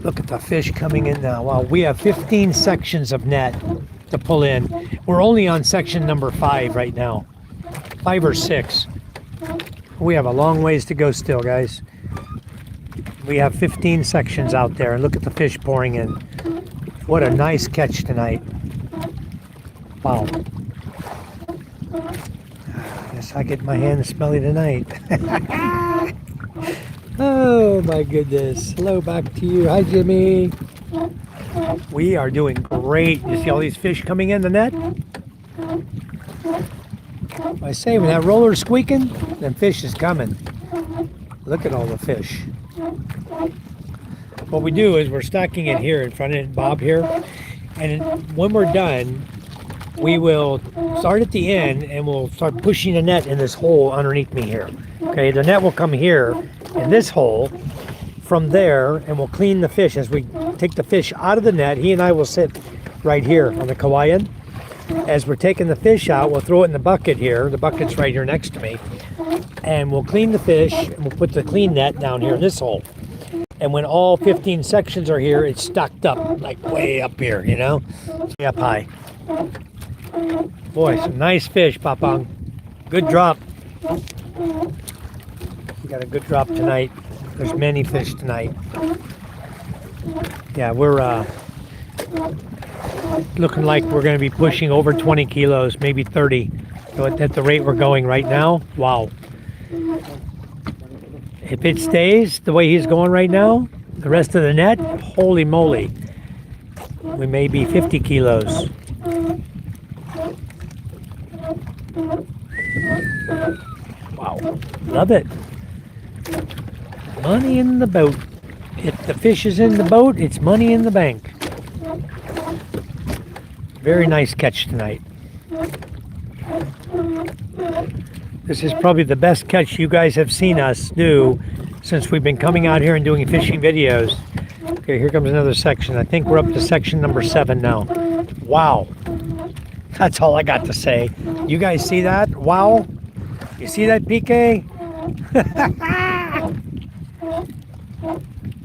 Look at the fish coming in now. Wow, we have 15 sections of net to pull in. We're only on section number 5 right now. 5 or 6. We have a long ways to go still, guys. We have 15 sections out there, and look at the fish pouring in. What a nice catch tonight. Wow. I guess I get my hands smelly tonight. Oh my goodness. Hello back to you. Hi, Jimmy. We are doing great. You see all these fish coming in the net? I say, when that roller's squeaking, then fish is coming. Look at all the fish. What we do is we're stacking it here in front of Bob here. And when we're done, we will start at the end and we'll start pushing the net in this hole underneath me here. Okay, the net will come here in this hole from there, and we'll clean the fish. As we take the fish out of the net, he and I will sit right here on the kawayan. As we're taking the fish out, we'll throw it in the bucket here. The bucket's right here next to me. And we'll clean the fish, and we'll put the clean net down here in this hole. And when all 15 sections are here, it's stacked up, like way up here, you know? Way up high. Boy, some nice fish, Papang. Good drop. We got a good drop tonight. There's many fish tonight. Yeah, we're looking like we're going to be pushing over 20 kilos, maybe 30. So at the rate we're going right now, wow. If it stays the way he's going right now, the rest of the net, holy moly, we may be 50 kilos. Wow, love it. Money in the boat. If the fish is in the boat, it's money in the bank. Very nice catch tonight. This is probably the best catch you guys have seen us do since we've been coming out here and doing fishing videos. Okay, here comes another section. I think we're up to section number 7 now. Wow. That's all I got to say. You guys see that? Wow. You see that, PK?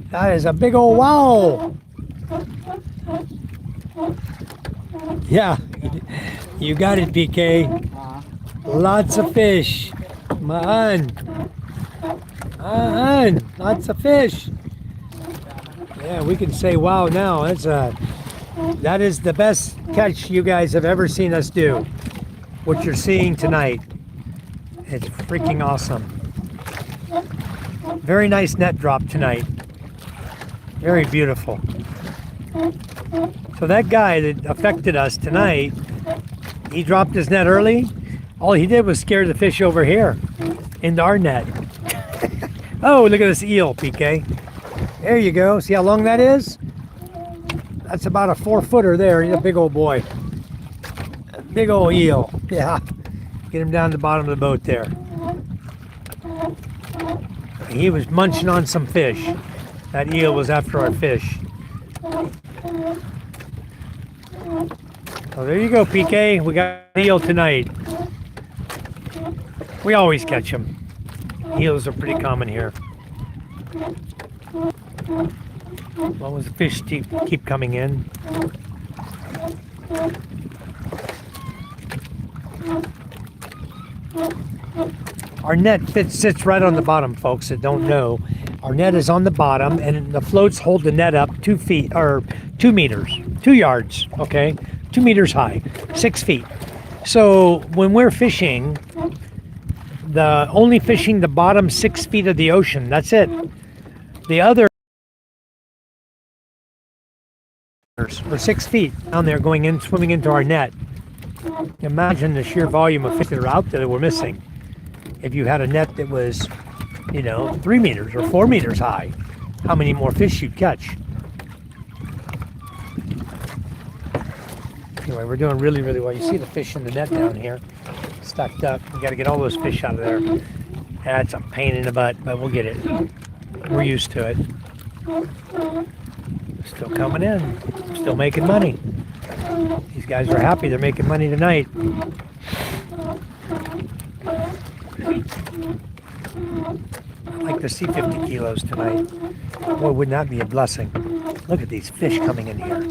That is a big old wow. Yeah, you got it, PK. Ah, Lots of fish. Man. Lots of fish. Yeah, we can say wow now. That is the best catch you guys have ever seen us do. What you're seeing tonight. It's freaking awesome. Very nice net drop tonight. Very beautiful. So that guy that affected us tonight, he dropped his net early. All he did was scare the fish over here into our net. Oh, look at this eel, PK. There you go. See how long that is? That's about a 4-footer there. He's a big old boy. A big old eel. Yeah. Get him down to the bottom of the boat there. He was munching on some fish. That eel was after our fish. So there you go, PK. We got eel tonight. We always catch them. Eels are pretty common here. As long as the fish keep coming in. Our net sits right on the bottom, folks that don't know. Our net is on the bottom, and the floats hold the net up 2 feet, or 2 meters, 2 yards, okay? 2 meters high, 6 feet. So when we're fishing, only fishing the bottom 6 feet of the ocean, that's it. The other are 6 feet down there going in, swimming into our net. Imagine the sheer volume of fish that are out there that we're missing. If you had a net that was, 3 meters or 4 meters high, how many more fish you'd catch? Anyway, we're doing really, really well. You see the fish in the net down here, stacked up. We got to get all those fish out of there. That's a pain in the butt, but we'll get it. We're used to it. Still coming in. Still making money. These guys are happy. They're making money tonight. I'd like to see 50 kilos tonight. Boy, wouldn't that be a blessing? Look at these fish coming in here.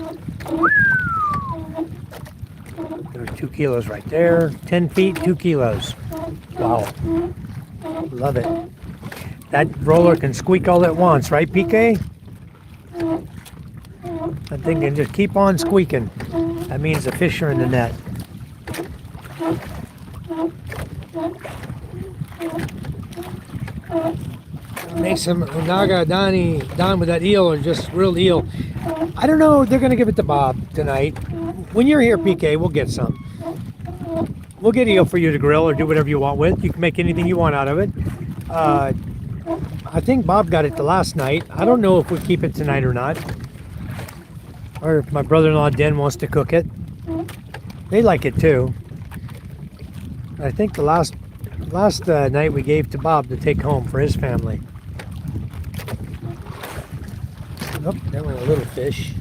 There's 2 kilos right there. 10 feet, 2 kilos. Wow. Love it. That roller can squeak all it wants, right, PK? That thing can just keep on squeaking. That means the fish are in the net. Make some Naga Don with that eel, or just real eel. I don't know. They're going to give it to Bob tonight. When you're here, PK, we'll get some. We'll get eel for you to grill or do whatever you want with. You can make anything you want out of it. I think Bob got it the last night. I don't know if we keep it tonight or not. Or if my brother-in-law Den wants to cook it. They like it too. I think the last night we gave to Bob to take home for his family. Oh, there went a little fish.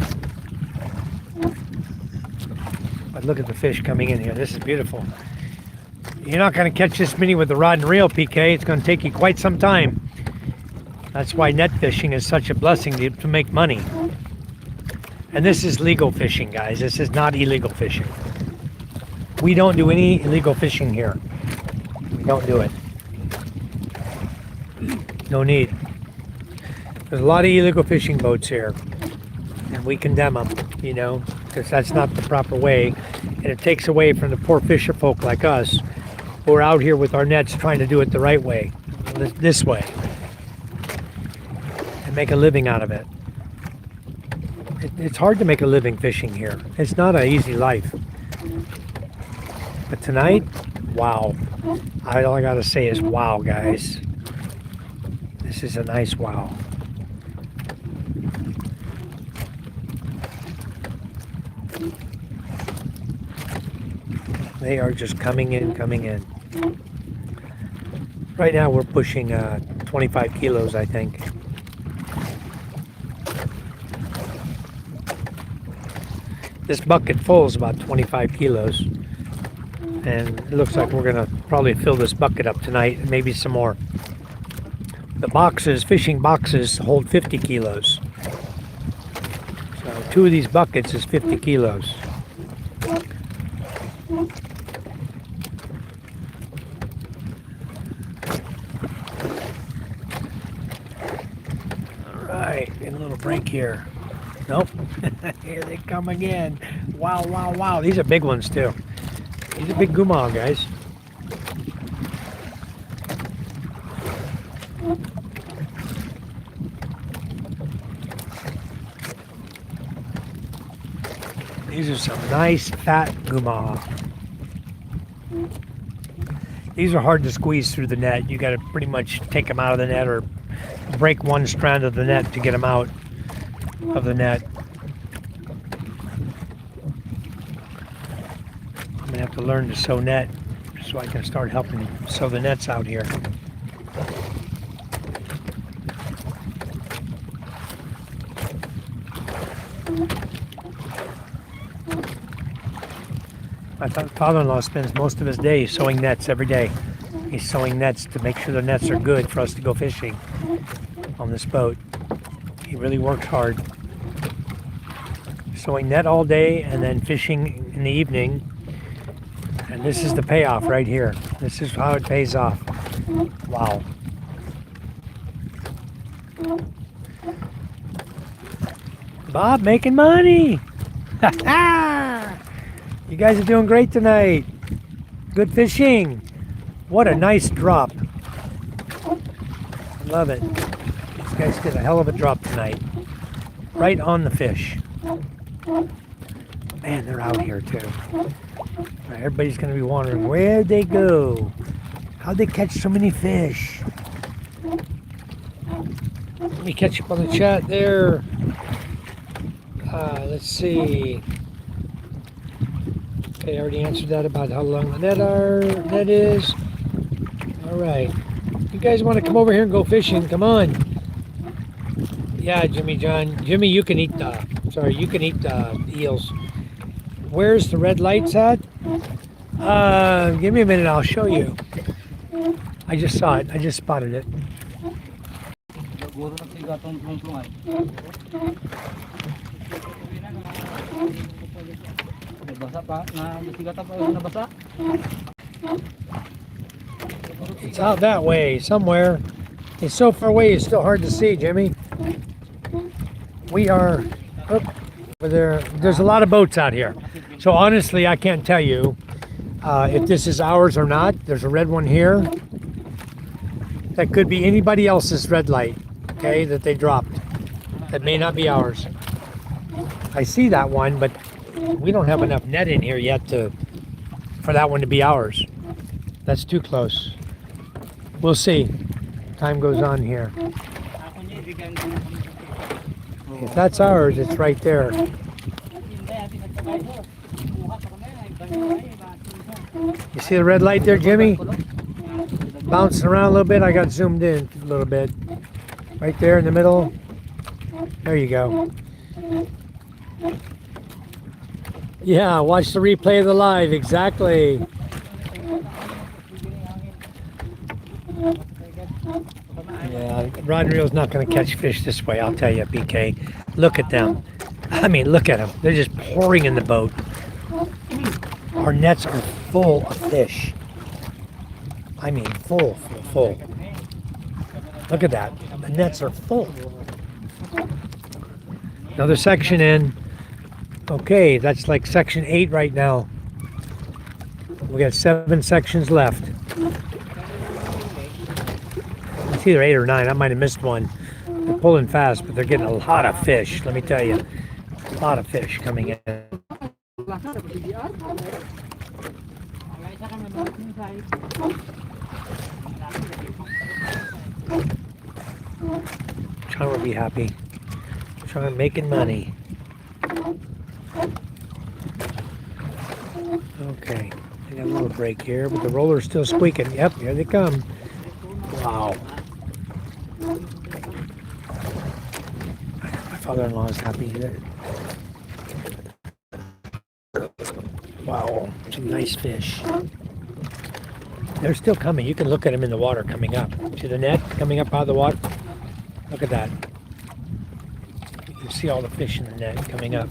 But look at the fish coming in here. This is beautiful. You're not going to catch this many with the rod and reel, PK. It's going to take you quite some time. That's why net fishing is such a blessing to make money. And this is legal fishing, guys. This is not illegal fishing. We don't do any illegal fishing here. We don't do it. No need. There's a lot of illegal fishing boats here. And we condemn them, because that's not the proper way. And it takes away from the poor fisher folk like us who are out here with our nets trying to do it the right way. This way. And make a living out of it. It's hard to make a living fishing here. It's not an easy life. But tonight, wow. All I gotta say is wow, guys. This is a nice wow. They are just coming in. Right now we're pushing 25 kilos, I think. This bucket full is about 25 kilos. And it looks like we're gonna probably fill this bucket up tonight, and maybe some more. The fishing boxes hold 50 kilos. So 2 of these buckets is 50 kilos. Alright, get a little break here. Nope. Here they come again. Wow, wow, wow. These are big ones too. These are big gumaw, guys. These are some nice fat gumaw. These are hard to squeeze through the net. You got to pretty much take them out of the net or break one strand of the net to get them out of the net. I'm gonna have to learn to sew net so I can start helping sew the nets out here. My father-in-law spends most of his day sewing nets every day. He's sewing nets to make sure the nets are good for us to go fishing on this boat. He really works hard. Sewing net all day and then fishing in the evening. And this is the payoff right here. This is how it pays off. Wow. Bob making money. Ha ha! You guys are doing great tonight. Good fishing. What a nice drop. I love it. These guys did a hell of a drop tonight. Right on the fish. Man, they're out here too. Everybody's going to be wondering, where'd they go? How'd they catch so many fish? Let me catch up on the chat there. Let's see. Okay, I already answered that about how long the net is. All right. You guys want to come over here and go fishing? Come on. Yeah, Jimmy John. Jimmy, you can eat the eels. Where's the red lights at? Give me a minute, I'll show you. I just saw it. I just spotted it. It's out that way, somewhere. It's so far away, it's still hard to see, Jimmy. We are up there. There's a lot of boats out here. So honestly, I can't tell you if this is ours or not. There's a red one here. That could be anybody else's red light, okay, that they dropped. That may not be ours. I see that one, but we don't have enough net in here yet for that one to be ours. That's too close. We'll see. Time goes on here. If that's ours, it's right there. You see the red light there, Jimmy? Bouncing around a little bit. I got zoomed in a little bit. Right there in the middle. There you go. Yeah, watch the replay of the live. Exactly. Yeah, rod and reel's not going to catch fish this way, I'll tell you, BK. Look at them. I mean, look at them. They're just pouring in the boat. Our nets are full of fish. I mean, full. Look at that. The nets are full. Another section in. Okay, that's like section 8 right now. We got 7 sections left. It's either 8 or 9. I might have missed one. They're pulling fast, but they're getting a lot of fish. Let me tell you, a lot of fish coming in. John will be happy. John making money. Okay, I got a little break here, but the roller's still squeaking. Yep, here they come. Wow. My father-in-law is happy there. Wow, some nice fish. They're still coming. You can look at them in the water coming up. See the net coming up out of the water? Look at that. You can see all the fish in the net coming up.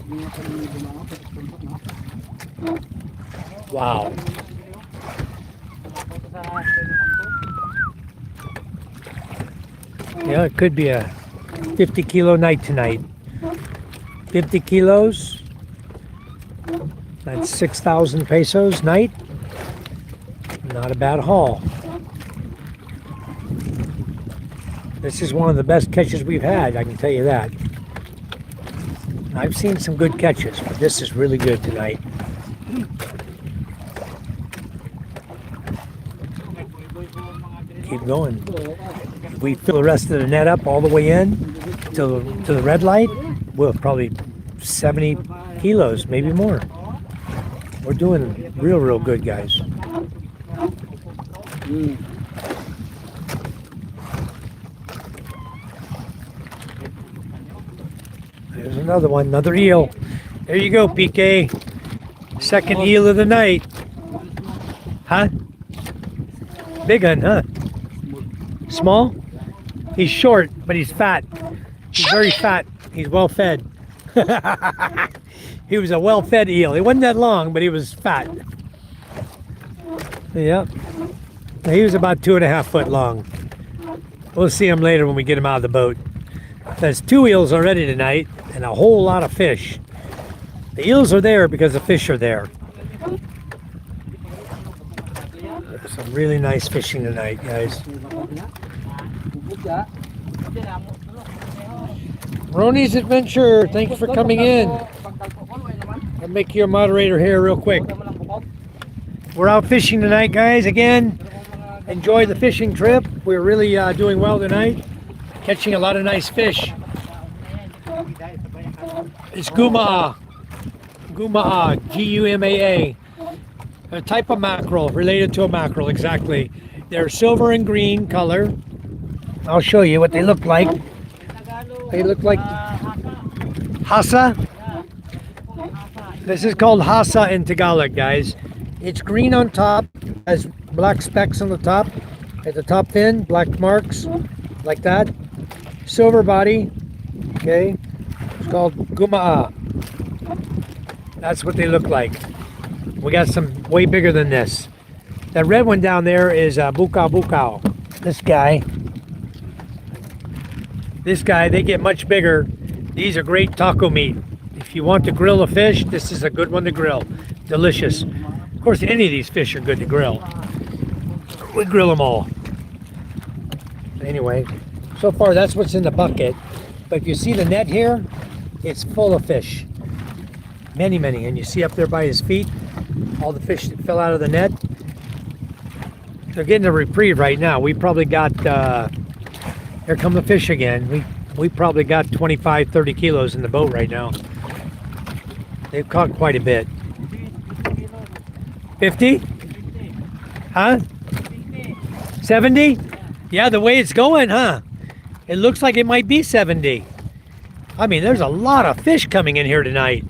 Wow. Yeah, it could be a 50 kilo night tonight. 50 kilos. That's 6,000 pesos night. Not a bad haul. This is one of the best catches we've had, I can tell you that. I've seen some good catches, but this is really good tonight. Keep going. If we fill the rest of the net up all the way in to the red light, we'll probably 70 kilos, maybe more. We're doing real good, guys. There's another one, another eel. There you go, PK. Second eel of the night. Huh? Big one, huh? Small? He's short, but he's fat. He's very fat. He's well fed. He was a well fed eel. He wasn't that long, but he was fat. Yep. He was about 2.5 foot long. We'll see him later when we get him out of the boat. There's 2 eels already tonight and a whole lot of fish. The eels are there because the fish are there. There's some really nice fishing tonight, guys. Ronnie's Adventure, thanks for coming in. I'll make you a moderator here real quick. We're out fishing tonight, guys. Again, enjoy the fishing trip. We're really doing well tonight. Catching a lot of nice fish. It's Gumaa. Gumaa, G-U-M-A-A. A type of mackerel, related to a mackerel, exactly. They're silver and green color. I'll show you what they look like. They look like hasa. This is called hasa in Tagalog, guys. It's green on top, has black specks on the top. At the top fin, black marks, like that. Silver body, okay. It's called gumaa. That's what they look like. We got some way bigger than this. That red one down there is bukao bukao. This guy, they get much bigger. These are great taco meat. If you want to grill a fish, this is a good one to grill. Delicious. Of course, any of these fish are good to grill. We grill them all. Anyway, so far that's what's in the bucket. But if you see the net here, it's full of fish. Many. And you see up there by his feet, all the fish that fell out of the net. They're getting a reprieve right now. We probably got, here come the fish again. We probably got 25, 30 kilos in the boat right now. They've caught quite a bit. 50? Huh? 70? Yeah, the way it's going, huh? It looks like it might be 70. I mean, there's a lot of fish coming in here tonight.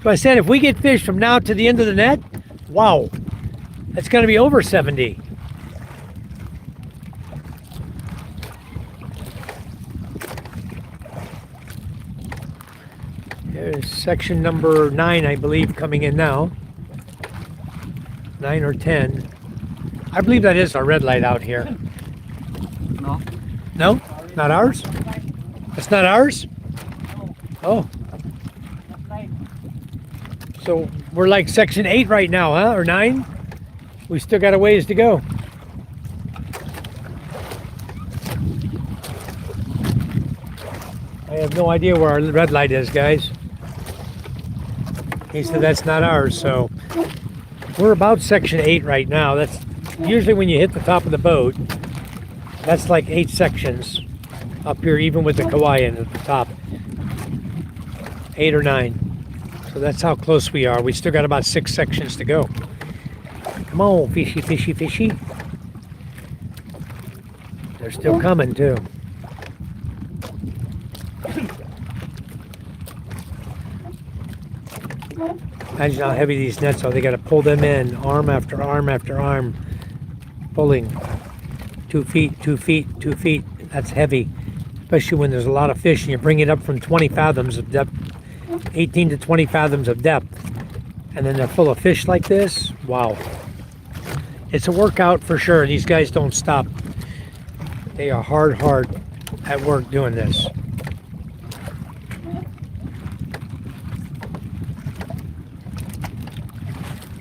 So I said, if we get fish from now to the end of the net, wow, it's going to be over 70. There's section number 9, I believe, coming in now. 9 or 10. I believe that is our red light out here. No. No? Not ours? That's not ours? Oh. So we're like section 8 right now, huh? Or 9? We still got a ways to go. I have no idea where our red light is, guys. He said that's not ours, so we're about section 8 right now. That's usually when you hit the top of the boat. That's like 8 sections up here, even with the kawaii at the top. 8 or 9. So that's how close we are. We still got about 6 sections to go. Come on, fishy, fishy, fishy. They're still coming too. Imagine how heavy these nets are. They got to pull them in, arm after arm after arm, pulling. 2 feet, 2 feet, 2 feet. That's heavy, especially when there's a lot of fish and you bring it up from 20 fathoms of depth, 18 to 20 fathoms of depth. and then they're full of fish like this. Wow. It's a workout for sure. These guys don't stop. They are hard at work doing this.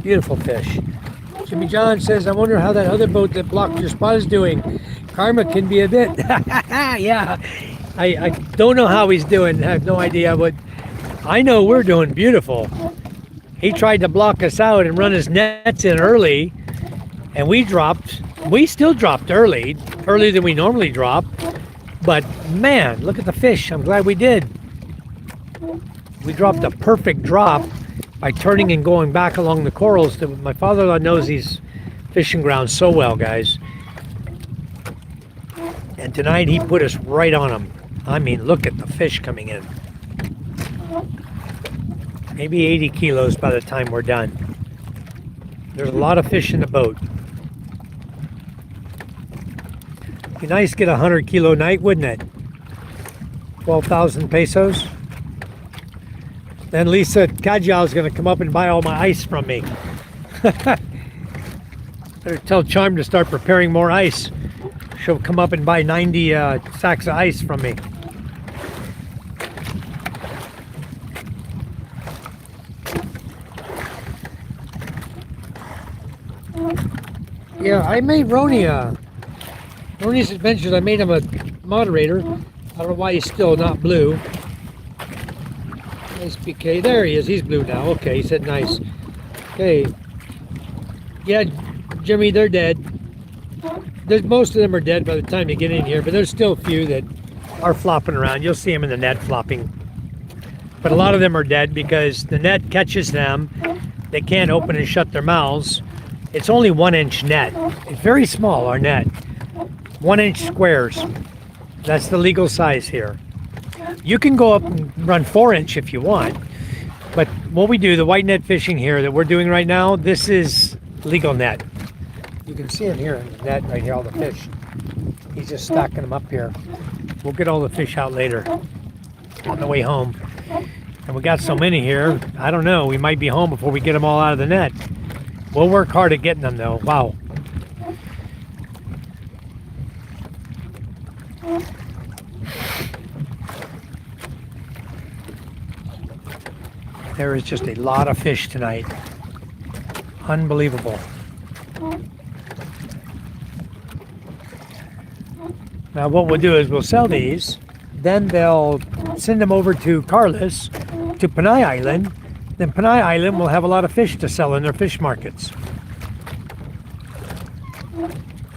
Beautiful fish. Jimmy John says, I wonder how that other boat that blocked your spot is doing. Karma can be a bit. Yeah. I don't know how he's doing. I have no idea, but I know we're doing beautiful. He tried to block us out and run his nets in early, and we still dropped earlier than we normally drop. But man, look at the fish. I'm glad we did. We dropped a perfect drop by turning and going back along the corals. My father-in-law knows these fishing grounds so well, guys. And tonight he put us right on them. I mean, look at the fish coming in. Maybe 80 kilos by the time we're done. There's a lot of fish in the boat. Be nice to get a 100-kilo night, wouldn't it? 12,000 pesos. Then Lisa Kajal is going to come up and buy all my ice from me. Better tell Charm to start preparing more ice. She'll come up and buy 90 sacks of ice from me. Yeah, I made Roni's Adventures, I made him a moderator. I don't know why he's still not blue. Nice PK. There he is. He's blue now. Okay, he said nice. Okay. Yeah, Jimmy, they're dead. Most of them are dead by the time you get in here, but there's still a few that are flopping around. You'll see them in the net flopping. But a lot of them are dead because the net catches them. They can't open and shut their mouths. It's only 1-inch net. It's very small, our net. 1-inch squares. That's the legal size here. You can go up and run 4-inch if you want. But what we do, the white net fishing here that we're doing right now, this is legal net. You can see him here in the net right here, all the fish. He's just stacking them up here. We'll get all the fish out later on the way home. And we got so many here, I don't know, we might be home before we get them all out of the net. We'll work hard at getting them though. Wow. There is just a lot of fish tonight. Unbelievable. Now what we'll do is we'll sell these, then they'll send them over to Carlos, to Panay Island. Then Panay Island will have a lot of fish to sell in their fish markets.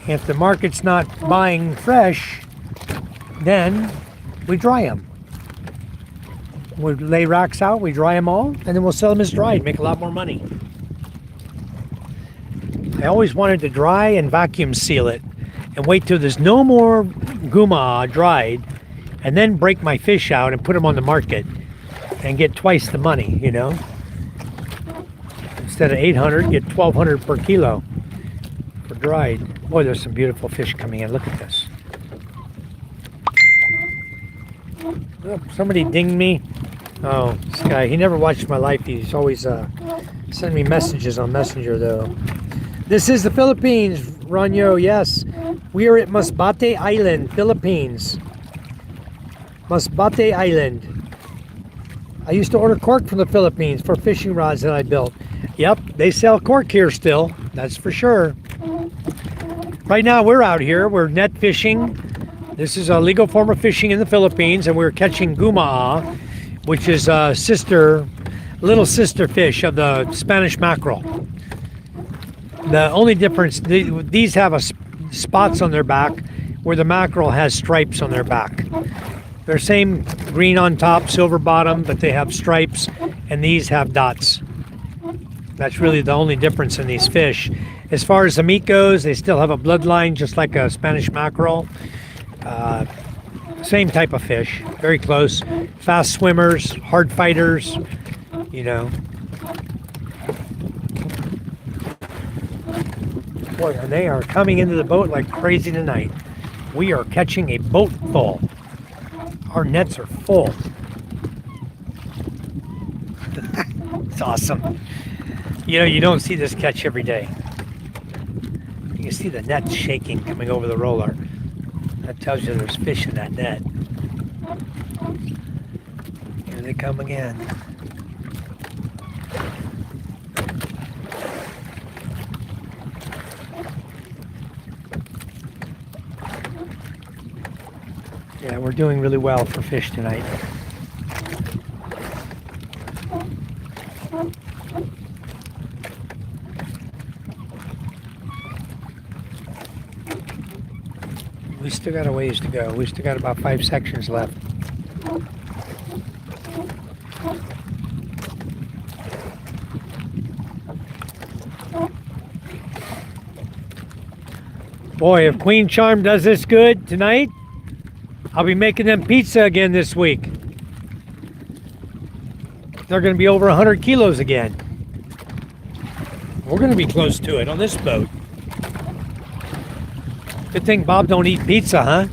If the market's not buying fresh, then we dry them. We lay racks out, we dry them all, and then we'll sell them as dried, make a lot more money. I always wanted to dry and vacuum seal it and wait till there's no more guma dried and then break my fish out and put them on the market and get twice the money, you know. Instead of 800, get 1,200 per kilo for dried. Boy, there's some beautiful fish coming in. Look at this. Oh, somebody dinged me. Oh, this guy, he never watched my life. He's always sending me messages on Messenger, though. This is the Philippines, Ranyo, yes. We are at Masbate Island, Philippines. Masbate Island. I used to order cork from the Philippines for fishing rods that I built. Yep, they sell cork here still, that's for sure. Right now we're out here, we're net fishing. This is a legal form of fishing in the Philippines, and we're catching gumaa, which is a little sister fish of the Spanish mackerel. The only difference, these have spots on their back where the mackerel has stripes on their back. They're same green on top, silver bottom, but they have stripes, and these have dots. That's really the only difference in these fish. As far as the meat goes, they still have a bloodline just like a Spanish mackerel. Same type of fish, very close. Fast swimmers, hard fighters, you know. Boy, and they are coming into the boat like crazy tonight. We are catching a boat full. Our nets are full. It's awesome. You know, you don't see this catch every day. You can see the net shaking coming over the roller. That tells you there's fish in that net. Here they come again. Yeah, we're doing really well for fish tonight. We still got a ways to go. We still got about 5 sections left. Boy, if Queen Charm does this good tonight, I'll be making them pizza again this week. They're going to be over 100 kilos again. We're going to be close to it on this boat. Good thing Bob don't eat pizza, huh?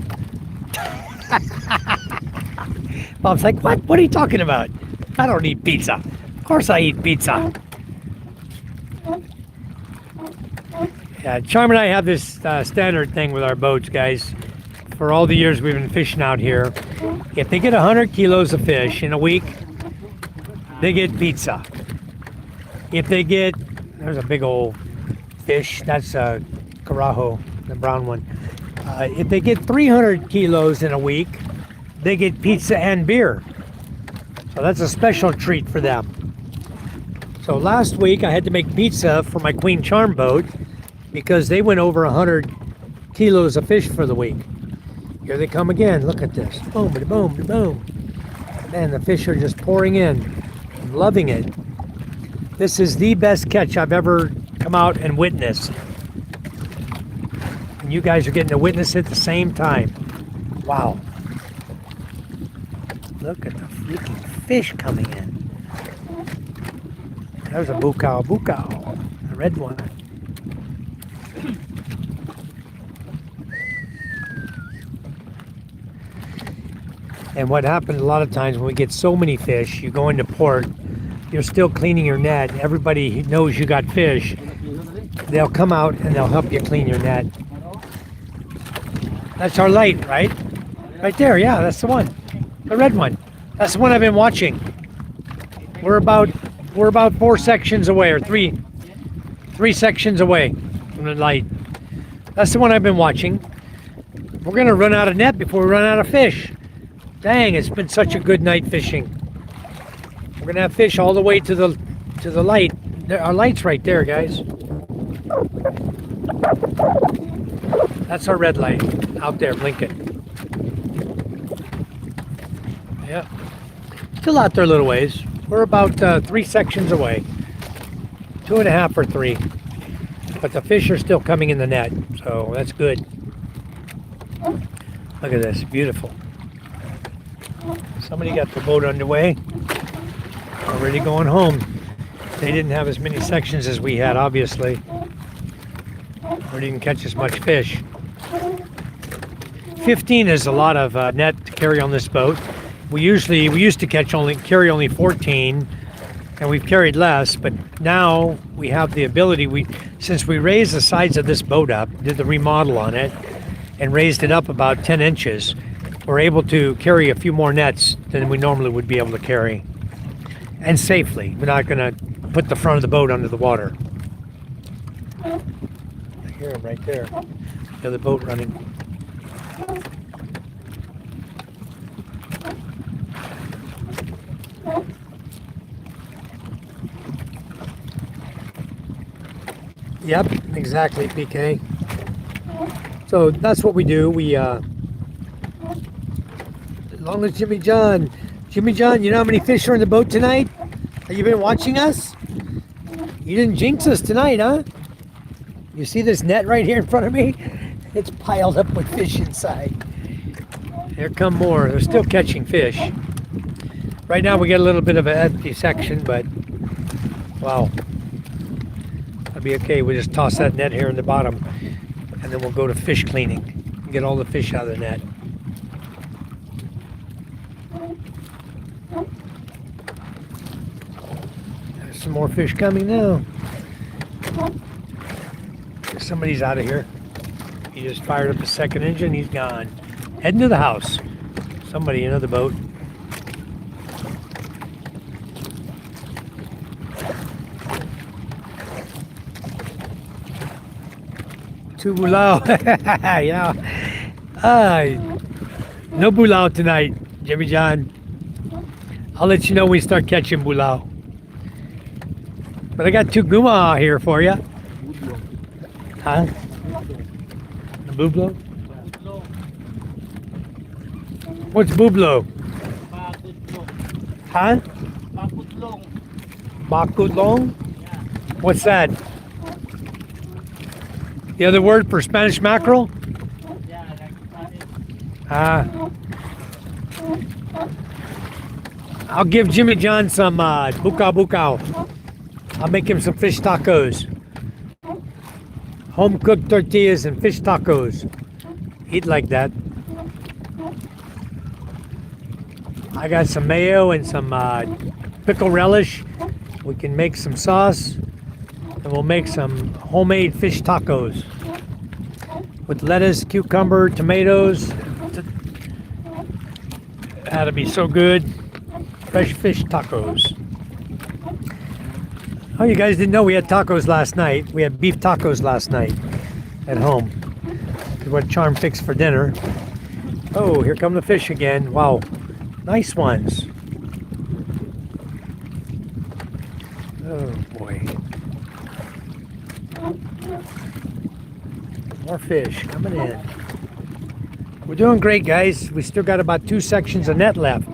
Bob's like, what? What are you talking about? I don't eat pizza. Of course I eat pizza. Yeah, Charm and I have this standard thing with our boats, guys. For all the years we've been fishing out here, if they get 100 kilos of fish in a week, they get pizza. If they get, there's a big old fish, that's a carajo, the brown one. If they get 300 kilos in a week, they get pizza and beer. So that's a special treat for them. So last week I had to make pizza for my Queen Charm boat because they went over 100 kilos of fish for the week. Here they come again. Look at this. Boom, boom, boom. Man, the fish are just pouring in. I'm loving it. This is the best catch I've ever come out and witnessed. And you guys are getting to witness it at the same time. Wow. Look at the freaking fish coming in. There's a bukaw, a red one. And what happens a lot of times when we get so many fish, you go into port, you're still cleaning your net. Everybody knows you got fish. They'll come out and they'll help you clean your net. That's our light, right? Right there, yeah, that's the one. The red one. That's the one I've been watching. We're about 4 sections away, or three sections away from the light. That's the one I've been watching. We're gonna run out of net before we run out of fish. Dang, it's been such a good night fishing. We're gonna have fish all the way to the light. Our light's right there, guys. That's our red light out there blinking. Yeah, still out there a little ways. We're about 3 sections away, 2.5 or 3. But the fish are still coming in the net, so that's good. Look at this, beautiful. Somebody got the boat underway. Already going home. They didn't have as many sections as we had, obviously. We didn't catch as much fish. 15 is a lot of net to carry on this boat. We used to carry only 14, and we've carried less. But now we have the ability. Since we raised the sides of this boat up, did the remodel on it, and raised it up about 10 inches. We're able to carry a few more nets than we normally would be able to carry. And safely. We're not going to put the front of the boat under the water. I hear him right there. The other boat running. Yep, exactly, PK. So that's what we do. We along with Jimmy John, you know how many fish are in the boat tonight? Have you been watching us? You didn't jinx us tonight, huh? You see this net right here in front of me? It's piled up with fish inside. Here come more. They're still catching fish. Right now we get a little bit of an empty section, but wow. That'll be okay. We'll just toss that net here in the bottom, and then we'll go to fish cleaning and get all the fish out of the net. There's some more fish coming now. Somebody's out of here. He just fired up the second engine. He's gone. Heading to the house. Somebody, another boat. Too bulao. Yeah. No bulao tonight, Jimmy John. I'll let you know when we start catching bulao. But I got 2 guma here for you. Huh? A bublo? What's bublo? Huh? Bakutlong? What's that? The other word for Spanish mackerel? I'll give Jimmy John some bukao bukao. I'll make him some fish tacos. Home cooked tortillas and fish tacos. He'd like that. I got some mayo and some pickle relish. We can make some sauce and we'll make some homemade fish tacos with lettuce, cucumber, tomatoes. That'll be so good. Fresh fish tacos. Oh, you guys didn't know we had tacos last night. We had beef tacos last night at home. What Charm fixed for dinner. Oh, here come the fish again. Wow. Nice ones. Oh boy. More fish coming in. We're doing great, guys. We still got about 2 sections of net left.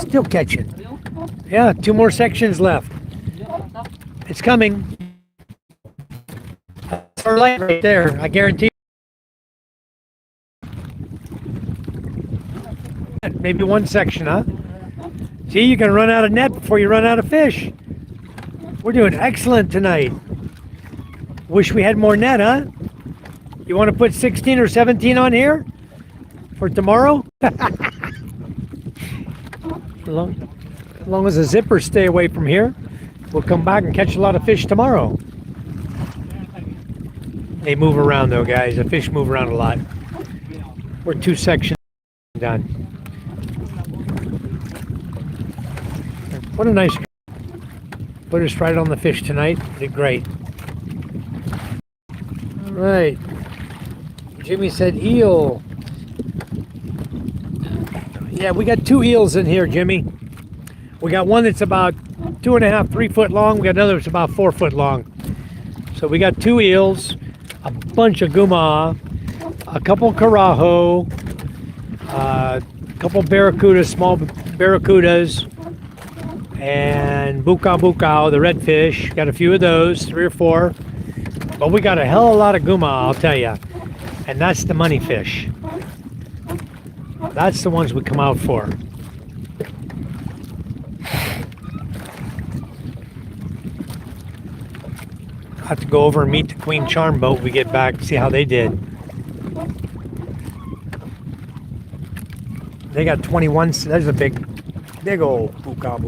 Still catching. Yeah, 2 more sections left. It's coming. That's our light right there, I guarantee. Maybe 1 section, huh? See, you can run out of net before you run out of fish. We're doing excellent tonight. Wish we had more net, huh? You want to put 16 or 17 on here for tomorrow? As long as the zippers stay away from here, we'll come back and catch a lot of fish tomorrow. They move around though, guys. The fish move around a lot. We're 2 sections done. What a nice... Put us right on the fish tonight. Did great. All right. Jimmy said eel. Yeah, we got 2 eels in here, Jimmy. We got one that's about 2.5, 3 foot long. We got another that's about 4 foot long. So we got 2 eels, a bunch of guma, a couple carajo, a couple barracudas, small barracudas, and bukao, the redfish. Got a few of those, 3 or 4. But we got a hell of a lot of guma, I'll tell you. And that's the money fish. That's the ones we come out for. I have to go over and meet the Queen Charm boat when we get back, see how they did. They got 21. There's a big old bukao.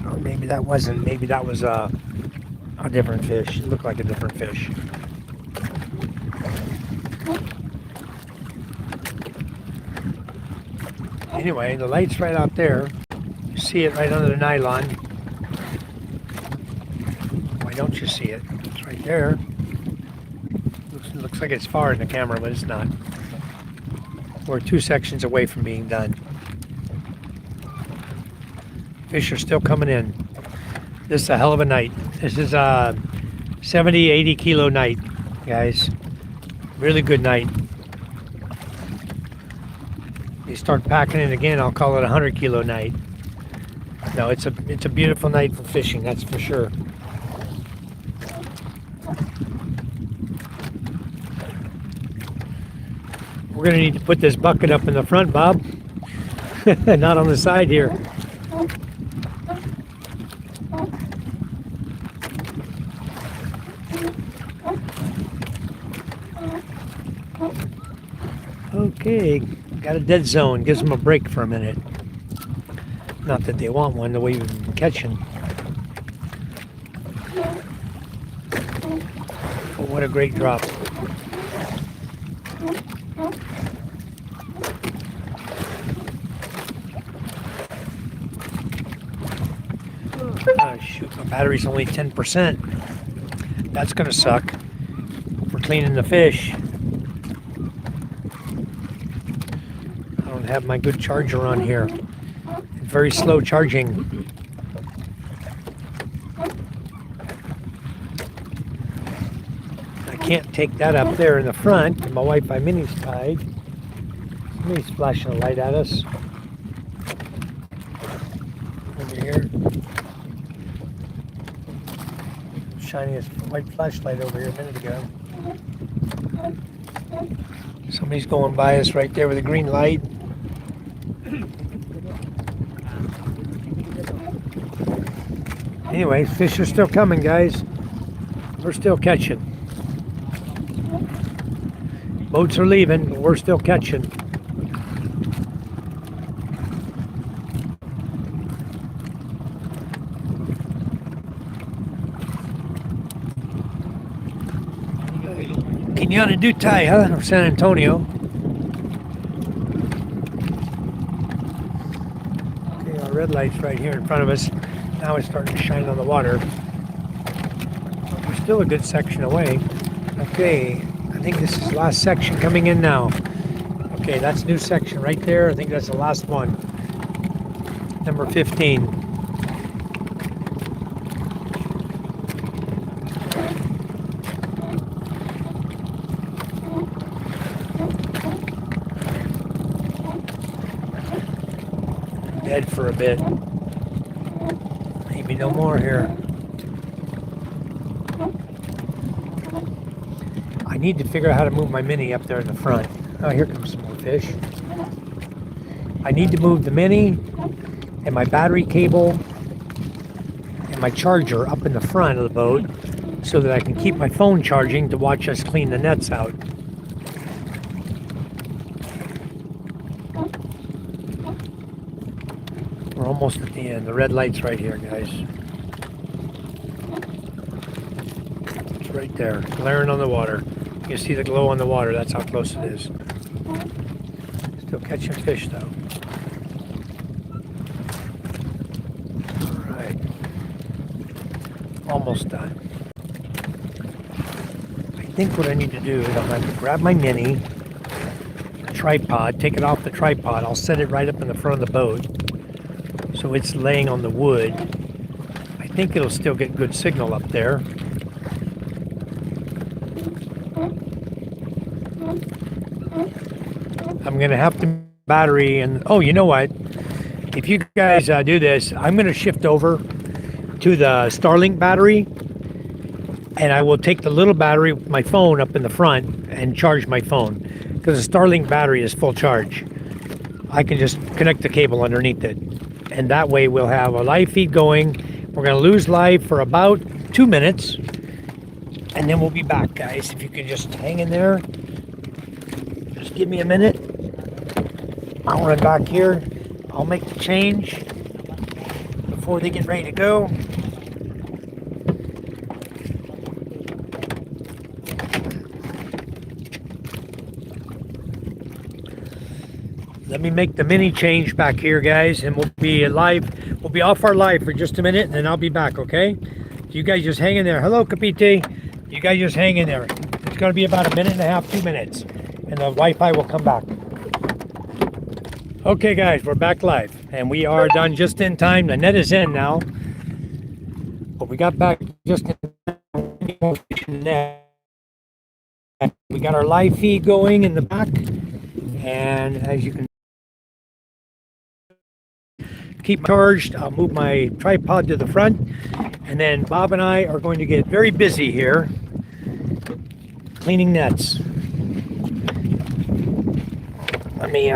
Or maybe that wasn't. Maybe that was a different fish. It looked like a different fish. Anyway, the light's right out there. You see it right under the nylon. Why don't you see it? It's right there. Looks like it's far in the camera, but it's not. We're 2 sections away from being done. Fish are still coming in. This is a hell of a night. This is a 70, 80 kilo night, guys. Really good night. You start packing it again, I'll call it a 100 kilo night. No, it's a beautiful night for fishing, that's for sure. We're gonna need to put this bucket up in the front, Bob. Not on the side here. Okay, got a dead zone. Gives them a break for a minute. Not that they want one, the way we've been catching. But what a great drop. Oh, shoot, my battery's only 10%. That's gonna suck for cleaning the fish. I don't have my good charger on here. Very slow charging. I can't take that up there in the front. My Wi-Fi mini's tied. Somebody's flashing a light at us. Over here. Shining his white flashlight over here a minute ago. Somebody's going by us right there with a green light. Anyway, fish are still coming, guys. We're still catching. Boats are leaving, but we're still catching. Quinana do Tai, huh? Of San Antonio. Okay, our red light's right here in front of us. Now it's starting to shine on the water. We're still a good section away. Okay, I think this is the last section coming in now. Okay, that's new section right there. I think that's the last one. Number 15. Dead for a bit. Maybe no more here. I need to figure out how to move my mini up there in the front. Oh, here comes some more fish. I need to move the mini and my battery cable and my charger up in the front of the boat so that I can keep my phone charging to watch us clean the nets out. We're almost at the end. The red light's right here, guys. It's right there, glaring on the water. You can see the glow on the water. That's how close it is. Still catching fish, though. All right. Almost done. I think what I need to do is I'm going to grab my mini, tripod, take it off the tripod. I'll set it right up in the front of the boat. So it's laying on the wood. I think it'll still get good signal up there. I'm going to have the battery and, oh, you know what? If you guys do this, I'm going to shift over to the Starlink battery and I will take the little battery with my phone up in the front and charge my phone because the Starlink battery is full charge. I can just connect the cable underneath it. And that way we'll have a live feed going. We're going to lose live for about 2 minutes. And then we'll be back, guys. If you can just hang in there. Just give me a minute. I'll run back here. I'll make the change before they get ready to go. Let me make the mini change back here, guys, and we'll be live. We'll be off our live for just a minute, and then I'll be back, okay? You guys just hang in there. Hello, Kapiti. You guys just hang in there. It's going to be about 1.5 minutes, 2 minutes, and the Wi-Fi will come back. Okay, guys, we're back live, and we are done just in time. The net is in now, but we got back just in time. We got our live feed going in the back, and as you can keep charged, I'll move my tripod to the front, and then Bob and I are going to get very busy here cleaning nets. Let me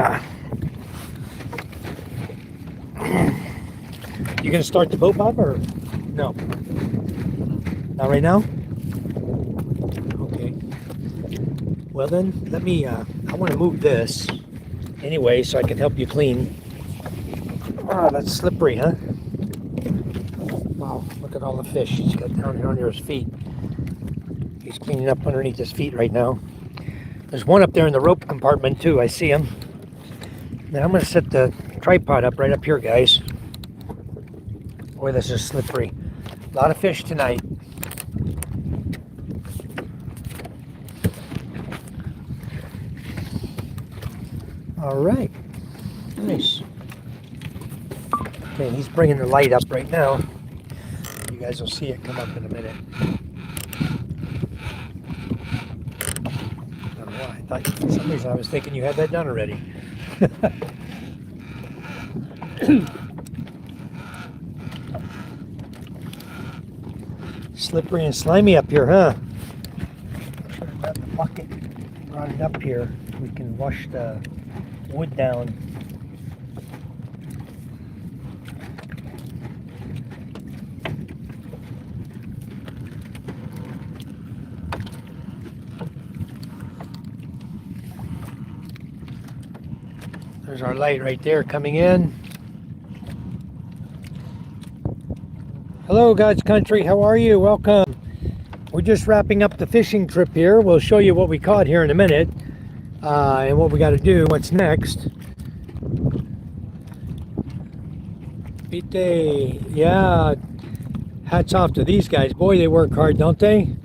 you gonna start the boat, Bob, or no? Not right now? Okay. Well then, let me I want to move this anyway so I can help you clean. Oh, that's slippery, huh? Wow, look at all the fish he's got down here under his feet. He's cleaning up underneath his feet right now. There's one up there in the rope compartment too. I see him. Now I'm going to set the tripod up right up here, guys. Boy, this is slippery. A lot of fish tonight. All right. Nice. Okay, he's bringing the light up right now. You guys will see it come up in a minute. I don't know why. I thought for some reason I was thinking you had that done already. Slippery and slimy up here, huh? Should have grabbed the bucket, brought it up here. We can wash the wood down. There's our light right there coming in. Hello, God's Country. How are you? Welcome. We're just wrapping up the fishing trip here. We'll show you what we caught here in a minute and what we got to do. What's next? Vite. Yeah. Hats off to these guys. Boy, they work hard, don't they?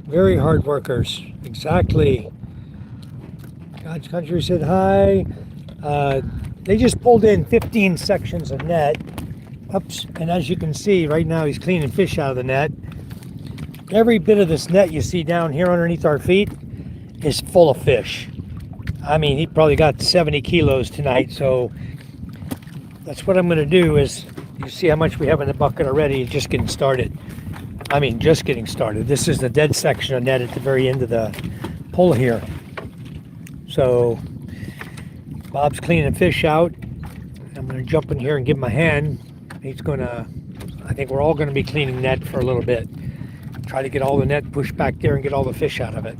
Very hard workers. Exactly. God's Country said hi. They just pulled in 15 sections of net. Oops, and as you can see, right now he's cleaning fish out of the net. Every bit of this net you see down here underneath our feet is full of fish. I mean, he probably got 70 kilos tonight, so that's what I'm going to do is, you see how much we have in the bucket already, just getting started. I mean, just getting started. This is the dead section of net at the very end of the pull here. So, Bob's cleaning fish out. I'm going to jump in here and give him a hand. He's going to, I think we're all going to be cleaning net for a little bit. Try to get all the net pushed back there and get all the fish out of it.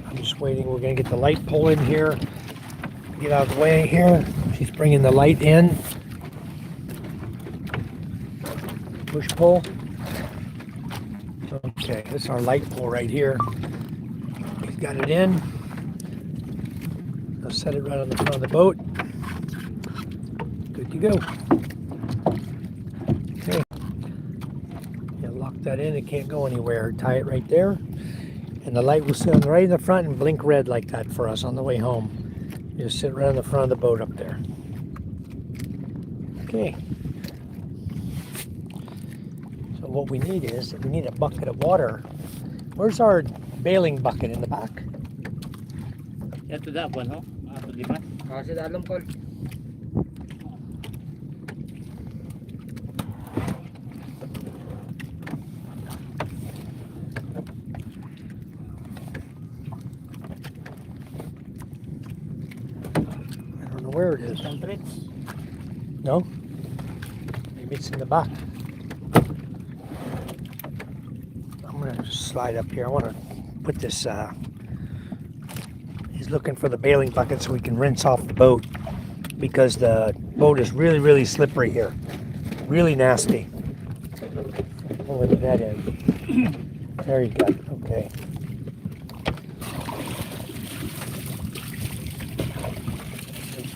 I'm just waiting. We're going to get the light pole in here. Get out of the way here. She's bringing the light in. Push pull. Okay, this is our light pole right here. He's got it in. I'll set it right on the front of the boat. Good to go. Okay. You lock that in, it can't go anywhere. Tie it right there. And the light will sit on right in the front and blink red like that for us on the way home. You just sit right on the front of the boat up there. Okay. So what we need is, we need a bucket of water. Where's our bailing bucket? In the back? Yeah, to that one, huh? To the back. Sa dalong call. I don't know where it is. No? Maybe it's in the back. I'm going to just slide up here. I want to put this, he's looking for the bailing bucket so we can rinse off the boat because the boat is really, really slippery here. Really nasty. Pull the net in. There you go. Okay.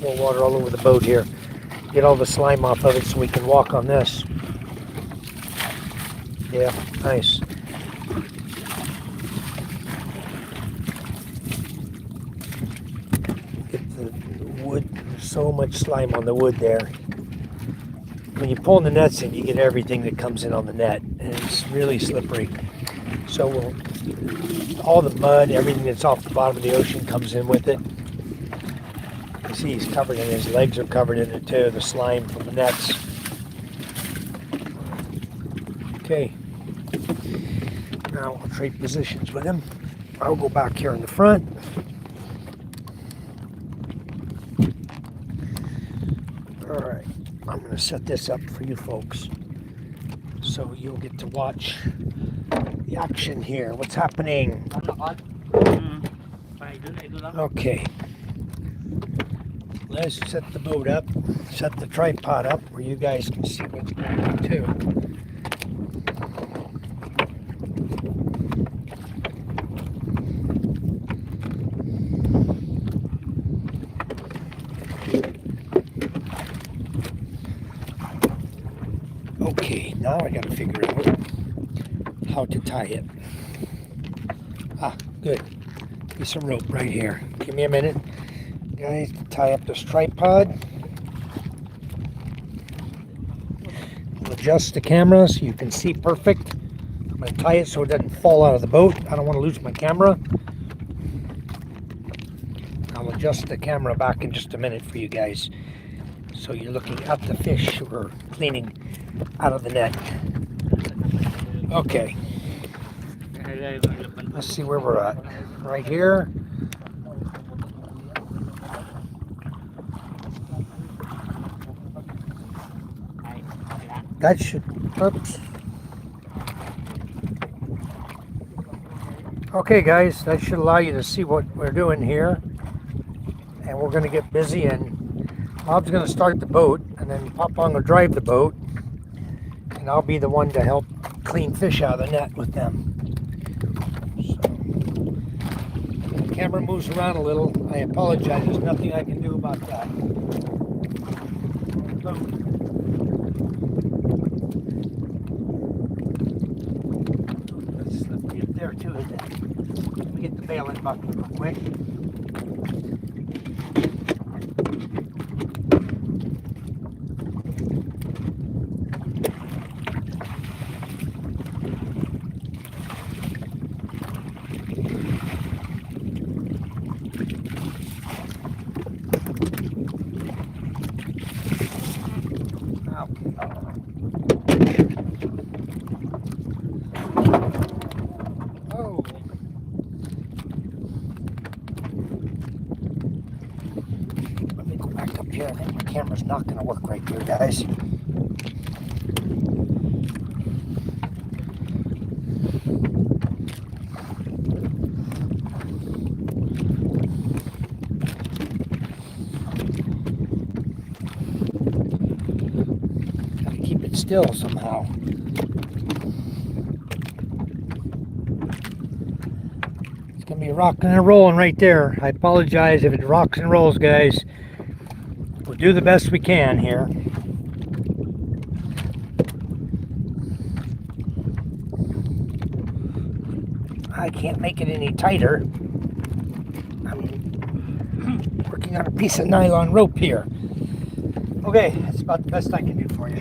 Pour water all over the boat here. Get all the slime off of it so we can walk on this. Yeah, nice. Get the wood, there's so much slime on the wood there. When you pull the nets in, you get everything that comes in on the net, and it's really slippery. So all the mud, everything that's off the bottom of the ocean comes in with it. You see he's covered in it, his legs are covered in it too, the slime from the nets. Okay. Now we'll trade positions with him. I'll go back here in the front. Alright, I'm going to set this up for you folks so you'll get to watch the action here. What's happening? Okay. Let's set the boat up, set the tripod up where you guys can see what's going on too. Okay, now I gotta figure out how to tie it. Ah, good. Piece of rope right here. Give me a minute, guys, to tie up this tripod. I'll adjust the camera so you can see perfect. I'm gonna tie it so it doesn't fall out of the boat. I don't want to lose my camera. I'll adjust the camera back in just a minute for you guys. So you're looking at the fish we're cleaning out of the net. Okay. Let's see where we're at. Right here. That should, oops. Okay guys, that should allow you to see what we're doing here. And we're gonna get busy, and Bob's gonna start the boat, and then Papong will drive the boat. And I'll be the one to help clean fish out of the net with them. So, the camera moves around a little. I apologize, there's nothing I can do about that. Let's get there too. Let me get the bailing bucket real quick. I think my camera's not going to work right there, guys. Gotta keep it still somehow. It's going to be rocking and rolling right there. I apologize if it rocks and rolls, guys. We'll do the best we can here. I can't make it any tighter. I'm working on a piece of nylon rope here. Okay, that's about the best I can do for you.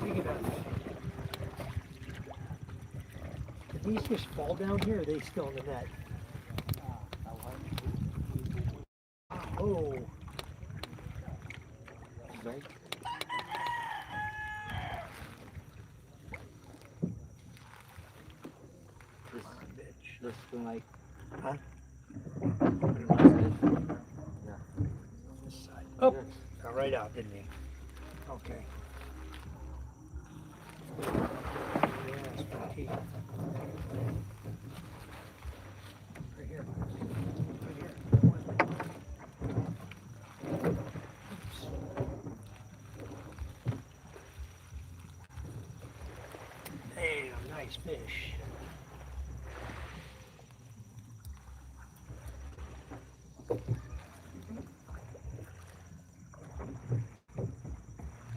Think about it. Did these fish fall down here, or are they still in the net? Oh. Right. This thing like, Huh? yeah. This side. Oh, got right out, didn't he? Okay. Yeah, it's pretty key. Right here. Right here. Oops. Damn, nice fish.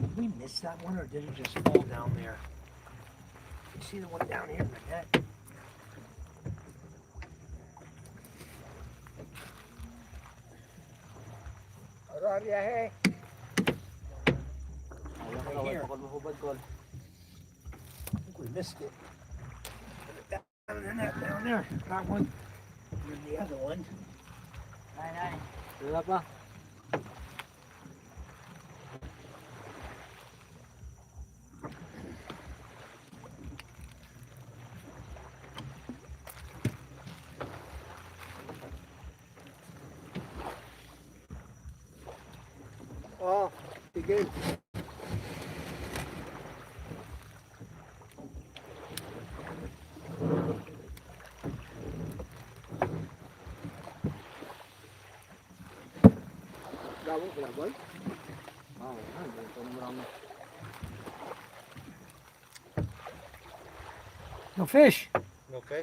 Did we miss that one, or did it just fall down there? You see the one down here in the net? Right here. I think we missed it. Put it down in the net down there. That one. And the other one. wala pa. Oh, sige. Daw ko lang boy. Ito naman. No fish. Okay.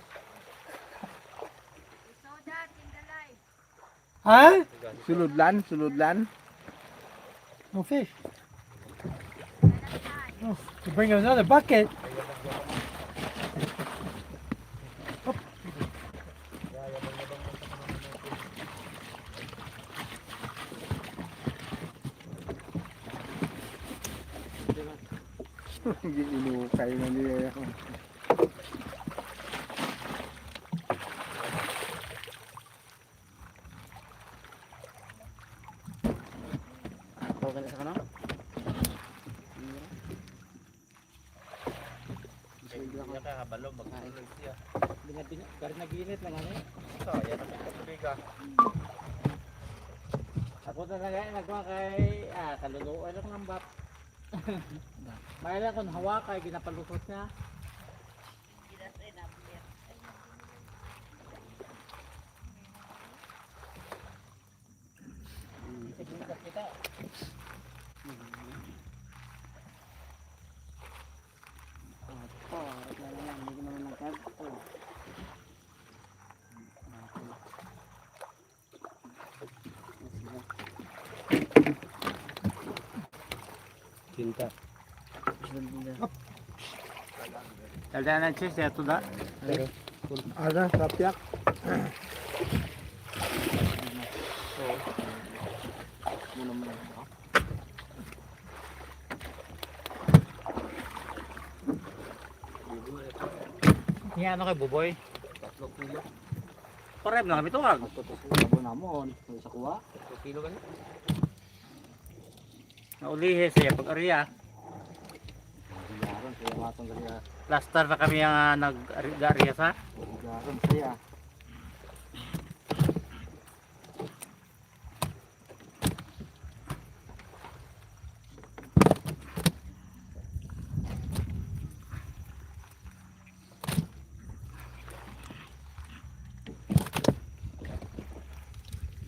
Huh? Suludlan. No fish. Oh, to bring another bucket. Inukay na niya. Okay na sa kanang? Iya ka habalo magkain siya. Naginit lang ano? Saya na tubig ah. Ako talaga nagwa kay kaluluwa lang ng bap. Mayroon akong hawakay ginapalusot niya. Kita. Cinta. Ada cheese ya tuh dah. Ada tapyak. Ini ano kay Buboy? 3 kilo. Parem lang kami tuwag. Ito namon, sa kuha. 3 kilo kan. Naulihe siya pag ariya. Plaster na kami ang nag-ariya sa. Garon siya.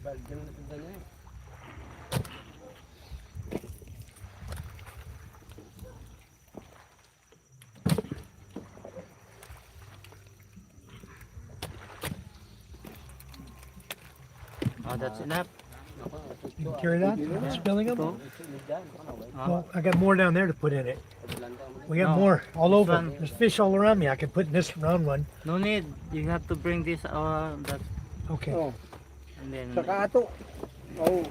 Baldang na tingnan niya. Oh, that's enough. You can carry that? Spilling them? Well, I got more down there to put in it. We got No, more all this over. one. There's fish all around me. I can put in this round one. No need. You have to bring this that Okay. Oh, and then saka ato. Oh,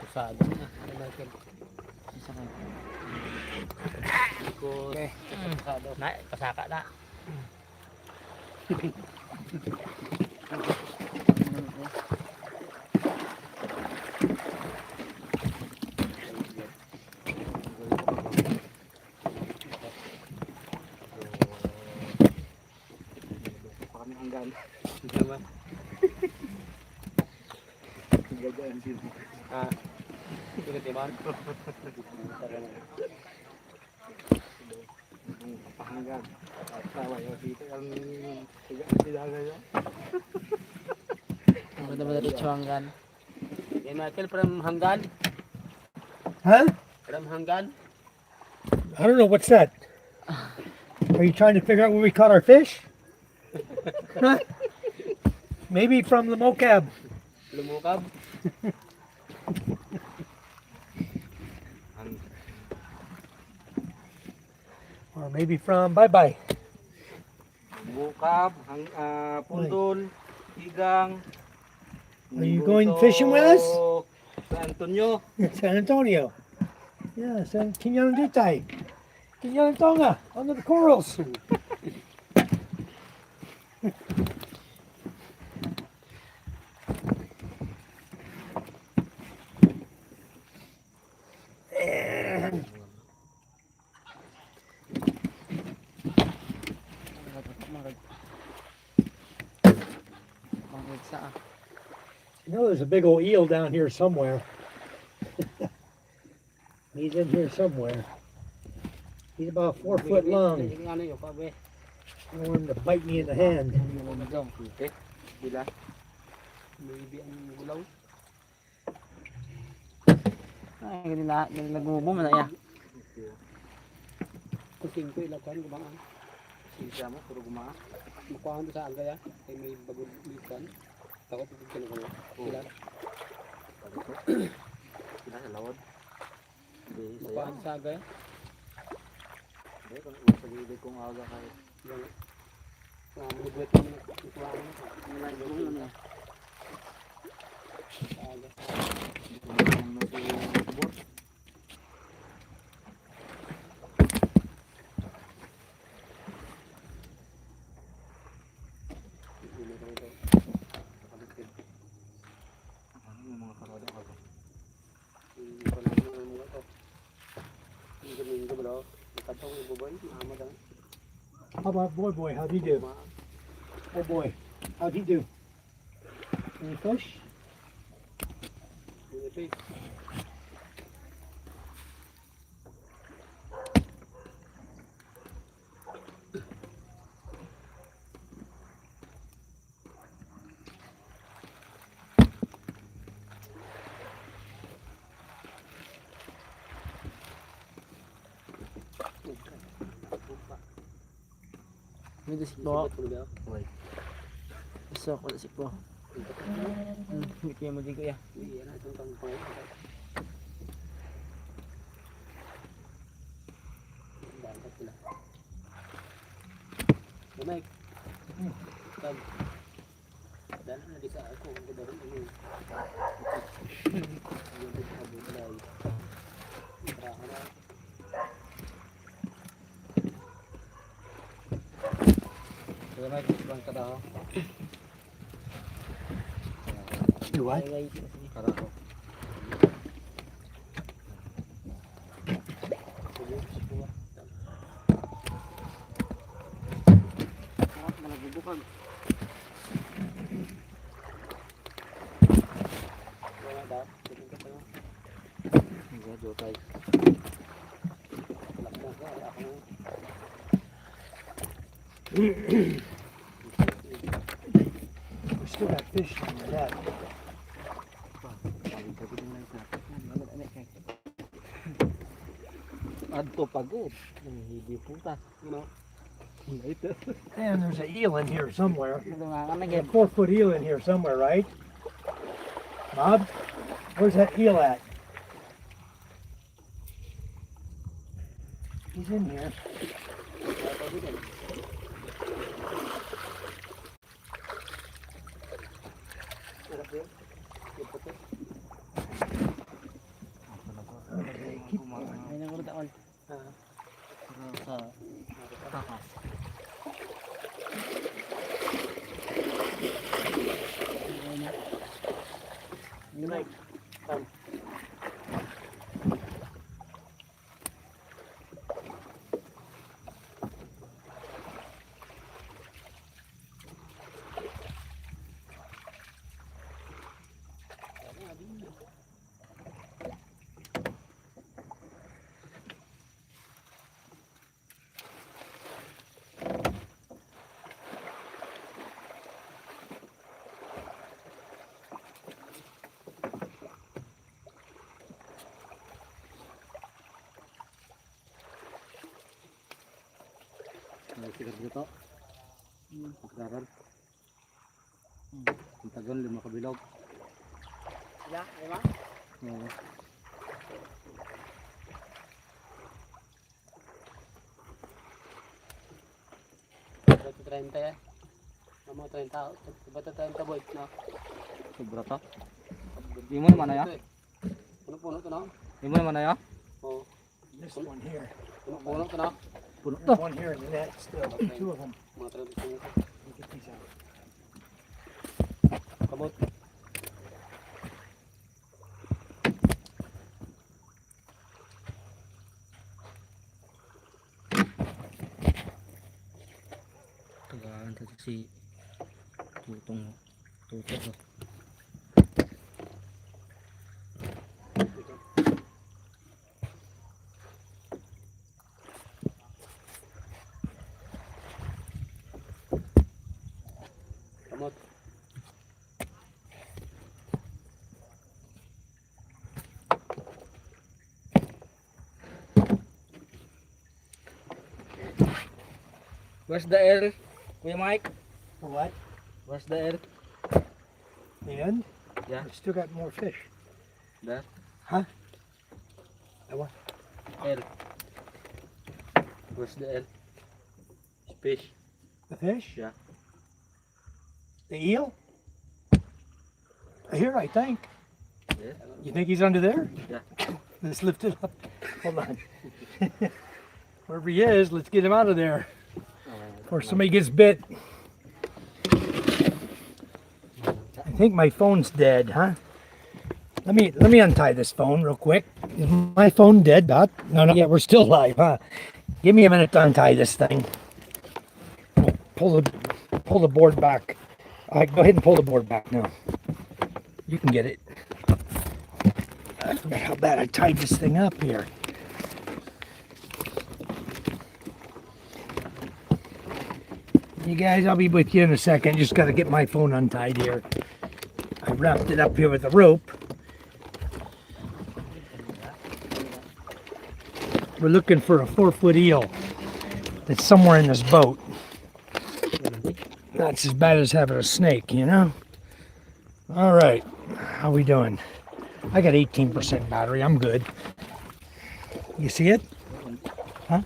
usado na. Okay. Na, pasaka na. Kami hanggan. Gagaan sila. Ikut iman. Pahanggan. Tawa yo dito ang sila ngayon. Benar-benar dicuangkan. Yan Michael from Hanggan. Huh? From Hanggan. I don't know. What's that? Are you trying to figure out where we caught our fish? Huh? Maybe from the Mocab. Lumukab. Or maybe from Bye Bye. Bukab, pundol, igang. Are you going fishing with us? San Antonio. San Antonio. Yeah, San Quinanditay. Quinantonga, under the corals. You know there's a big old eel down here somewhere. He's in here somewhere. He's about 4 foot long. I want him to bite me in the hand. Bila. Maybe ang gulaw. Ay, ganila, nagmubo man na ya. Kusing ko ilakan gumaan. Siya mo puro gumaan. Makuhaan sa agaya kay may bagong ikan. Takot pud kay ko. Sila. Sila sa lawod. Makuhaan sa agaya. Dai kung sa gilid kong aga kay. Mudwet mo na kuhaan mo. Wala yung ano. Aga. How about Boy? How'd he do? Oh boy, how'd he do? Any fish? May dispo. Isok ko dispo. Hindi kaya mo di ko ya. Mike. Tag. Dala na di sa ako ang gadaron ini. Do what? Karaho. Malagubukag. Wala daw, tingin ka pa no. Nga jotay. Lakbo ka, ako na. We still got fish in the net. Adto pagod. Hindi putas. No. And there's an eel in here somewhere. Tulungan na A gid. 4 foot eel in here somewhere, right? Bob, where's that eel at? He's in here. Okay, keep going. Ay nang all. Sigarilyo to. Pagkaral. Ang tagal, 5 kabilog. Ya, 5? Oo. Ito 30 ya. Ano 30? Iba 30 boy, no? Sobra to. Di mo naman na ya? Puno-puno to, no? Di mo naman na ya? Oo. This one here. Puno-puno to, no? Puno to. There's one here in the net still. Two of them. Mga 30 to. Get these out. Kamot. Tagaan to si tutong tutok to. Kamot. Where's the L? Kuya Mike? For what? Where's the L? The end? Yeah. I still got more fish. There. Huh? I what? L. Where's the L? Fish. The fish? Yeah. The eel? Here, I think. Yeah. You think he's under there? Yeah. Let's lift it up. Hold on. Wherever he is, let's get him out of there. Or somebody gets bit. I think my phone's dead, huh? Let me untie this phone real quick. Is my phone dead, Doc? No, not yet. We're still live, huh? Give me a minute to untie this thing. Pull the board back. All right, go ahead and pull the board back now. You can get it. I forgot how bad I tied this thing up here. You guys, I'll be with you in a second. Just got to get my phone untied here. I wrapped it up here with a rope. We're looking for a 4-foot eel that's somewhere in this boat. That's as bad as having a snake, you know? All right, how we doing? I got 18% battery, I'm good. You see it? Huh?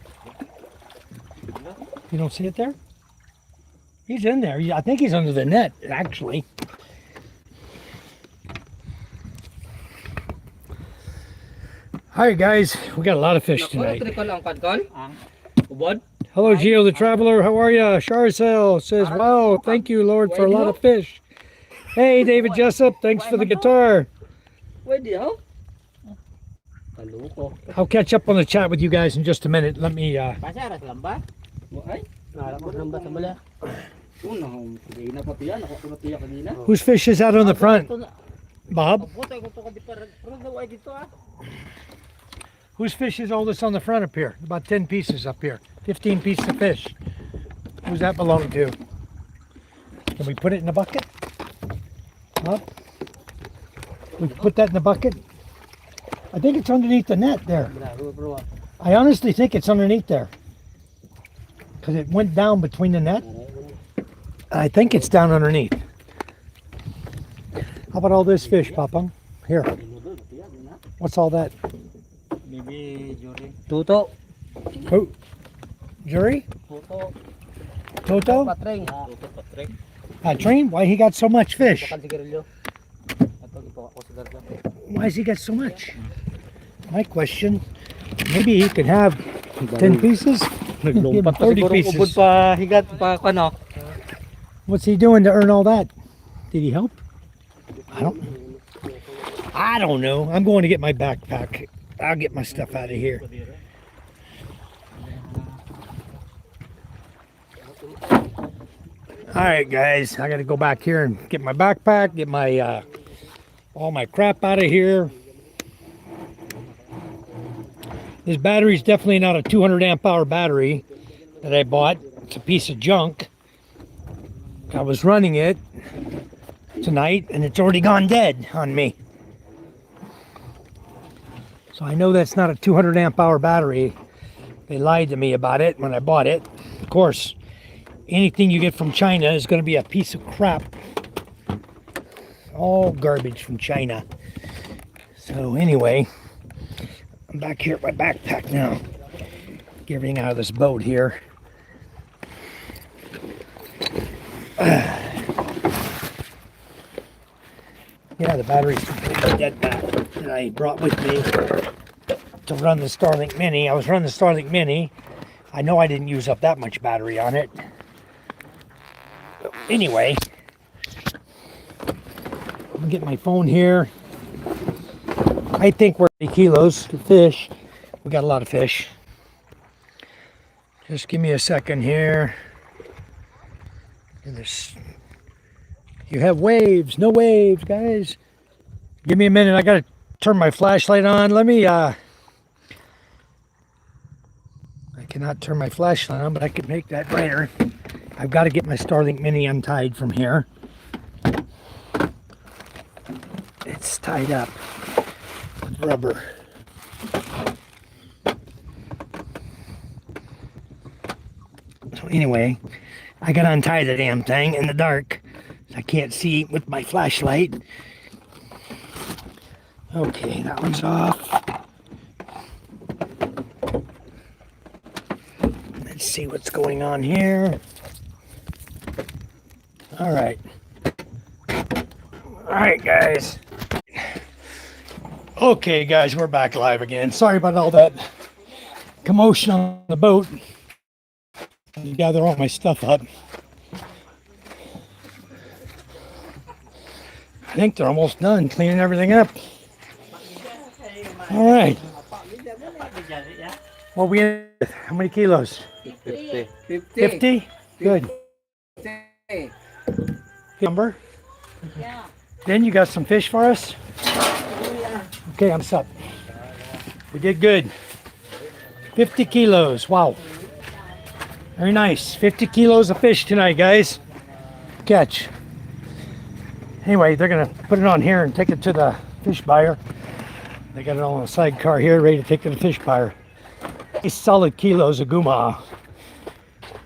You don't see it there? He's in there. I think he's under the net, actually. All right, guys, we got a lot of fish tonight. Hello, Gio the Traveler. How are you? Charcel says, wow, thank you, Lord, for a lot of fish. Hey, David Jessup, thanks for the guitar. I'll catch up on the chat with you guys in just a minute. Let me, whose fish is out on the front? Bob? Whose fish is all this on the front up here? About 10 pieces up here. 15 pieces of fish. Who's that belong to? Can we put it in a bucket? Huh? We can put that in the bucket? I think it's underneath the net there. I honestly think it's underneath there. Because it went down between the net. I think it's down underneath. How about all this fish, Papang? Here. What's all that? Maybe jury. Tuto. Who? Jury? Tuto. Toto? Patreng. Tuto patrek. Train? Why he got so much fish? Sigarilyo. Ato gipawa ko sigarilyo. Why has he got so much? My question, maybe he could have 10 pieces? Give him 30 pieces. pa higat pa ano. What's he doing to earn all that? Did he help? I don't know. I'm going to get my backpack. I'll get my stuff out of here. All right, guys. I got to go back here and get my backpack, get my all my crap out of here. This battery's definitely not a 200 amp hour battery that I bought. It's a piece of junk. I was running it tonight and it's already gone dead on me. So I know that's not a 200 amp hour battery. They lied to me about it when I bought it. of course, anything you get from China is going to be a piece of crap. All garbage from China. So anyway, I'm back here at my backpack now. Get everything out of this boat here. Yeah, the battery's completely dead back that I brought with me to run the Starlink Mini. I was running the Starlink Mini. I know I didn't use up that much battery on it. But anyway, I'm gonna get my phone here. I think we're 80 kilos of fish. We got a lot of fish. Just give me a second here. And there's, you have waves, no waves, guys. Give me a minute. I gotta turn my flashlight on. Let me. I cannot turn my flashlight on, but I can make that brighter. I've got to get my Starlink Mini untied from here. It's tied up with rubber. So anyway, I got to untie the damn thing in the dark. I can't see with my flashlight. Okay, that one's off. Let's see what's going on here. All right. All right, guys. Okay, guys, we're back live again. Sorry about all that commotion on the boat. I gather all my stuff up. I think they're almost done cleaning everything up. All right. What we in? How many kilos? 50. 50? Good. Number? Yeah. Then you got some fish for us? Okay, I'm up. We did good. 50 kilos. Wow. Very nice. 50 kilos of fish tonight, guys. Catch. Anyway, they're going to put it on here and take it to the fish buyer. They got it all in a sidecar here, ready to take to the fish buyer. These solid kilos of guma.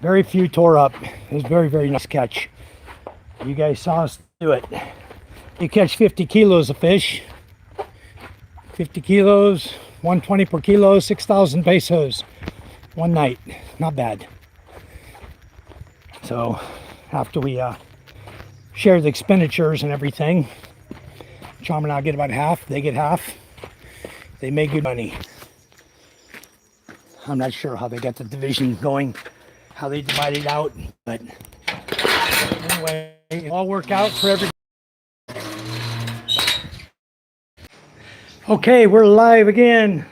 Very few tore up. It was very, very nice catch. You guys saw us do it. You catch 50 kilos of fish. 50 kilos, 120 per kilo, 6,000 pesos. One night. Not bad. So, after we share the expenditures and everything, Charm and I get about half. They get half. They make good money. I'm not sure how they got the division going, how they divide it out, but anyway, it all work out for everybody. Okay, we're live again.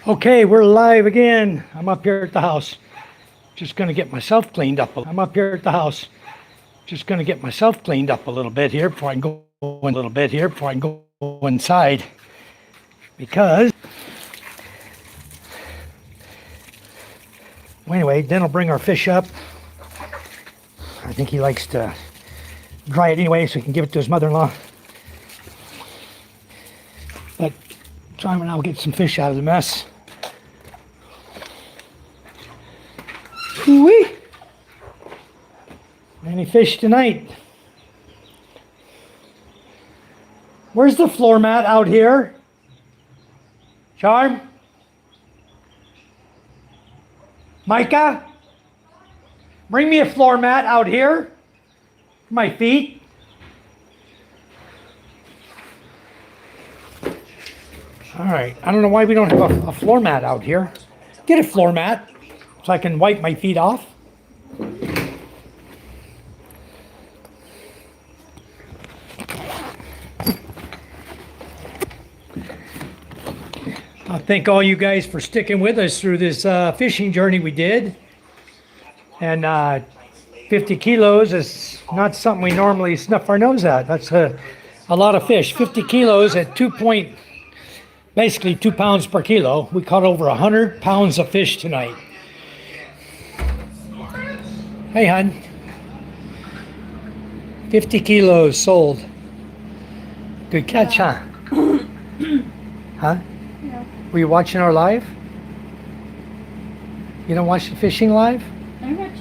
Okay, we're live again. I'm up here at the house. Just gonna get myself cleaned up. I'm up here at the house. Just gonna get myself cleaned up a little bit here before I go inside. Because well, anyway, then I'll bring our fish up. I think he likes to dry it anyway so he can give it to his mother-in-law. But Charm and I'll get some fish out of the mess. Whee! Any fish tonight? Where's the floor mat out here? Charm? Micah? Bring me a floor mat out here for my feet. All right, I don't know why we don't have a floor mat out here. Get a floor mat so I can wipe my feet off. I thank all you guys for sticking with us through this fishing journey we did. And 50 kilos is not something we normally snuff our nose at. That's a lot of fish. 50 kilos at basically 2 pounds per kilo. We caught over 100 pounds of fish tonight. Hey, hon. 50 kilos sold. Good catch, huh? Huh? Yeah. Were you watching our live? You don't watch the fishing live? I watch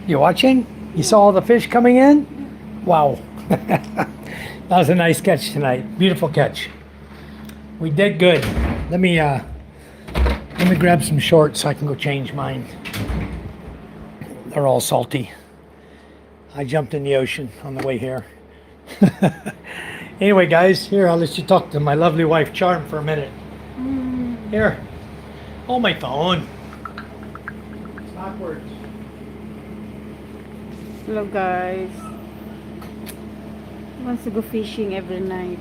You watching? You saw all the fish coming in? Wow. That was a nice catch tonight. Beautiful catch. We did good. Let me grab some shorts so I can go change mine. They're all salty. I jumped in the ocean on the way here. Anyway, guys, here, I'll let you talk to my lovely wife, Charm, for a minute. Here. Hold my phone. It's backwards. Hello guys. Wants to go fishing every night.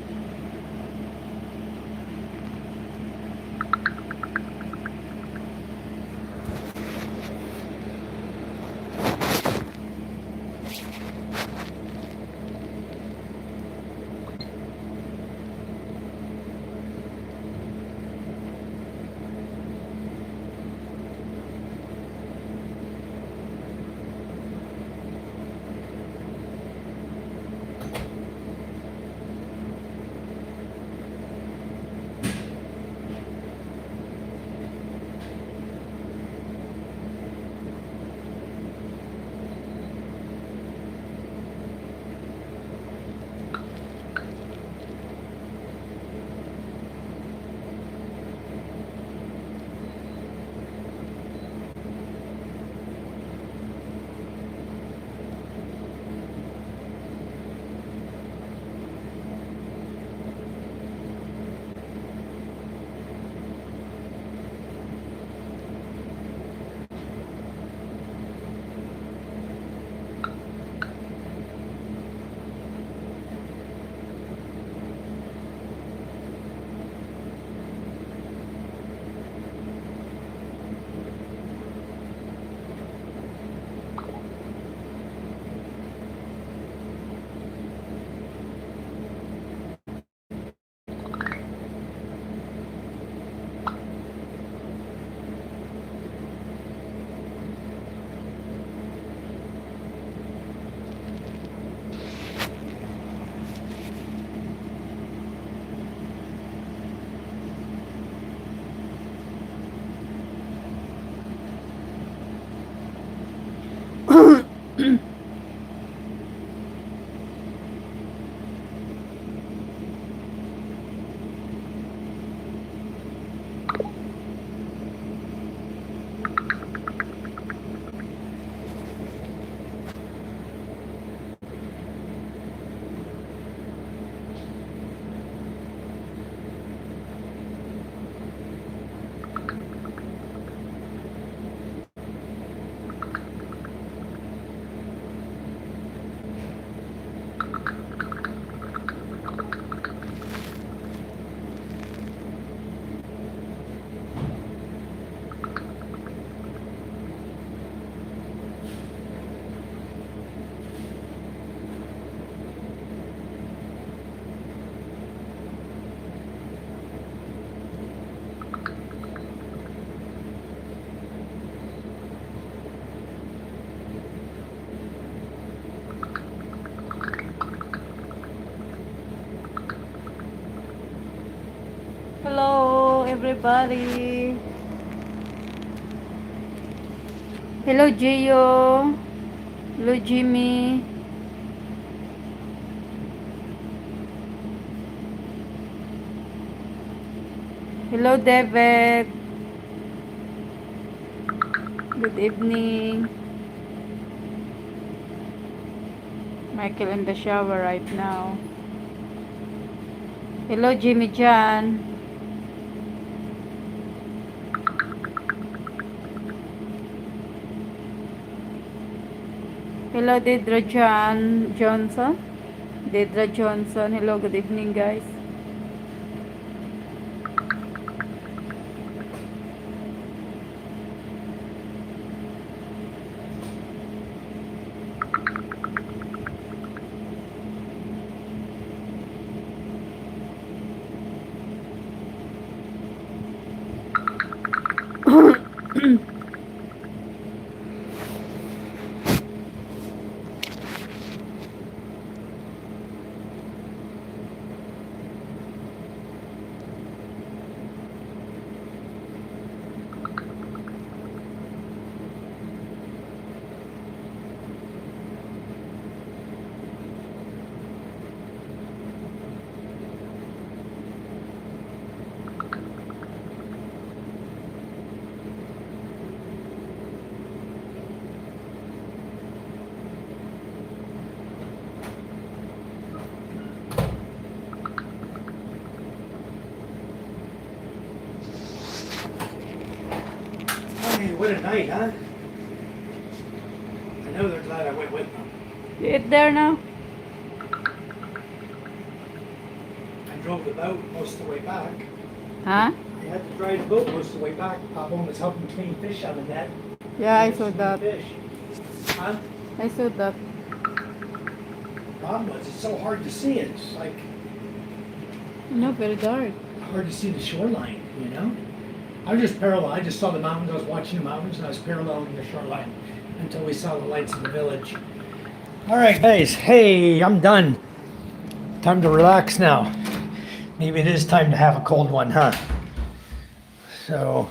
Hello everybody. Hello Gio. Hello Jimmy. Hello David. Good evening. Michael in the shower right now. Hello Jimmy Jan. Hello Deidre Johnson. Deidre Johnson. Hello, good evening guys. Man, what a night, huh? I know they're glad I went with them. You eat there now? I drove the boat most of the way back. Huh? I had to drive the boat most of the way back. Papa was helping clean fish out of the net. Yeah, I saw that. Fish. Huh? I saw that. Problem was, it's so hard to see it. It's like No, very dark. hard to see the shoreline, you know? I was just parallel. I just saw the mountains. I was watching the mountains and I was paralleling the shoreline until we saw the lights of the village. All right, guys. Hey, I'm done. Time to relax now. Maybe it is time to have a cold one, huh? So,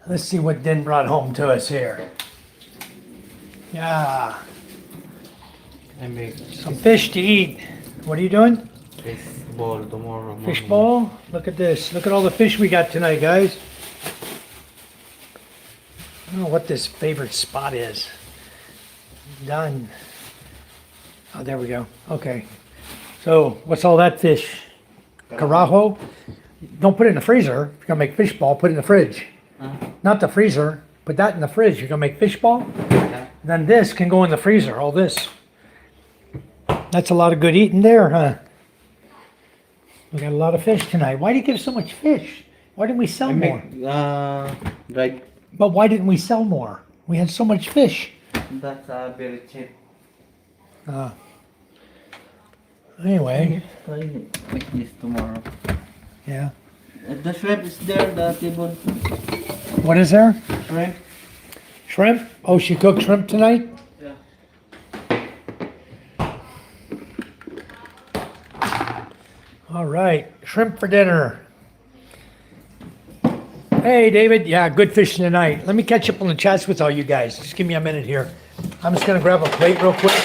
let's see what Den brought home to us here. Yeah, I make some fish to eat. What are you doing? fish ball tomorrow. Fish ball? Look at this. Look at all the fish we got tonight, guys. I don't know what this favorite spot is. Done. Oh, there we go. Okay. So, what's all that fish? Carajo? Don't put it in the freezer. If you're going to make fish ball, put it in the fridge. Not the freezer. Put that in the fridge. You're going to make fish ball? Then this can go in the freezer. All this. That's a lot of good eating there, huh? We got a lot of fish tonight. Why do you give so much fish? Why didn't we sell more? Dried. But why didn't we sell more? We had so much fish. That's very cheap. Anyway, Make this tomorrow. yeah. The shrimp is there, the table. What is there? Shrimp. Shrimp? Oh, she cooked shrimp tonight? Yeah. All right, shrimp for dinner. Hey, David. Yeah, good fishing tonight. Let me catch up on the chats with all you guys. Just give me a minute here. I'm just going to grab a plate real quick.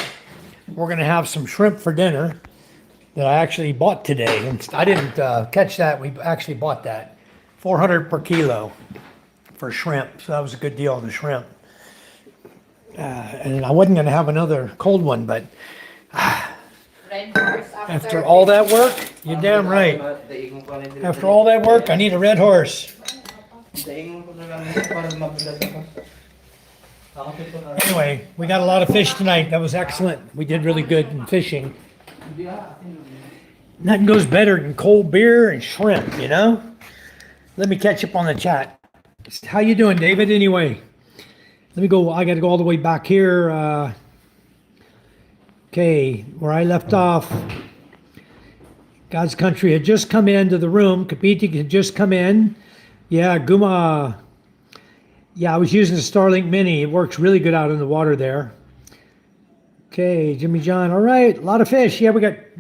We're going to have some shrimp for dinner that I actually bought today. And I didn't catch that. We actually bought that. 400 per kilo for shrimp. So that was a good deal on the shrimp. And I wasn't going to have another cold one, but after all that work, you're damn right. After all that work, I need a red horse. Anyway, we got a lot of fish tonight. That was excellent. We did really good in fishing. Nothing goes better than cold beer and shrimp, you know? Let me catch up on the chat. How you doing, David, anyway? Let me go. I got to go all the way back here. Okay, where I left off. God's Country had just come into the room. Kapiti had just come in. Yeah, Guma. Yeah, I was using the Starlink Mini. It works really good out in the water there. Okay, Jimmy John. All right, a lot of fish. Yeah,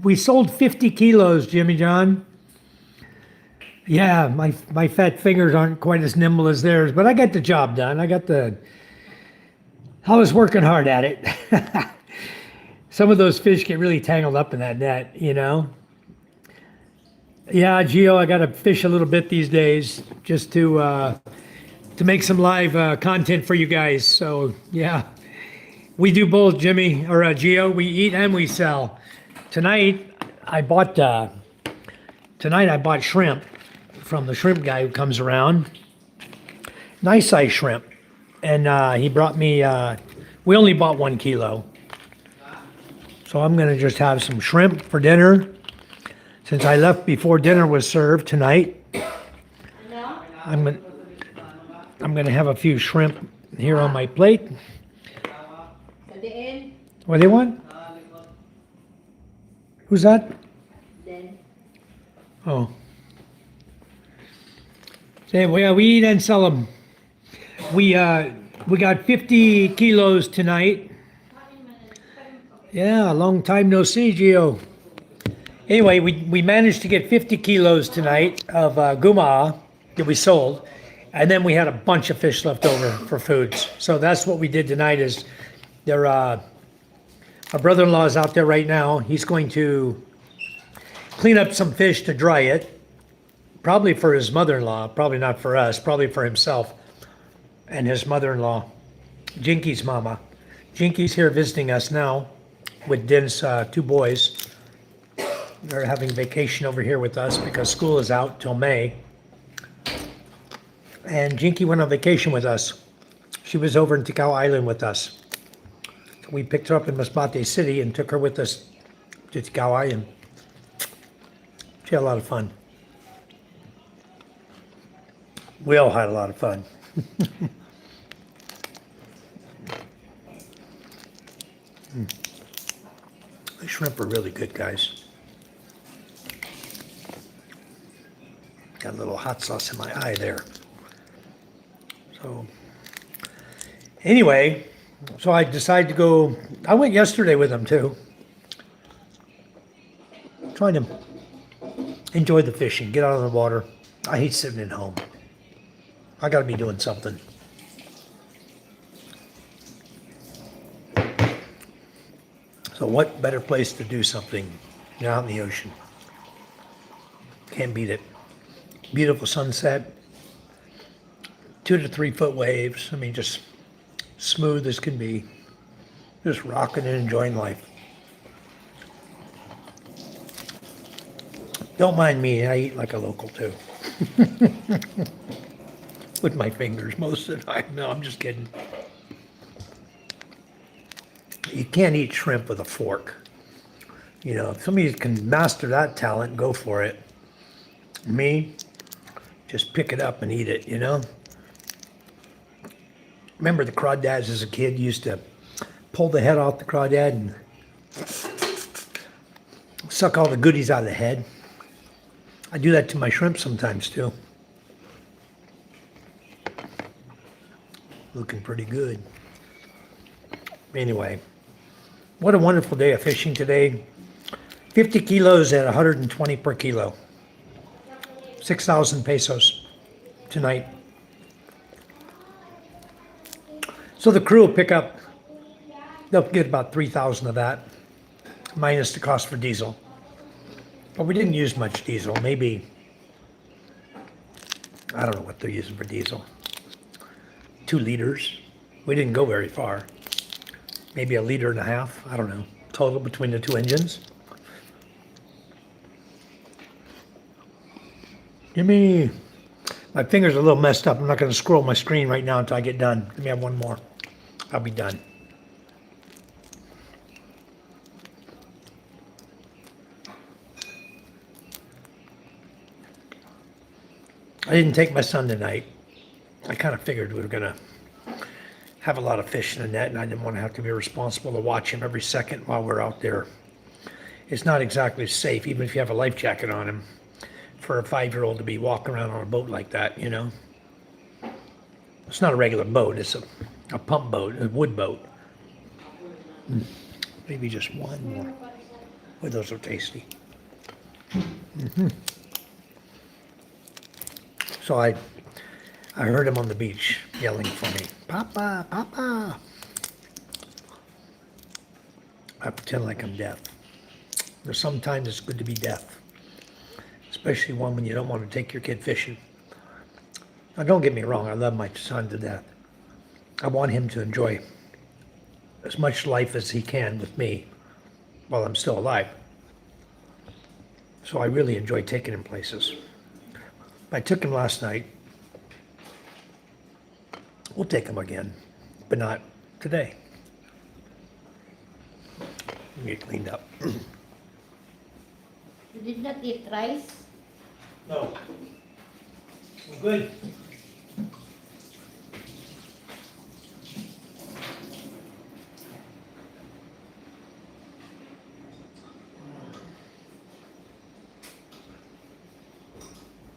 we sold 50 kilos, Jimmy John. Yeah, my fat fingers aren't quite as nimble as theirs, but I got the job done. I was working hard at it. Some of those fish get really tangled up in that net, you know. Yeah, Gio, I got to fish a little bit these days just to make some live content for you guys. So yeah, we do both, Jimmy or Gio. We eat and we sell. Tonight I bought shrimp from the shrimp guy who comes around. Nice size shrimp, and he brought me. We only bought 1 kilo, so I'm gonna just have some shrimp for dinner. Since I left before dinner was served tonight, I'm gonna have a few shrimp here on my plate. What do they want? Who's that? Oh. Say, well, we eat and sell them. We got 50 kilos tonight. Yeah, long time no see, Gio. Anyway, we managed to get 50 kilos tonight of guma that we sold, and then we had a bunch of fish left over for foods. So that's what we did tonight. Is there? Our brother-in-law is out there right now. He's going to clean up some fish to dry it, probably for his mother-in-law. Probably not for us. Probably for himself and his mother-in-law, Jinky's mama. Jinky's here visiting us now with Din's 2 boys. They're having vacation over here with us because school is out till May. And Jinky went on vacation with us. She was over in Ticao Island with us. We picked her up in Masbate City and took her with us to Ticao Island. She had a lot of fun. We all had a lot of fun. The shrimp are really good, guys. Got a little hot sauce in my eye there. So, anyway, so I decided to go. I went yesterday with them too. Trying to enjoy the fishing, get out of the water. I hate sitting at home. I got to be doing something. So what better place to do something than out in the ocean? Can't beat it. Beautiful sunset, 2 to 3 foot waves. I mean, just smooth as can be. Just rocking and enjoying life. Don't mind me, I eat like a local too. With my fingers most of the time. No, I'm just kidding. You can't eat shrimp with a fork. You know, if somebody can master that talent, go for it. Me, just pick it up and eat it, you know? Remember the crawdads as a kid used to pull the head off the crawdad and suck all the goodies out of the head? I do that to my shrimp sometimes too. Looking pretty good. Anyway, what a wonderful day of fishing today. 50 kilos at 120 per kilo. 6,000 pesos tonight. So the crew will pick up, they'll get about 3,000 of that, minus the cost for diesel. But we didn't use much diesel, maybe, I don't know what they're using for diesel. 2 liters. We didn't go very far. Maybe 1.5 liters, I don't know, total between the 2 engines. Give me, my fingers are a little messed up. I'm not going to scroll my screen right now until I get done. Let me have one more. I'll be done. I didn't take my son tonight. I kind of figured we were going to have a lot of fish in the net, and I didn't want to have to be responsible to watch him every second while we're out there. It's not exactly safe, even if you have a life jacket on him, for a 5-year-old to be walking around on a boat like that, you know? It's not a regular boat, it's a pump boat, a wood boat. Maybe just one more. Boy, those are tasty. So I heard him on the beach yelling for me, "Papa, Papa." I pretend like I'm deaf. There's sometimes it's good to be deaf, especially one when you don't want to take your kid fishing. Now, don't get me wrong, I love my son to death. I want him to enjoy as much life as he can with me while I'm still alive. So I really enjoy taking him places. I took him last night. We'll take him again, but not today. Get cleaned up. You did not eat rice? No. We're good.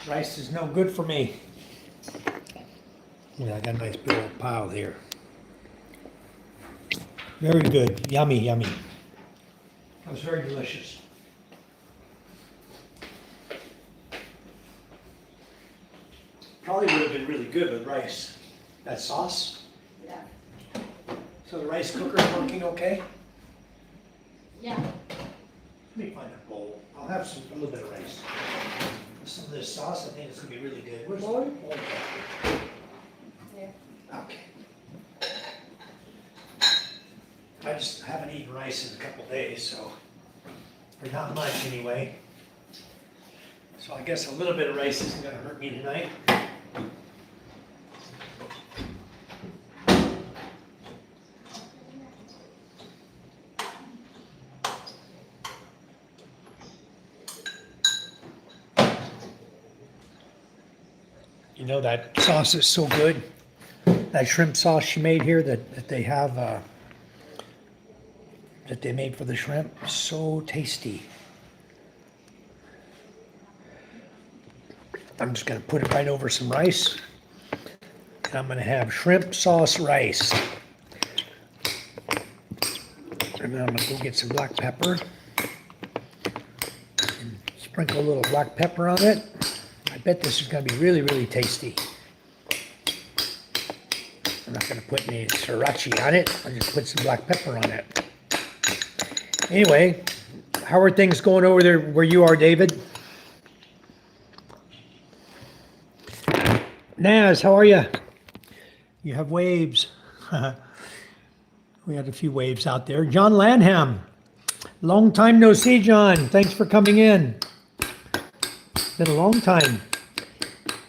Rice is no good for me. Yeah, I got a nice big old pile here. Very good. Yummy, yummy. That was very delicious. Probably would have been really good with rice. That sauce? Yeah. So the rice cooker is working okay? Yeah. Let me find a bowl. I'll have a little bit of rice. Some of this sauce, I think it's gonna be really good. Where's the bowl? There. Okay. I just haven't eaten rice in a couple days, so, or not much anyway. So I guess a little bit of rice isn't gonna hurt me tonight. You know, that sauce is so good. That shrimp sauce she made here that they have, that they made for the shrimp, so tasty. I'm just gonna put it right over some rice. And I'm gonna have shrimp sauce rice. And then I'm gonna go get some black pepper. And sprinkle a little black pepper on it. I bet this is gonna be really, really tasty. I'm not gonna put any sriracha on it. I'll just put some black pepper on it. Anyway, how are things going over there where you are, David? Naz, how are you? You have waves. We had a few waves out there. John Lanham. Long time no see, John. Thanks for coming in. Been a long time.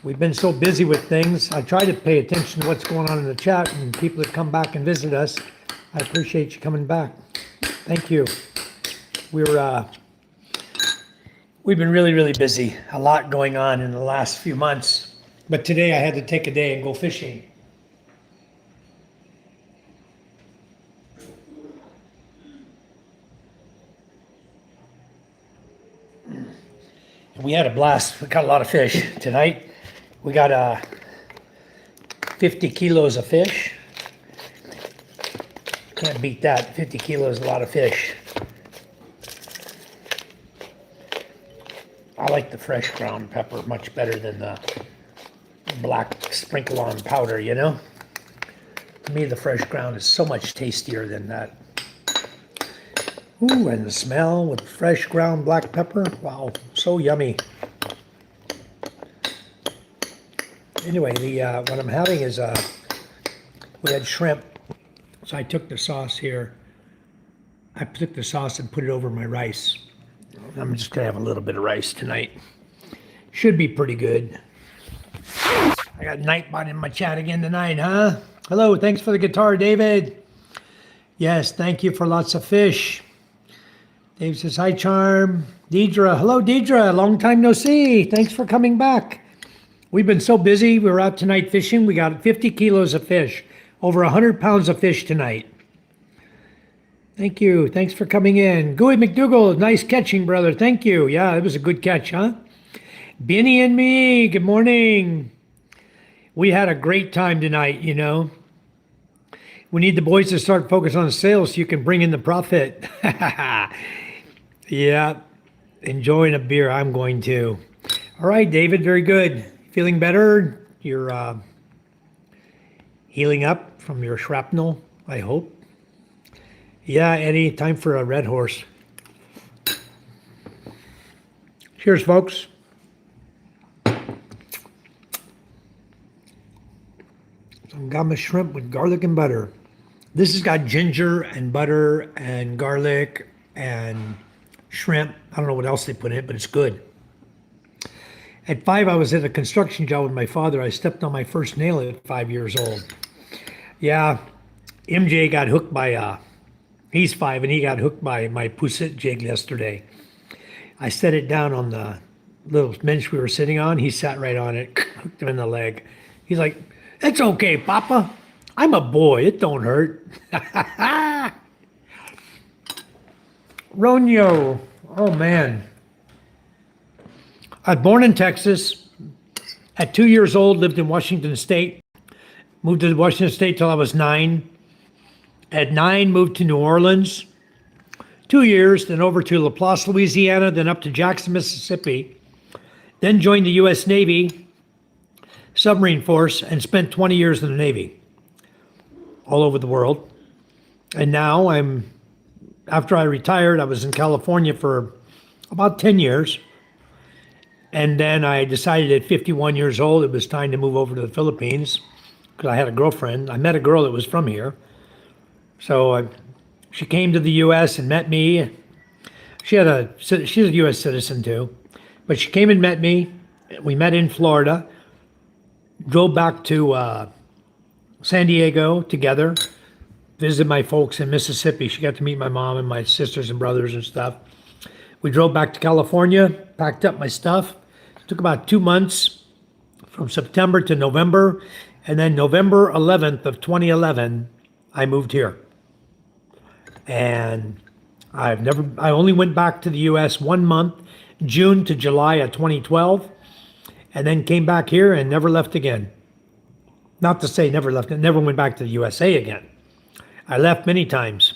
We've been so busy with things. I try to pay attention to what's going on in the chat and people that come back and visit us. I appreciate you coming back. Thank you. We've been really, really busy. A lot going on in the last few months. But today I had to take a day and go fishing. We had a blast. We caught a lot of fish tonight. We got 50 kilos of fish. Can't beat that. 50 kilos is a lot of fish. I like the fresh ground pepper much better than the black sprinkle on powder, you know? To me, the fresh ground is so much tastier than that. Ooh, and the smell with fresh ground black pepper. Wow, so yummy. Anyway, what I'm having is, we had shrimp. So I took the sauce here. I took the sauce and put it over my rice. I'm just gonna have a little bit of rice tonight. Should be pretty good. I got Nightbot in my chat again tonight, huh? Hello, thanks for the guitar, David. Yes, thank you for lots of fish. Dave says, hi, Charm. Deidre, hello, Deidre. Long time no see. Thanks for coming back. We've been so busy. We were out tonight fishing. We got 50 kilos of fish. Over 100 pounds of fish tonight. Thank you. Thanks for coming in. Gooey McDougal, nice catching, brother. Thank you. Yeah, it was a good catch, huh? Benny and me, good morning. We had a great time tonight, you know. We need the boys to start focusing on sales so you can bring in the profit. Yeah, enjoying a beer. I'm going to. All right, David, very good. Feeling better? You're healing up from your shrapnel, I hope. Yeah, Eddie, time for a red horse. Cheers, folks. Some gama shrimp with garlic and butter. This has got ginger and butter and garlic and shrimp. I don't know what else they put in it, but it's good. At 5, I was at a construction job with my father. I stepped on my first nail at 5 years old. Yeah, MJ got hooked by, he's 5, and he got hooked by my poussette jig yesterday. I set it down on the little bench we were sitting on. He sat right on it, hooked him in the leg. He's like, it's okay, Papa. I'm a boy. It don't hurt. Ronyo. Oh, man. I was born in Texas. At 2 years old, lived in Washington State. Moved to Washington State till I was 9. At 9, moved to New Orleans. 2 years, then over to LaPlace, Louisiana, then up to Jackson, Mississippi. Then joined the U.S. Navy submarine force and spent 20 years in the Navy all over the world. And now after I retired, I was in California for about 10 years. And then I decided at 51 years old, it was time to move over to the Philippines because I had a girlfriend. I met a girl that was from here. So she came to the U.S. and met me. She's a U.S. citizen too. But she came and met me. We met in Florida. Drove back to San Diego together. Visited my folks in Mississippi. She got to meet my mom and my sisters and brothers and stuff. We drove back to California, packed up my stuff. Took about 2 months from September to November, and then November 11th of 2011, I moved here. And I only went back to the US 1 month, June to July of 2012, and then came back here and never left again. Not to say never left, never went back to the USA again. I left many times.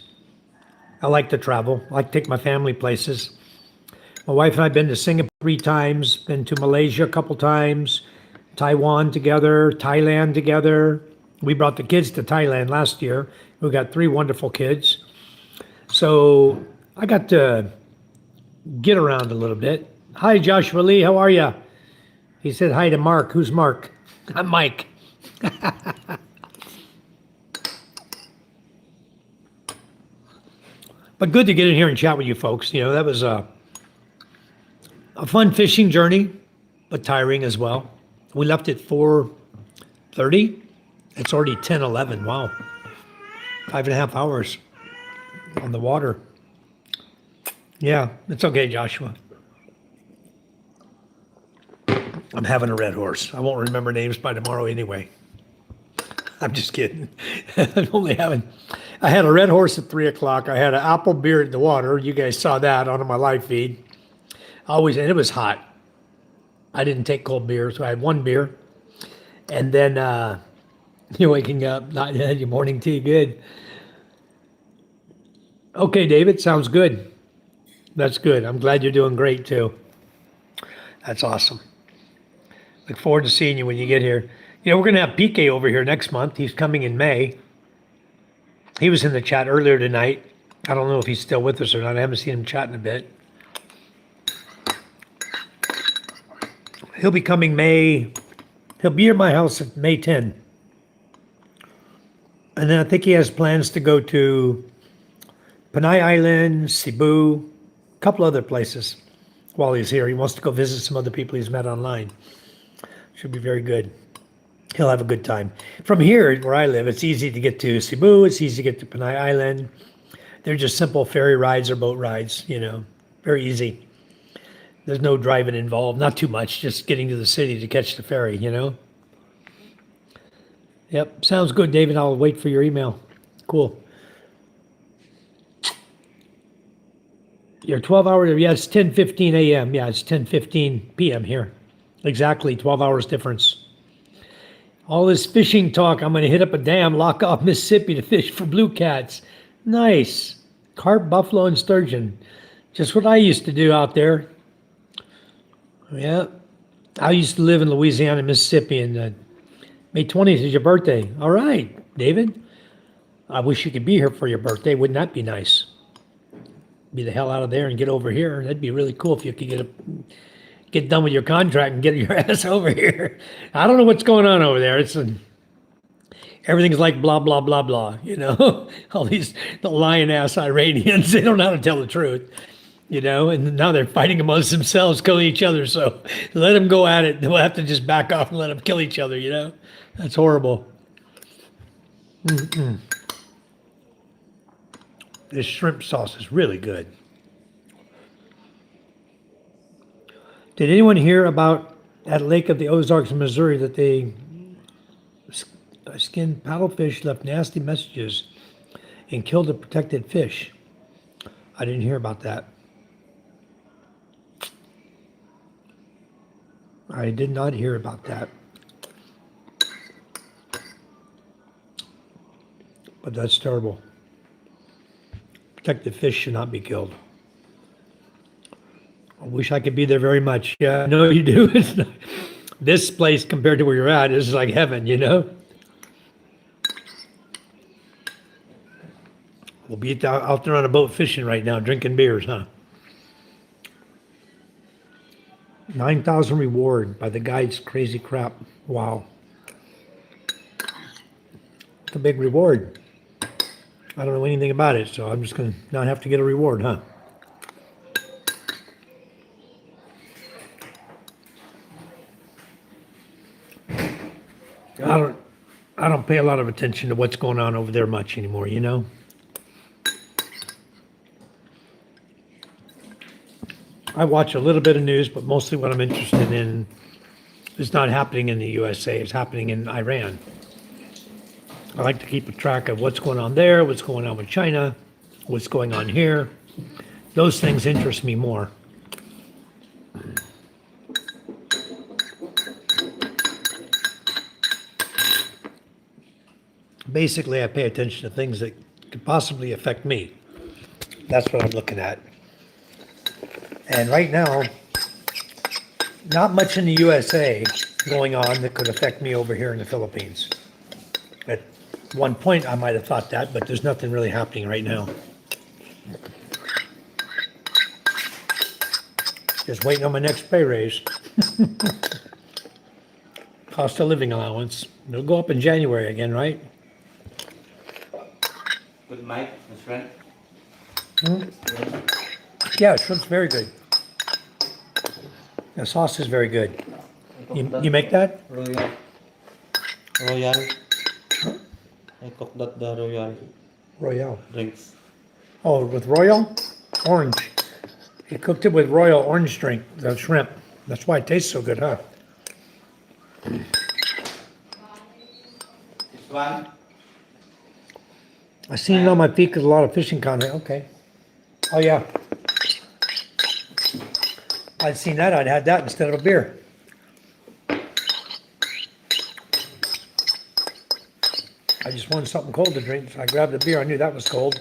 I like to travel. I like to take my family places. My wife and I have been to Singapore 3 times, been to Malaysia a couple times, Taiwan together, Thailand together. We brought the kids to Thailand last year. We got 3 wonderful kids. So I got to get around a little bit. Hi, Joshua Lee. How are you? He said hi to Mark. Who's Mark? I'm Mike. But good to get in here and chat with you folks. You know, that was a fun fishing journey, but tiring as well. We left at 4:30. It's already 10:11. Wow. 5.5 hours on the water. Yeah, it's okay, Joshua. I'm having a red horse. I won't remember names by tomorrow anyway. I'm just kidding. I had a red horse at 3 o'clock. I had an apple beer in the water. You guys saw that on my live feed. And it was hot. I didn't take cold beer, so I had 1 beer. And then you're waking up, not had your morning tea. Good. Okay, David, sounds good. That's good. I'm glad you're doing great too. That's awesome. Look forward to seeing you when you get here. You know, we're going to have PK over here next month. He's coming in May. He was in the chat earlier tonight. I don't know if he's still with us or not. I haven't seen him chatting a bit. He'll be coming May. He'll be at my house at May 10. And then I think he has plans to go to Panay Island, Cebu, a couple other places while he's here. He wants to go visit some other people he's met online. Should be very good. He'll have a good time. From here, where I live, it's easy to get to Cebu. It's easy to get to Panay Island. They're just simple ferry rides or boat rides, you know, very easy. There's no driving involved, not too much, just getting to the city to catch the ferry, you know. Yep, sounds good, David. I'll wait for your email. Cool. Your 12 hours, yeah, it's 10:15 a.m. Yeah, it's 10:15 p.m. here. Exactly, 12 hours difference. All this fishing talk, I'm going to hit up a dam, lock off Mississippi to fish for blue cats. Nice. Carp, buffalo, and sturgeon. Just what I used to do out there. Yeah. I used to live in Louisiana, Mississippi, and May 20th is your birthday. All right, David. I wish you could be here for your birthday. Wouldn't that be nice? Be the hell out of there and get over here. That'd be really cool if you could get done with your contract and get your ass over here. I don't know what's going on over there. Everything's like blah, blah, blah, blah, you know? All these the lion-ass Iranians, they don't know how to tell the truth, you know? And now they're fighting amongst themselves, killing each other. So let them go at it. We'll have to just back off and let them kill each other, you know? That's horrible. Mm-mm. This shrimp sauce is really good. Did anyone hear about at Lake of the Ozarks, Missouri, that they skinned paddlefish, left nasty messages, and killed a protected fish? I didn't hear about that. I did not hear about that. But that's terrible. Protected fish should not be killed. I wish I could be there very much. Yeah, I know you do. This place compared to where you're at is like heaven, you know? We'll be out there on a boat fishing right now, drinking beers, huh? 9,000 reward by the guide's crazy crap. Wow. It's a big reward. I don't know anything about it, so I'm just going to not have to get a reward, huh? I don't pay a lot of attention to what's going on over there much anymore, you know? I watch a little bit of news, but mostly what I'm interested in It's not happening in the USA, it's happening in Iran. I like to keep a track of what's going on there, what's going on with China, what's going on here. Those things interest me more. Basically, I pay attention to things that could possibly affect me. That's what I'm looking at. And right now, not much in the USA going on that could affect me over here in the Philippines. At one point, I might have thought that, but there's nothing really happening right now. Just waiting on my next pay raise. Cost of living allowance. It'll go up in January again, right? Good Mike, my friend. Yeah, shrimp's very good. The sauce is very good. You make that? Royal. Royal. I cook that the Royal Royale. drinks. Oh, with Royal? Orange. He cooked it with Royal orange drink, the shrimp. That's why it tastes so good, huh? This one. I seen it on my feed because a lot of fishing content. Okay. Oh, yeah. I'd seen that. I'd had that instead of a beer. I just wanted something cold to drink, so I grabbed a beer. I knew that was cold.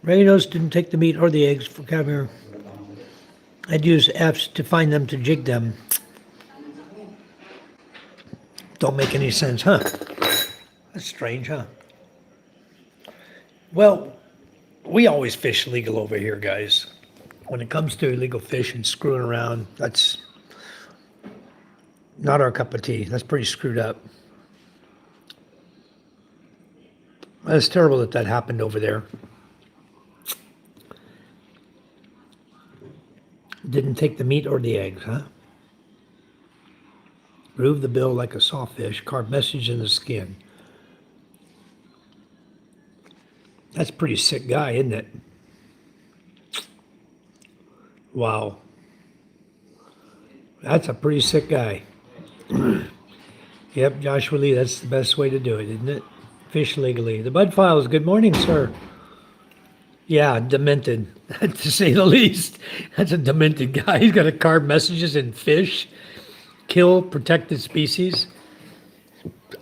Raynos didn't take the meat or the eggs for caviar. I'd use F's to find them to jig them. Don't make any sense, huh? That's strange, huh? Well, we always fish legal over here, guys. When it comes to illegal fish and screwing around, that's not our cup of tea. That's pretty screwed up. That's terrible that that happened over there. Didn't take the meat or the eggs, huh? Groove the bill like a sawfish, carve message in the skin. That's a pretty sick guy, isn't it? Wow. That's a pretty sick guy. Yep, Joshua Lee, that's the best way to do it, isn't it? Fish legally. The Bud Files, good morning, sir. Yeah, demented, to say the least. That's a demented guy. He's got to carve messages in fish, kill protected species.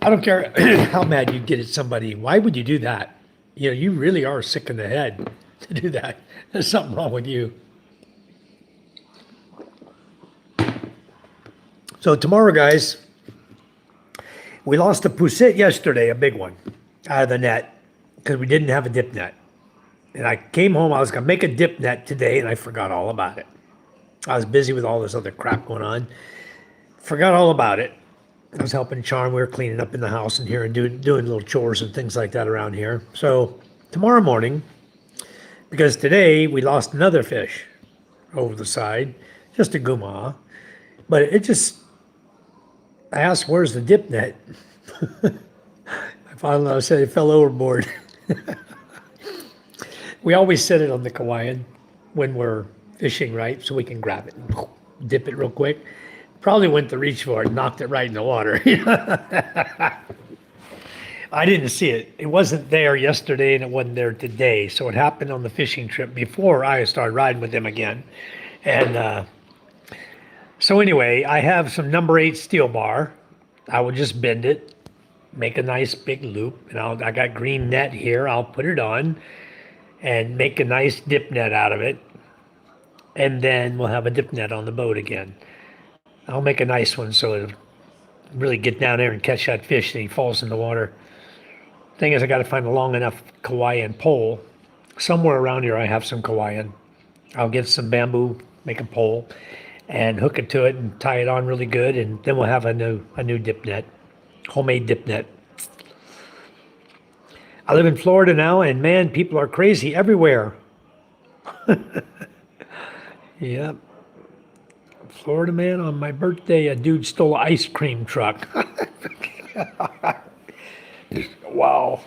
I don't care how mad you get at somebody. Why would you do that? You know, you really are sick in the head to do that. There's something wrong with you. So tomorrow, guys, we lost a poussette yesterday, a big one, out of the net, because we didn't have a dip net. And I came home, I was going to make a dip net today, and I forgot all about it. I was busy with all this other crap going on. Forgot all about it. I was helping Charm. We were cleaning up in the house and here and doing little chores and things like that around here. So tomorrow morning, because today we lost another fish over the side, just a gumaw. But it just, I asked, where's the dip net? I finally said it fell overboard. We always set it on the Kauaian when we're fishing, right? So we can grab it and dip it real quick. Probably went to reach for it, knocked it right in the water. I didn't see it. It wasn't there yesterday and it wasn't there today. So it happened on the fishing trip before I started riding with them again. And so anyway, I have some number 8 steel bar. I will just bend it, make a nice big loop. And I got green net here. I'll put it on and make a nice dip net out of it. And then we'll have a dip net on the boat again. I'll make a nice one so it'll really get down there and catch that fish and he falls in the water. Thing is, I got to find a long enough Kauaian pole. Somewhere around here I have some Kauaian. I'll get some bamboo, make a pole, and hook it to it and tie it on really good, and then we'll have a new dip net, homemade dip net. I live in Florida now, and man, people are crazy everywhere. Yep. Florida man, on my birthday, a dude stole an ice cream truck. Wow.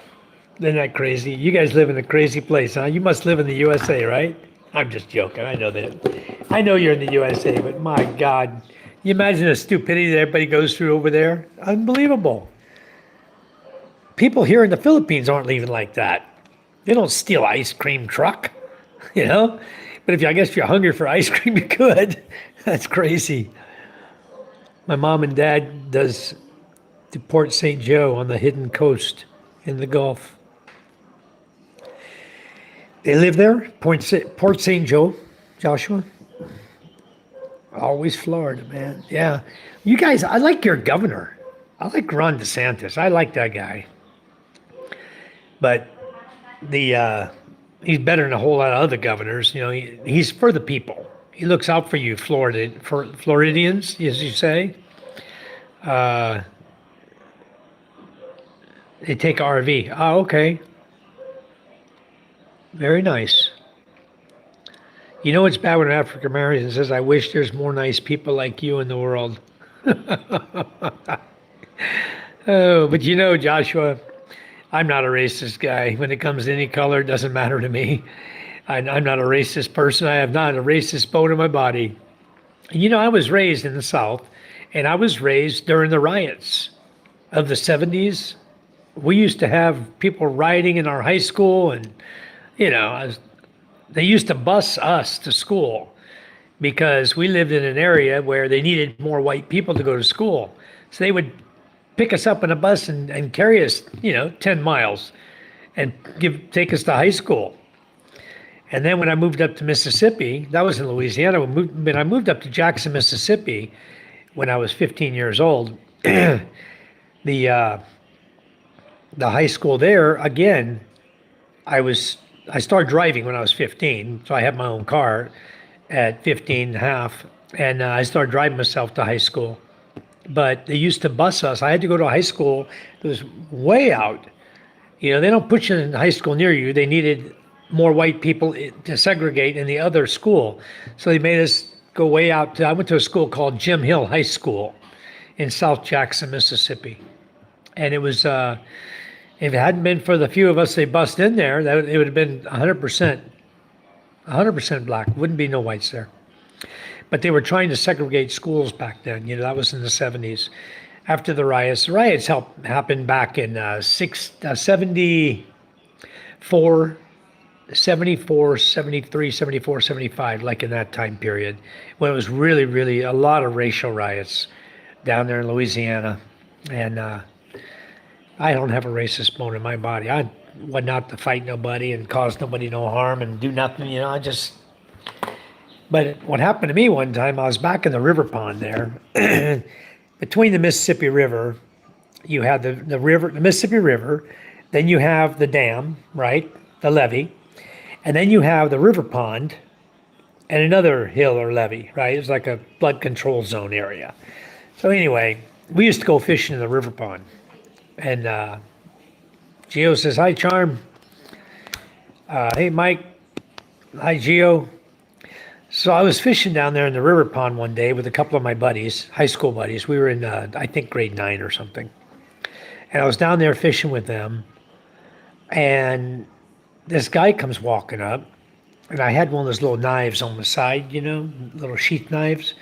Isn't that crazy? You guys live in a crazy place, huh? You must live in the USA, right? I'm just joking. I know that. I know you're in the USA, but my God, you imagine the stupidity that everybody goes through over there? Unbelievable. People here in the Philippines aren't living like that. They don't steal ice cream truck, you know? But I guess if you're hungry for ice cream, you could. That's crazy. My mom and dad does to Port St. Joe on the hidden coast in the Gulf. They live there, Port St. Joe, Joshua. Always Florida, man. Yeah. You guys, I like your governor. I like Ron DeSantis. I like that guy. But he's better than a whole lot of other governors. You know, he's for the people. He looks out for you, Floridians, as you say. They take RV. Oh, okay. Very nice. You know it's bad when an African American says, I wish there's more nice people like you in the world. Oh, but you know, Joshua, I'm not a racist guy. When it comes to any color, it doesn't matter to me. I'm not a racist person. I have not a racist bone in my body. You know, I was raised in the South, and I was raised during the riots of the 70s. We used to have people rioting in our high school, and, you know, they used to bus us to school because we lived in an area where they needed more white people to go to school. So they would pick us up in a bus and carry us, 10 miles and take us to high school. And then when I moved up to Mississippi, that was in Louisiana, when I moved up to Jackson, Mississippi, when I was 15 years old, the high school there, again, I started driving when I was 15, so I had my own car at 15 and a half, and I started driving myself to high school. But they used to bus us. I had to go to a high school that was way out. You know, they don't put you in high school near you. They needed more white people to segregate in the other school. So they made us go way out. I went to a school called Jim Hill High School in South Jackson, Mississippi. And it was, if it hadn't been for the few of us they bussed in there, it would have been 100% black. Wouldn't be no whites there. But they were trying to segregate schools back then. You know, that was in the 70s. After the riots happened back in 74, 73, 74, 75, like in that time period, when it was really, really a lot of racial riots down there in Louisiana. And I don't have a racist bone in my body. I was not to fight nobody and cause nobody no harm and do nothing, But what happened to me one time, I was back in the river pond there. Between the Mississippi River, you have the Mississippi River, then you have the dam, right? The levee. And then you have the river pond and another hill or levee, right? It's like a flood control zone area. So anyway, we used to go fishing in the river pond. And Gio says, hi, Charm. Hey, Mike. Hi, Gio. So I was fishing down there in the river pond one day with a couple of my buddies, high school buddies. We were in, I think, grade 9 or something. And I was down there fishing with them. And this guy comes walking up. And I had one of those little knives on the side, little sheath knives.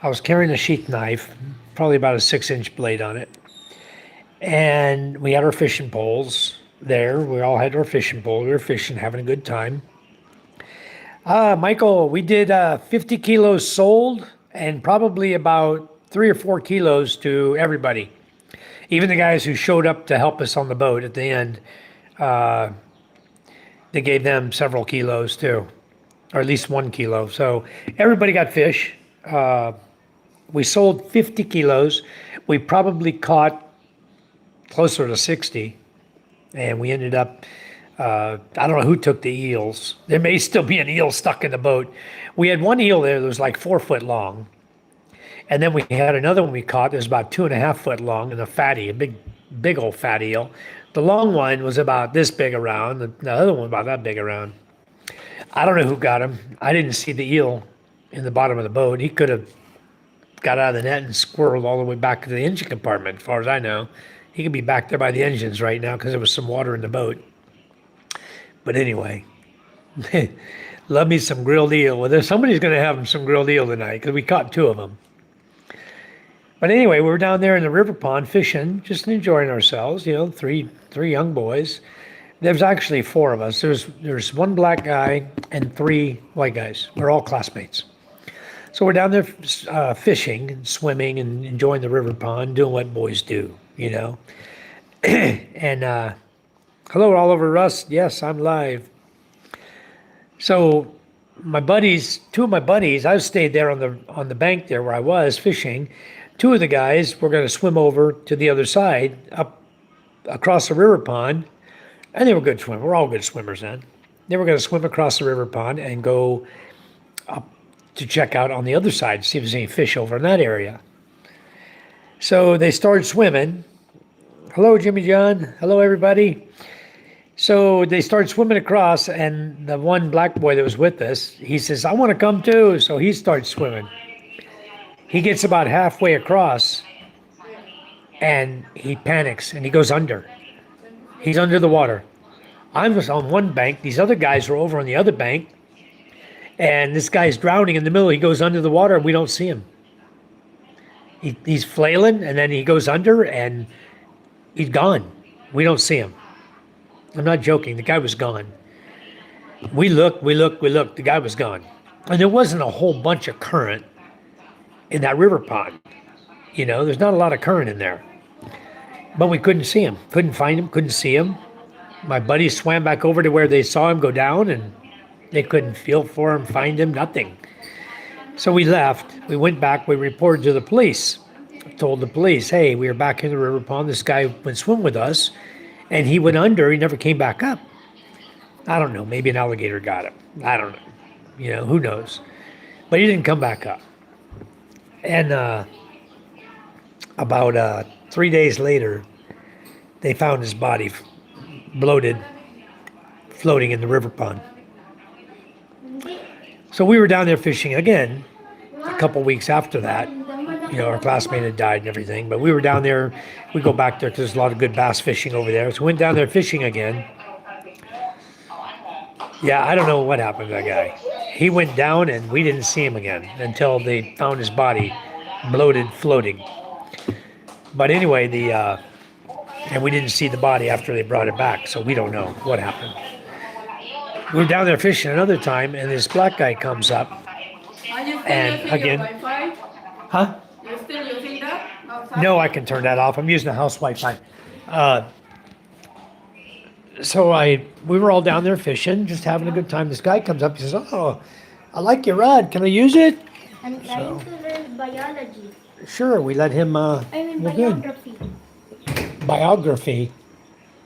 I was carrying a sheath knife, probably about a 6-inch blade on it. And we had our fishing poles there. We all had our fishing pole. We were fishing, having a good time. Michael, we did 50 kilos sold and probably about 3 or 4 kilos to everybody. Even the guys who showed up to help us on the boat at the end, they gave them several kilos too, or at least 1 kilo. So everybody got fish. We sold 50 kilos. We probably caught closer to 60, and we ended up, I don't know who took the eels. There may still be an eel stuck in the boat. We had one eel there that was like 4 foot long. And then we had another one we caught that was about 2.5 foot long and a big old fat eel. The long one was about this big around. The other one about that big around. I don't know who got him. I didn't see the eel in the bottom of the boat. He could have got out of the net and squirreled all the way back to the engine compartment, as far as I know. He could be back there by the engines right now because there was some water in the boat. But anyway, Love me some grilled eel. Well, there's somebody's going to have some grilled eel tonight because we caught 2 of them. But anyway, we were down there in the river pond fishing, just enjoying ourselves. You know, three young boys. There's actually 4 of us. There's 1 black guy and 3 white guys. We're all classmates. So we're down there fishing and swimming and enjoying the river pond, doing what boys do, you know. And hello, Oliver Russ. Yes, I'm live. So my buddies, 2 of my buddies, I stayed there on the bank there where I was fishing. 2 of the guys were going to swim over to the other side, up across the river pond, and they were good swimmers. We're all good swimmers then. They were going to swim across the river pond and go up to check out on the other side to see if there's any fish over in that area. So they started swimming. Hello, Jimmy John. Hello, everybody. So they started swimming across, and the 1 black boy that was with us, he says, I want to come too. So he starts swimming. He gets about halfway across, and he panics, and he goes under. He's under the water. I was on one bank. These other guys were over on the other bank, and this guy's drowning in the middle. He goes under the water, and we don't see him. He's flailing, and then he goes under, and he's gone. We don't see him. I'm not joking. The guy was gone. We looked. The guy was gone. And there wasn't a whole bunch of current in that river pond. You know, there's not a lot of current in there. But we couldn't see him. Couldn't find him. Couldn't see him. My buddies swam back over to where they saw him go down, and they couldn't feel for him, find him, nothing. So we left. We went back. We reported to the police. Told the police, hey, we were back in the river pond. This guy went swim with us, and he went under. He never came back up. I don't know. Maybe an alligator got him. I don't know. You know, who knows? But he didn't come back up. And about 3 days later, they found his body bloated, floating in the river pond. So we were down there fishing again a couple weeks after that. You know, our classmate had died and everything, but we were down there. We go back there because there's a lot of good bass fishing over there. So we went down there fishing again. Yeah, I don't know what happened to that guy. He went down and we didn't see him again until they found his body bloated, floating. But anyway, and we didn't see the body after they brought it back, so we don't know what happened. We were down there fishing another time, and this black guy comes up. Are you still And using again- your Wi-Fi? Huh? You're still using that? Outside? No, I can turn that off. I'm using the house Wi-Fi. So we were all down there fishing, just having a good time. This guy comes up, he says, oh, I like your rod. Can I use it? I'm trying to learn biology. Sure, we let him, I mean we're good. biography. Biography.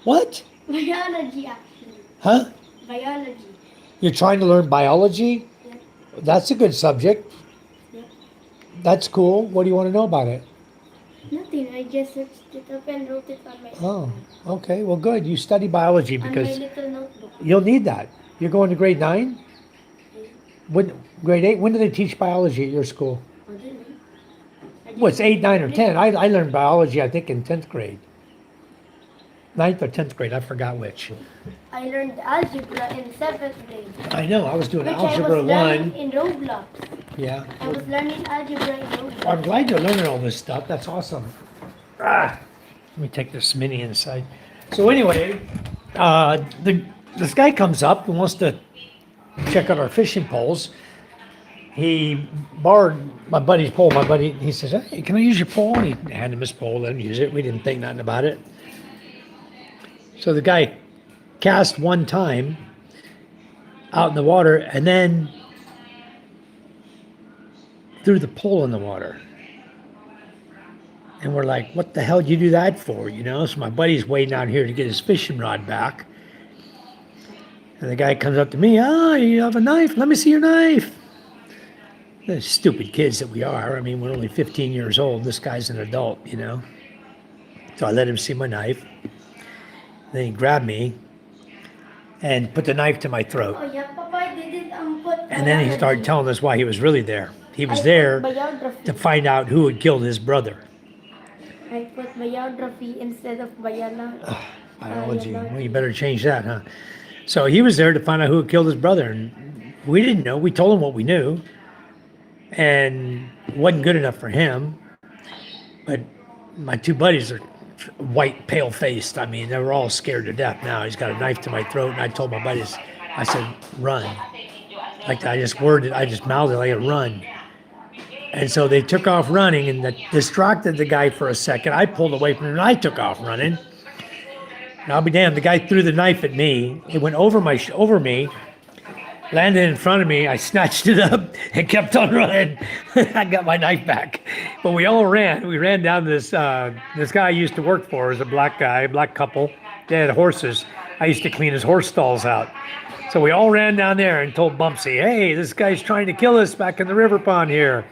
What? Biology, actually. Huh? Biology. You're trying to learn biology? Yeah. That's a good subject. Yeah. That's cool. What do you want to know about it? Nothing. I just searched it up and wrote it on my Oh, okay. Well, good. You study biology on my because little notebook. you'll need that. You're going to grade 9? When, grade 8? When do they teach biology at your school? I don't know. I Well, it's just- 8, 9, or 10. I learned biology, I think, in 10th grade. 9th or 10th grade. I forgot which. I learned algebra in 7th grade. I know. I was doing Which algebra I was learning 1. in Roblox. Yeah. I was learning algebra in I'm Roblox. glad you're learning all this stuff. That's awesome. Let me take this mini inside. So anyway, this guy comes up and wants to check out our fishing poles. He borrowed my buddy's pole. My buddy, he says, hey, can I use your pole? And he handed him his pole, let him use it. We didn't think nothing about it. So the guy cast one time out in the water and then threw the pole in the water. And we're like, what the hell did you do that for? You know, so my buddy's waiting out here to get his fishing rod back. And the guy comes up to me, oh, you have a knife? Let me see your knife. The stupid kids that we are. I mean, we're only 15 years old. This guy's an adult, you know. So I let him see my knife. Then he grabbed me and put the knife to my throat. Oh yeah, Papa, I didn't put And then he biology. started telling us why he was really there. He was I there put biography. to find out who had killed his brother. I put biography instead of Biology. yeah, Well, you better change that, huh? So he was there to find out who had killed his brother. And We didn't know. We told him what we knew, and it wasn't good enough for him. But my two buddies are white, pale faced. I mean, they were all scared to death now. He's got a knife to my throat, and I told my buddies, I said, run. Like I just mouthed it like a run. And so they took off running, and that distracted the guy for a second. I pulled away from him, and I took off running. And I'll be damned, the guy threw the knife at me. It went over me, landed in front of me. I snatched it up and kept on running. I got my knife back. But we all ran. We ran down this this guy I used to work for. Was a black guy, black couple. They had horses. I used to clean his horse stalls out. So we all ran down there and told Bumpsy, hey, this guy's trying to kill us back in the river pond here.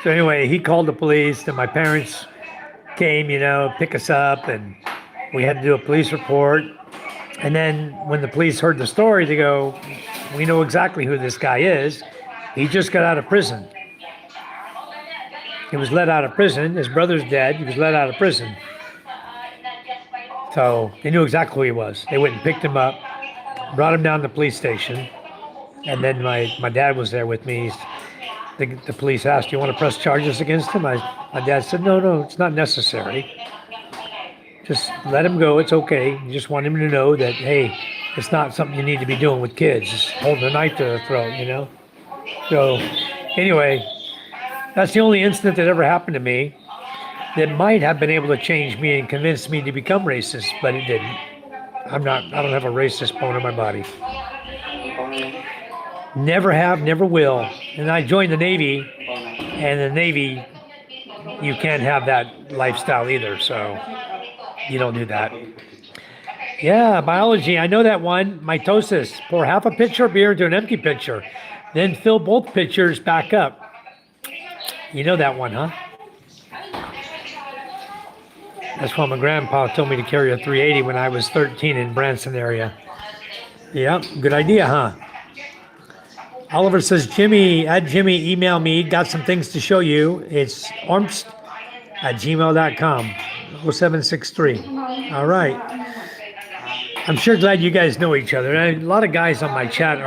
So anyway, he called the police, and my parents came, pick us up, and we had to do a police report. And then when the police heard the story, they go, we know exactly who this guy is. He just got out of prison. He was let out of prison. His brother's dead. He was let out of prison. So they knew exactly who he was. They went and picked him up, brought him down to the police station. And then my dad was there with me. The police asked, you want to press charges against him? My dad said, no, it's not necessary. Just let him go. It's okay. You just want him to know that, hey, it's not something you need to be doing with kids. Just holding a knife to their throat, So anyway, that's the only incident that ever happened to me that might have been able to change me and convince me to become racist, but it didn't. I don't have a racist bone in my body. Never have, never will. And I joined the Navy, and the Navy, you can't have that lifestyle either, so you don't do that. Yeah, biology, I know that one. Mitosis, pour half a pitcher of beer into an empty pitcher, then fill both pitchers back up. You know that one, huh? That's why my grandpa told me to carry a 380 when I was 13 in Branson area. Yeah, good idea, huh? Oliver says, Jimmy, email me. Got some things to show you. It's ormst@gmail.com. 0763. All right. I'm sure glad you guys know each other. A lot of guys on my chat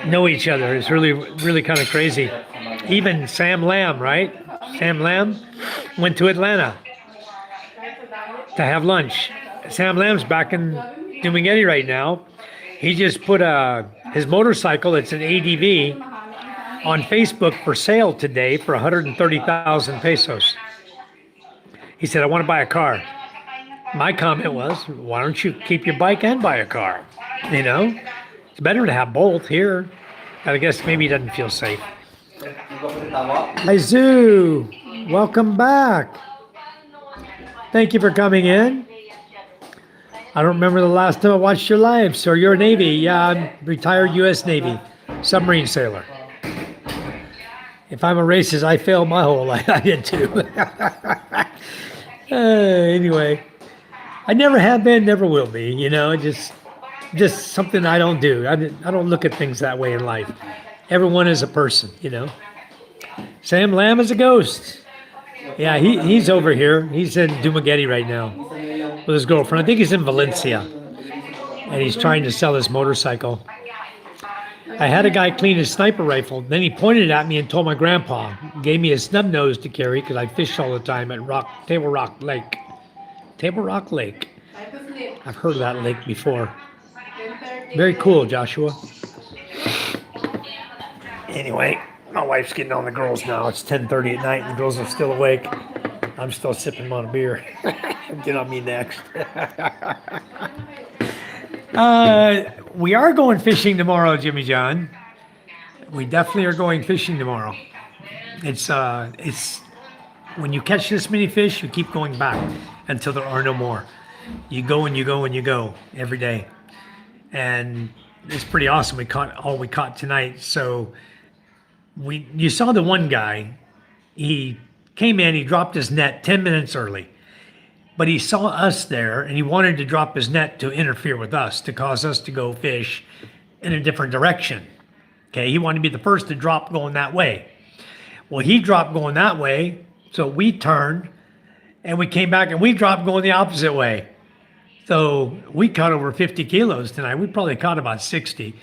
know each other. It's really, really kind of crazy. Even Sam Lamb, right? Sam Lamb went to Atlanta to have lunch. Sam Lamb's back in Dumaguete right now. He just put his motorcycle, it's an ADV, on Facebook for sale today for 130,000 pesos. He said, I want to buy a car. My comment was, why don't you keep your bike and buy a car? It's better to have both here. I guess maybe he doesn't feel safe. Hi, Zoo. Welcome back. Thank you for coming in. I don't remember the last time I watched your live. So you're Navy. Yeah, I'm retired U.S. Navy, submarine sailor. If I'm a racist, I failed my whole life. I did too. Anyway, I never have been, never will be. Just something I don't do. I don't look at things that way in life. Everyone is a person, Sam Lamb is a ghost. Yeah, he's over here. He's in Dumaguete right now with his girlfriend. I think he's in Valencia, and he's trying to sell his motorcycle. I had a guy clean his sniper rifle. Then he pointed at me and told my grandpa, gave me a snub nose to carry because I fish all the time at Table Rock Lake. Table Rock Lake. I've heard of that lake before. Very cool, Joshua. Anyway, my wife's getting on the girls now. It's 10:30 at night and the girls are still awake. I'm still sipping on a beer. Get on me next. We are going fishing tomorrow, Jimmy John. We definitely are going fishing tomorrow. It's when you catch this many fish, you keep going back until there are no more. You go and you go and you go every day. And it's pretty awesome. We caught all we caught tonight. So you saw the one guy, he came in, he dropped his net 10 minutes early. But he saw us there and he wanted to drop his net to interfere with us, to cause us to go fish in a different direction. Okay, he wanted to be the first to drop going that way. Well, he dropped going that way, so we turned and we came back and we dropped going the opposite way. So we caught over 50 kilos tonight. We probably caught about 60.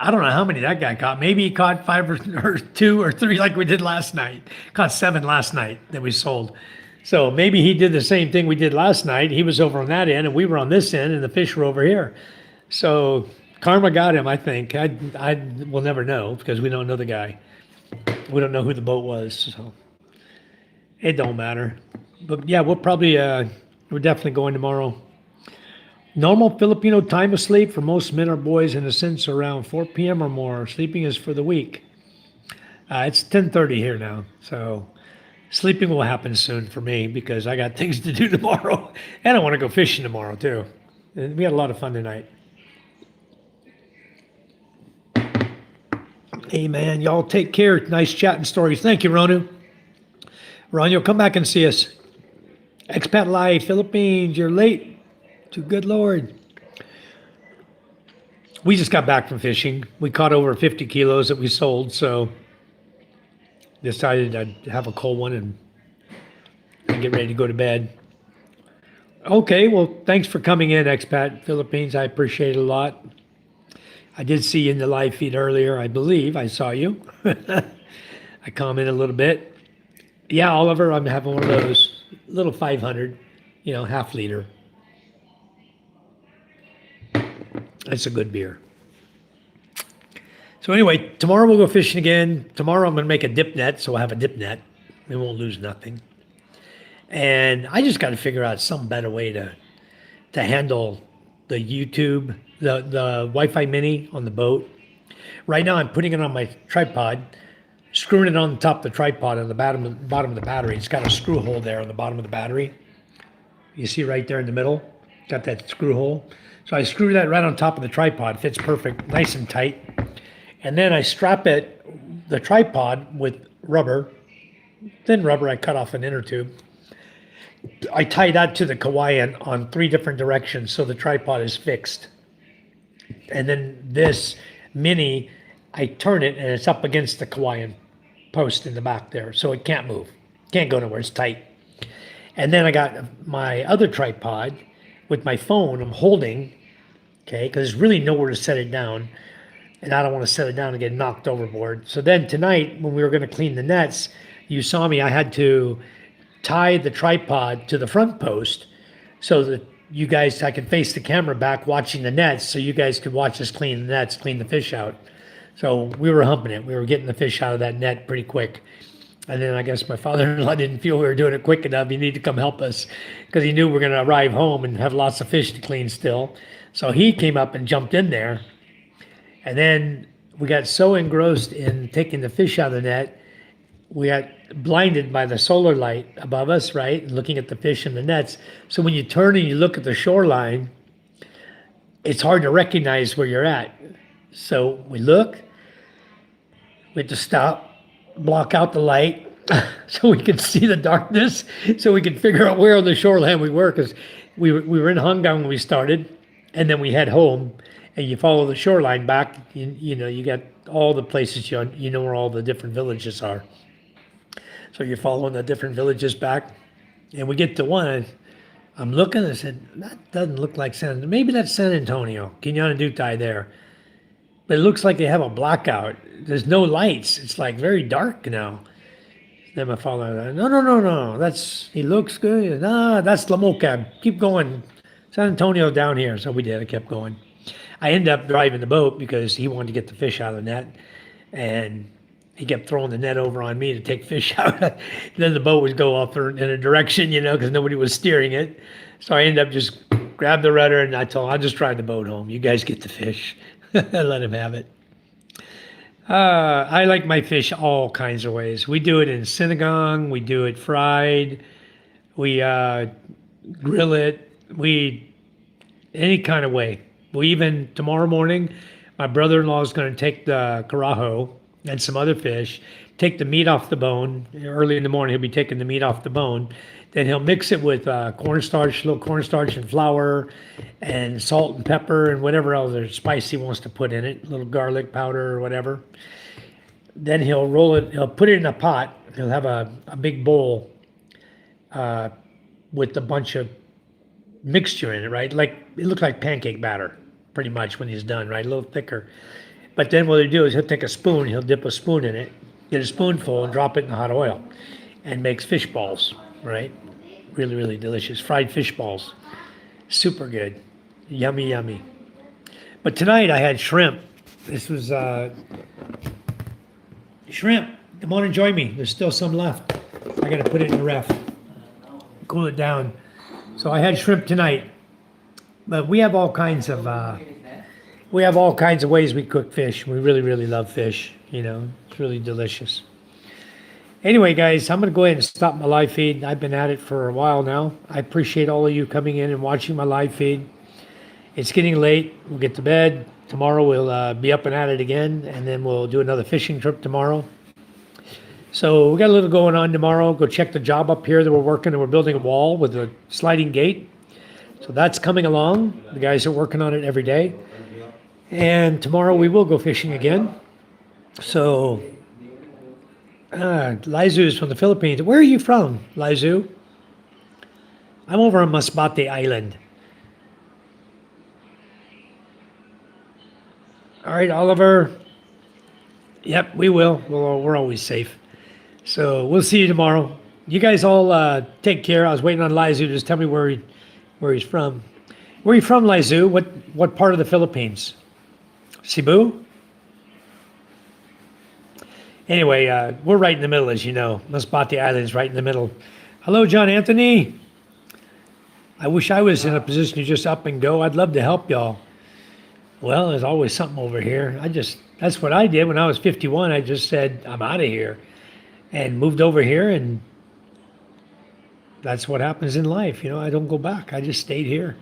I don't know how many that guy caught. Maybe he caught 5 or 2 or 3 like we did last night. Caught 7 last night that we sold. So maybe he did the same thing we did last night. He was over on that end and we were on this end and the fish were over here. So karma got him, I think. I will never know because we don't know the guy. We don't know who the boat was. So it don't matter. But yeah, we're definitely going tomorrow. Normal Filipino time of sleep for most men or boys in a sense around 4 p.m. or more. Sleeping is for the weak. It's 10:30 here now, so sleeping will happen soon for me because I got things to do tomorrow, and I want to go fishing tomorrow too. And we had a lot of fun tonight. Hey man, y'all take care. Nice chatting stories. Thank you, Ronu. Ronyo, come back and see us. Expat Live, Philippines. You're late. To good Lord. We just got back from fishing. We caught over 50 kilos that we sold, so decided I'd have a cold one and get ready to go to bed. Okay, well, thanks for coming in, Expat Philippines. I appreciate it a lot. I did see you in the live feed earlier. I believe I saw you. I commented a little bit. Yeah, Oliver, I'm having one of those little 500, half liter. It's a good beer. So anyway, tomorrow we'll go fishing again. Tomorrow I'm going to make a dip net, so I'll have a dip net. We won't lose nothing. And I just got to figure out some better way to handle the YouTube, the Wi-Fi Mini on the boat. Right now I'm putting it on my tripod, screwing it on the top of the tripod on the bottom of the battery. It's got a screw hole there on the bottom of the battery. You see right there in the middle? Got that screw hole. So I screw that right on top of the tripod, fits perfect, nice and tight. And then I strap the tripod with rubber, thin rubber, I cut off an inner tube. I tie that to the Kauai on 3 different directions so the tripod is fixed. And then this mini, I turn it and it's up against the Kauai post in the back there, so it can't move, can't go nowhere, it's tight. And then I got my other tripod with my phone I'm holding, okay, because there's really nowhere to set it down, and I don't want to set it down and get knocked overboard. So then tonight, when we were going to clean the nets, you saw me, I had to tie the tripod to the front post so that you guys, I could face the camera back watching the nets so you guys could watch us clean the nets, clean the fish out. So we were humping it. We were getting the fish out of that net pretty quick. And then I guess my father-in-law didn't feel we were doing it quick enough. He needed to come help us because he knew we were going to arrive home and have lots of fish to clean still. So he came up and jumped in there. And then we got so engrossed in taking the fish out of the net, we got blinded by the solar light above us, right? Looking at the fish in the nets. So when you turn and you look at the shoreline, it's hard to recognize where you're at. So we look, we had to stop, block out the light so we could see the darkness, so we could figure out where on the shoreline we were, because we were in Hong Kong when we started, and then we head home, and you follow the shoreline back, you got all the places, you know where all the different villages are. So you're following the different villages back, and we get to one, I'm looking, I said, that doesn't look like maybe that's San Antonio, Quinana Dutai there. But it looks like they have a blackout. There's no lights. It's like very dark now. Then my father, no. He looks good. No, that's La Mocab. Keep going. San Antonio down here. So we did. I kept going. I ended up driving the boat because he wanted to get the fish out of the net. And he kept throwing the net over on me to take fish out. Then the boat would go off in a direction, because nobody was steering it. So I ended up just grabbed the rudder and I told him, I'll just drive the boat home. You guys get the fish. Let him have it. I like my fish all kinds of ways. We do it in sinigang. We do it fried. We grill it. Any kind of way. We even, tomorrow morning, my brother-in-law is going to take the carajo and some other fish, take the meat off the bone. Early in the morning, he'll be taking the meat off the bone. Then he'll mix it with cornstarch, little cornstarch and flour and salt and pepper and whatever other spice he wants to put in it, a little garlic powder or whatever. Then he'll roll it, he'll put it in a pot. He'll have a big bowl with a bunch of mixture in it, right? Like, it looks like pancake batter, pretty much, when he's done, right? A little thicker. But then what he'll do is he'll take a spoon, he'll dip a spoon in it, get a spoonful and drop it in hot oil and makes fish balls, right? Really, really delicious. Fried fish balls. Super good. Yummy, yummy. But tonight I had shrimp. This was shrimp. Come on and join me. There's still some left. I got to put it in the ref. Cool it down. So I had shrimp tonight. But we have all kinds of ways we cook fish. We really, really love fish. You know, it's really delicious. Anyway, guys, I'm going to go ahead and stop my live feed. I've been at it for a while now. I appreciate all of you coming in and watching my live feed. It's getting late. We'll get to bed. Tomorrow we'll be up and at it again, and then we'll do another fishing trip tomorrow. So we got a little going on tomorrow. Go check the job up here that we're working, and we're building a wall with a sliding gate. So that's coming along. The guys are working on it every day. And tomorrow we will go fishing again. So, Lizu is from the Philippines. Where are you from, Lizu? I'm over on Masbate Island. All right, Oliver. Yep, we will. We're always safe. So we'll see you tomorrow. You guys all take care. I was waiting on Lizu to just tell me where he's from. Where are you from, Lizu? What part of the Philippines? Cebu? Anyway, we're right in the middle, as you know. Masbate Island is right in the middle. Hello, John Anthony. I wish I was in a position to just up and go. I'd love to help y'all. Well, there's always something over here. That's what I did when I was 51. I just said, I'm out of here and moved over here, and that's what happens in life. You know, I don't go back. I just stayed here.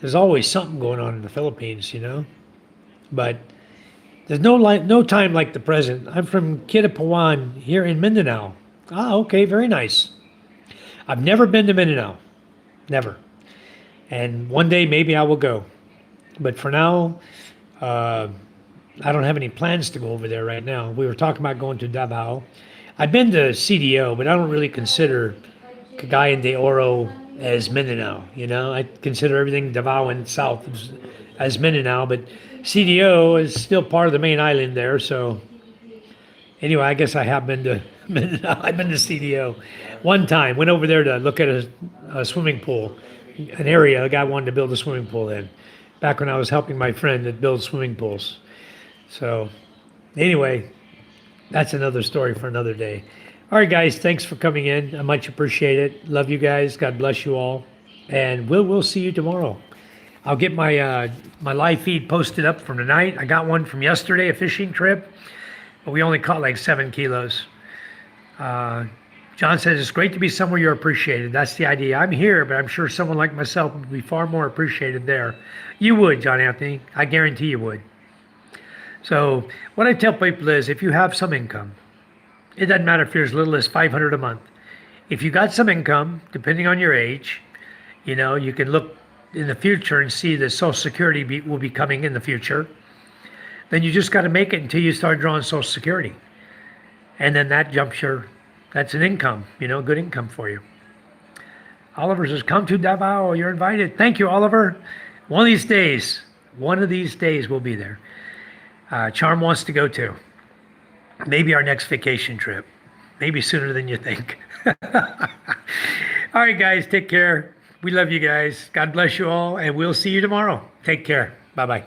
There's always something going on in the Philippines, you know, but there's no time like the present. I'm from Kidapawan here in Mindanao. Ah, okay, very nice. I've never been to Mindanao, never. And one day maybe I will go. But for now, I don't have any plans to go over there right now. We were talking about going to Davao. I've been to CDO, but I don't really consider Cagayan de Oro as Mindanao. You know, I consider everything Davao and south as Mindanao, but CDO is still part of the main island there. So anyway, I guess I have been to Mindanao. I've been to CDO one time. Went over there to look at a swimming pool, an area a guy wanted to build a swimming pool in. Back when I was helping my friend that builds swimming pools. So anyway, that's another story for another day. All right, guys, thanks for coming in. I much appreciate it. Love you guys. God bless you all. And we'll see you tomorrow. I'll get my my live feed posted up from tonight. I got one from yesterday, a fishing trip, but we only caught like 7 kilos. John says, it's great to be somewhere you're appreciated. That's the idea. I'm here, but I'm sure someone like myself would be far more appreciated there. You would, John Anthony. I guarantee you would. So what I tell people is, if you have some income, it doesn't matter if you're as little as $500 a month. If you got some income, depending on your age, you know, you can look in the future and see that Social Security will be coming in the future. Then you just got to make it until you start drawing Social Security. And then that jumps that's an income, you know, good income for you. Oliver says, come to Davao, you're invited. Thank you, Oliver. One of these days we'll be there. Charm wants to go too. Maybe our next vacation trip. Maybe sooner than you think. All right, guys, take care. We love you guys. God bless you all, and we'll see you tomorrow. Take care. Bye-bye.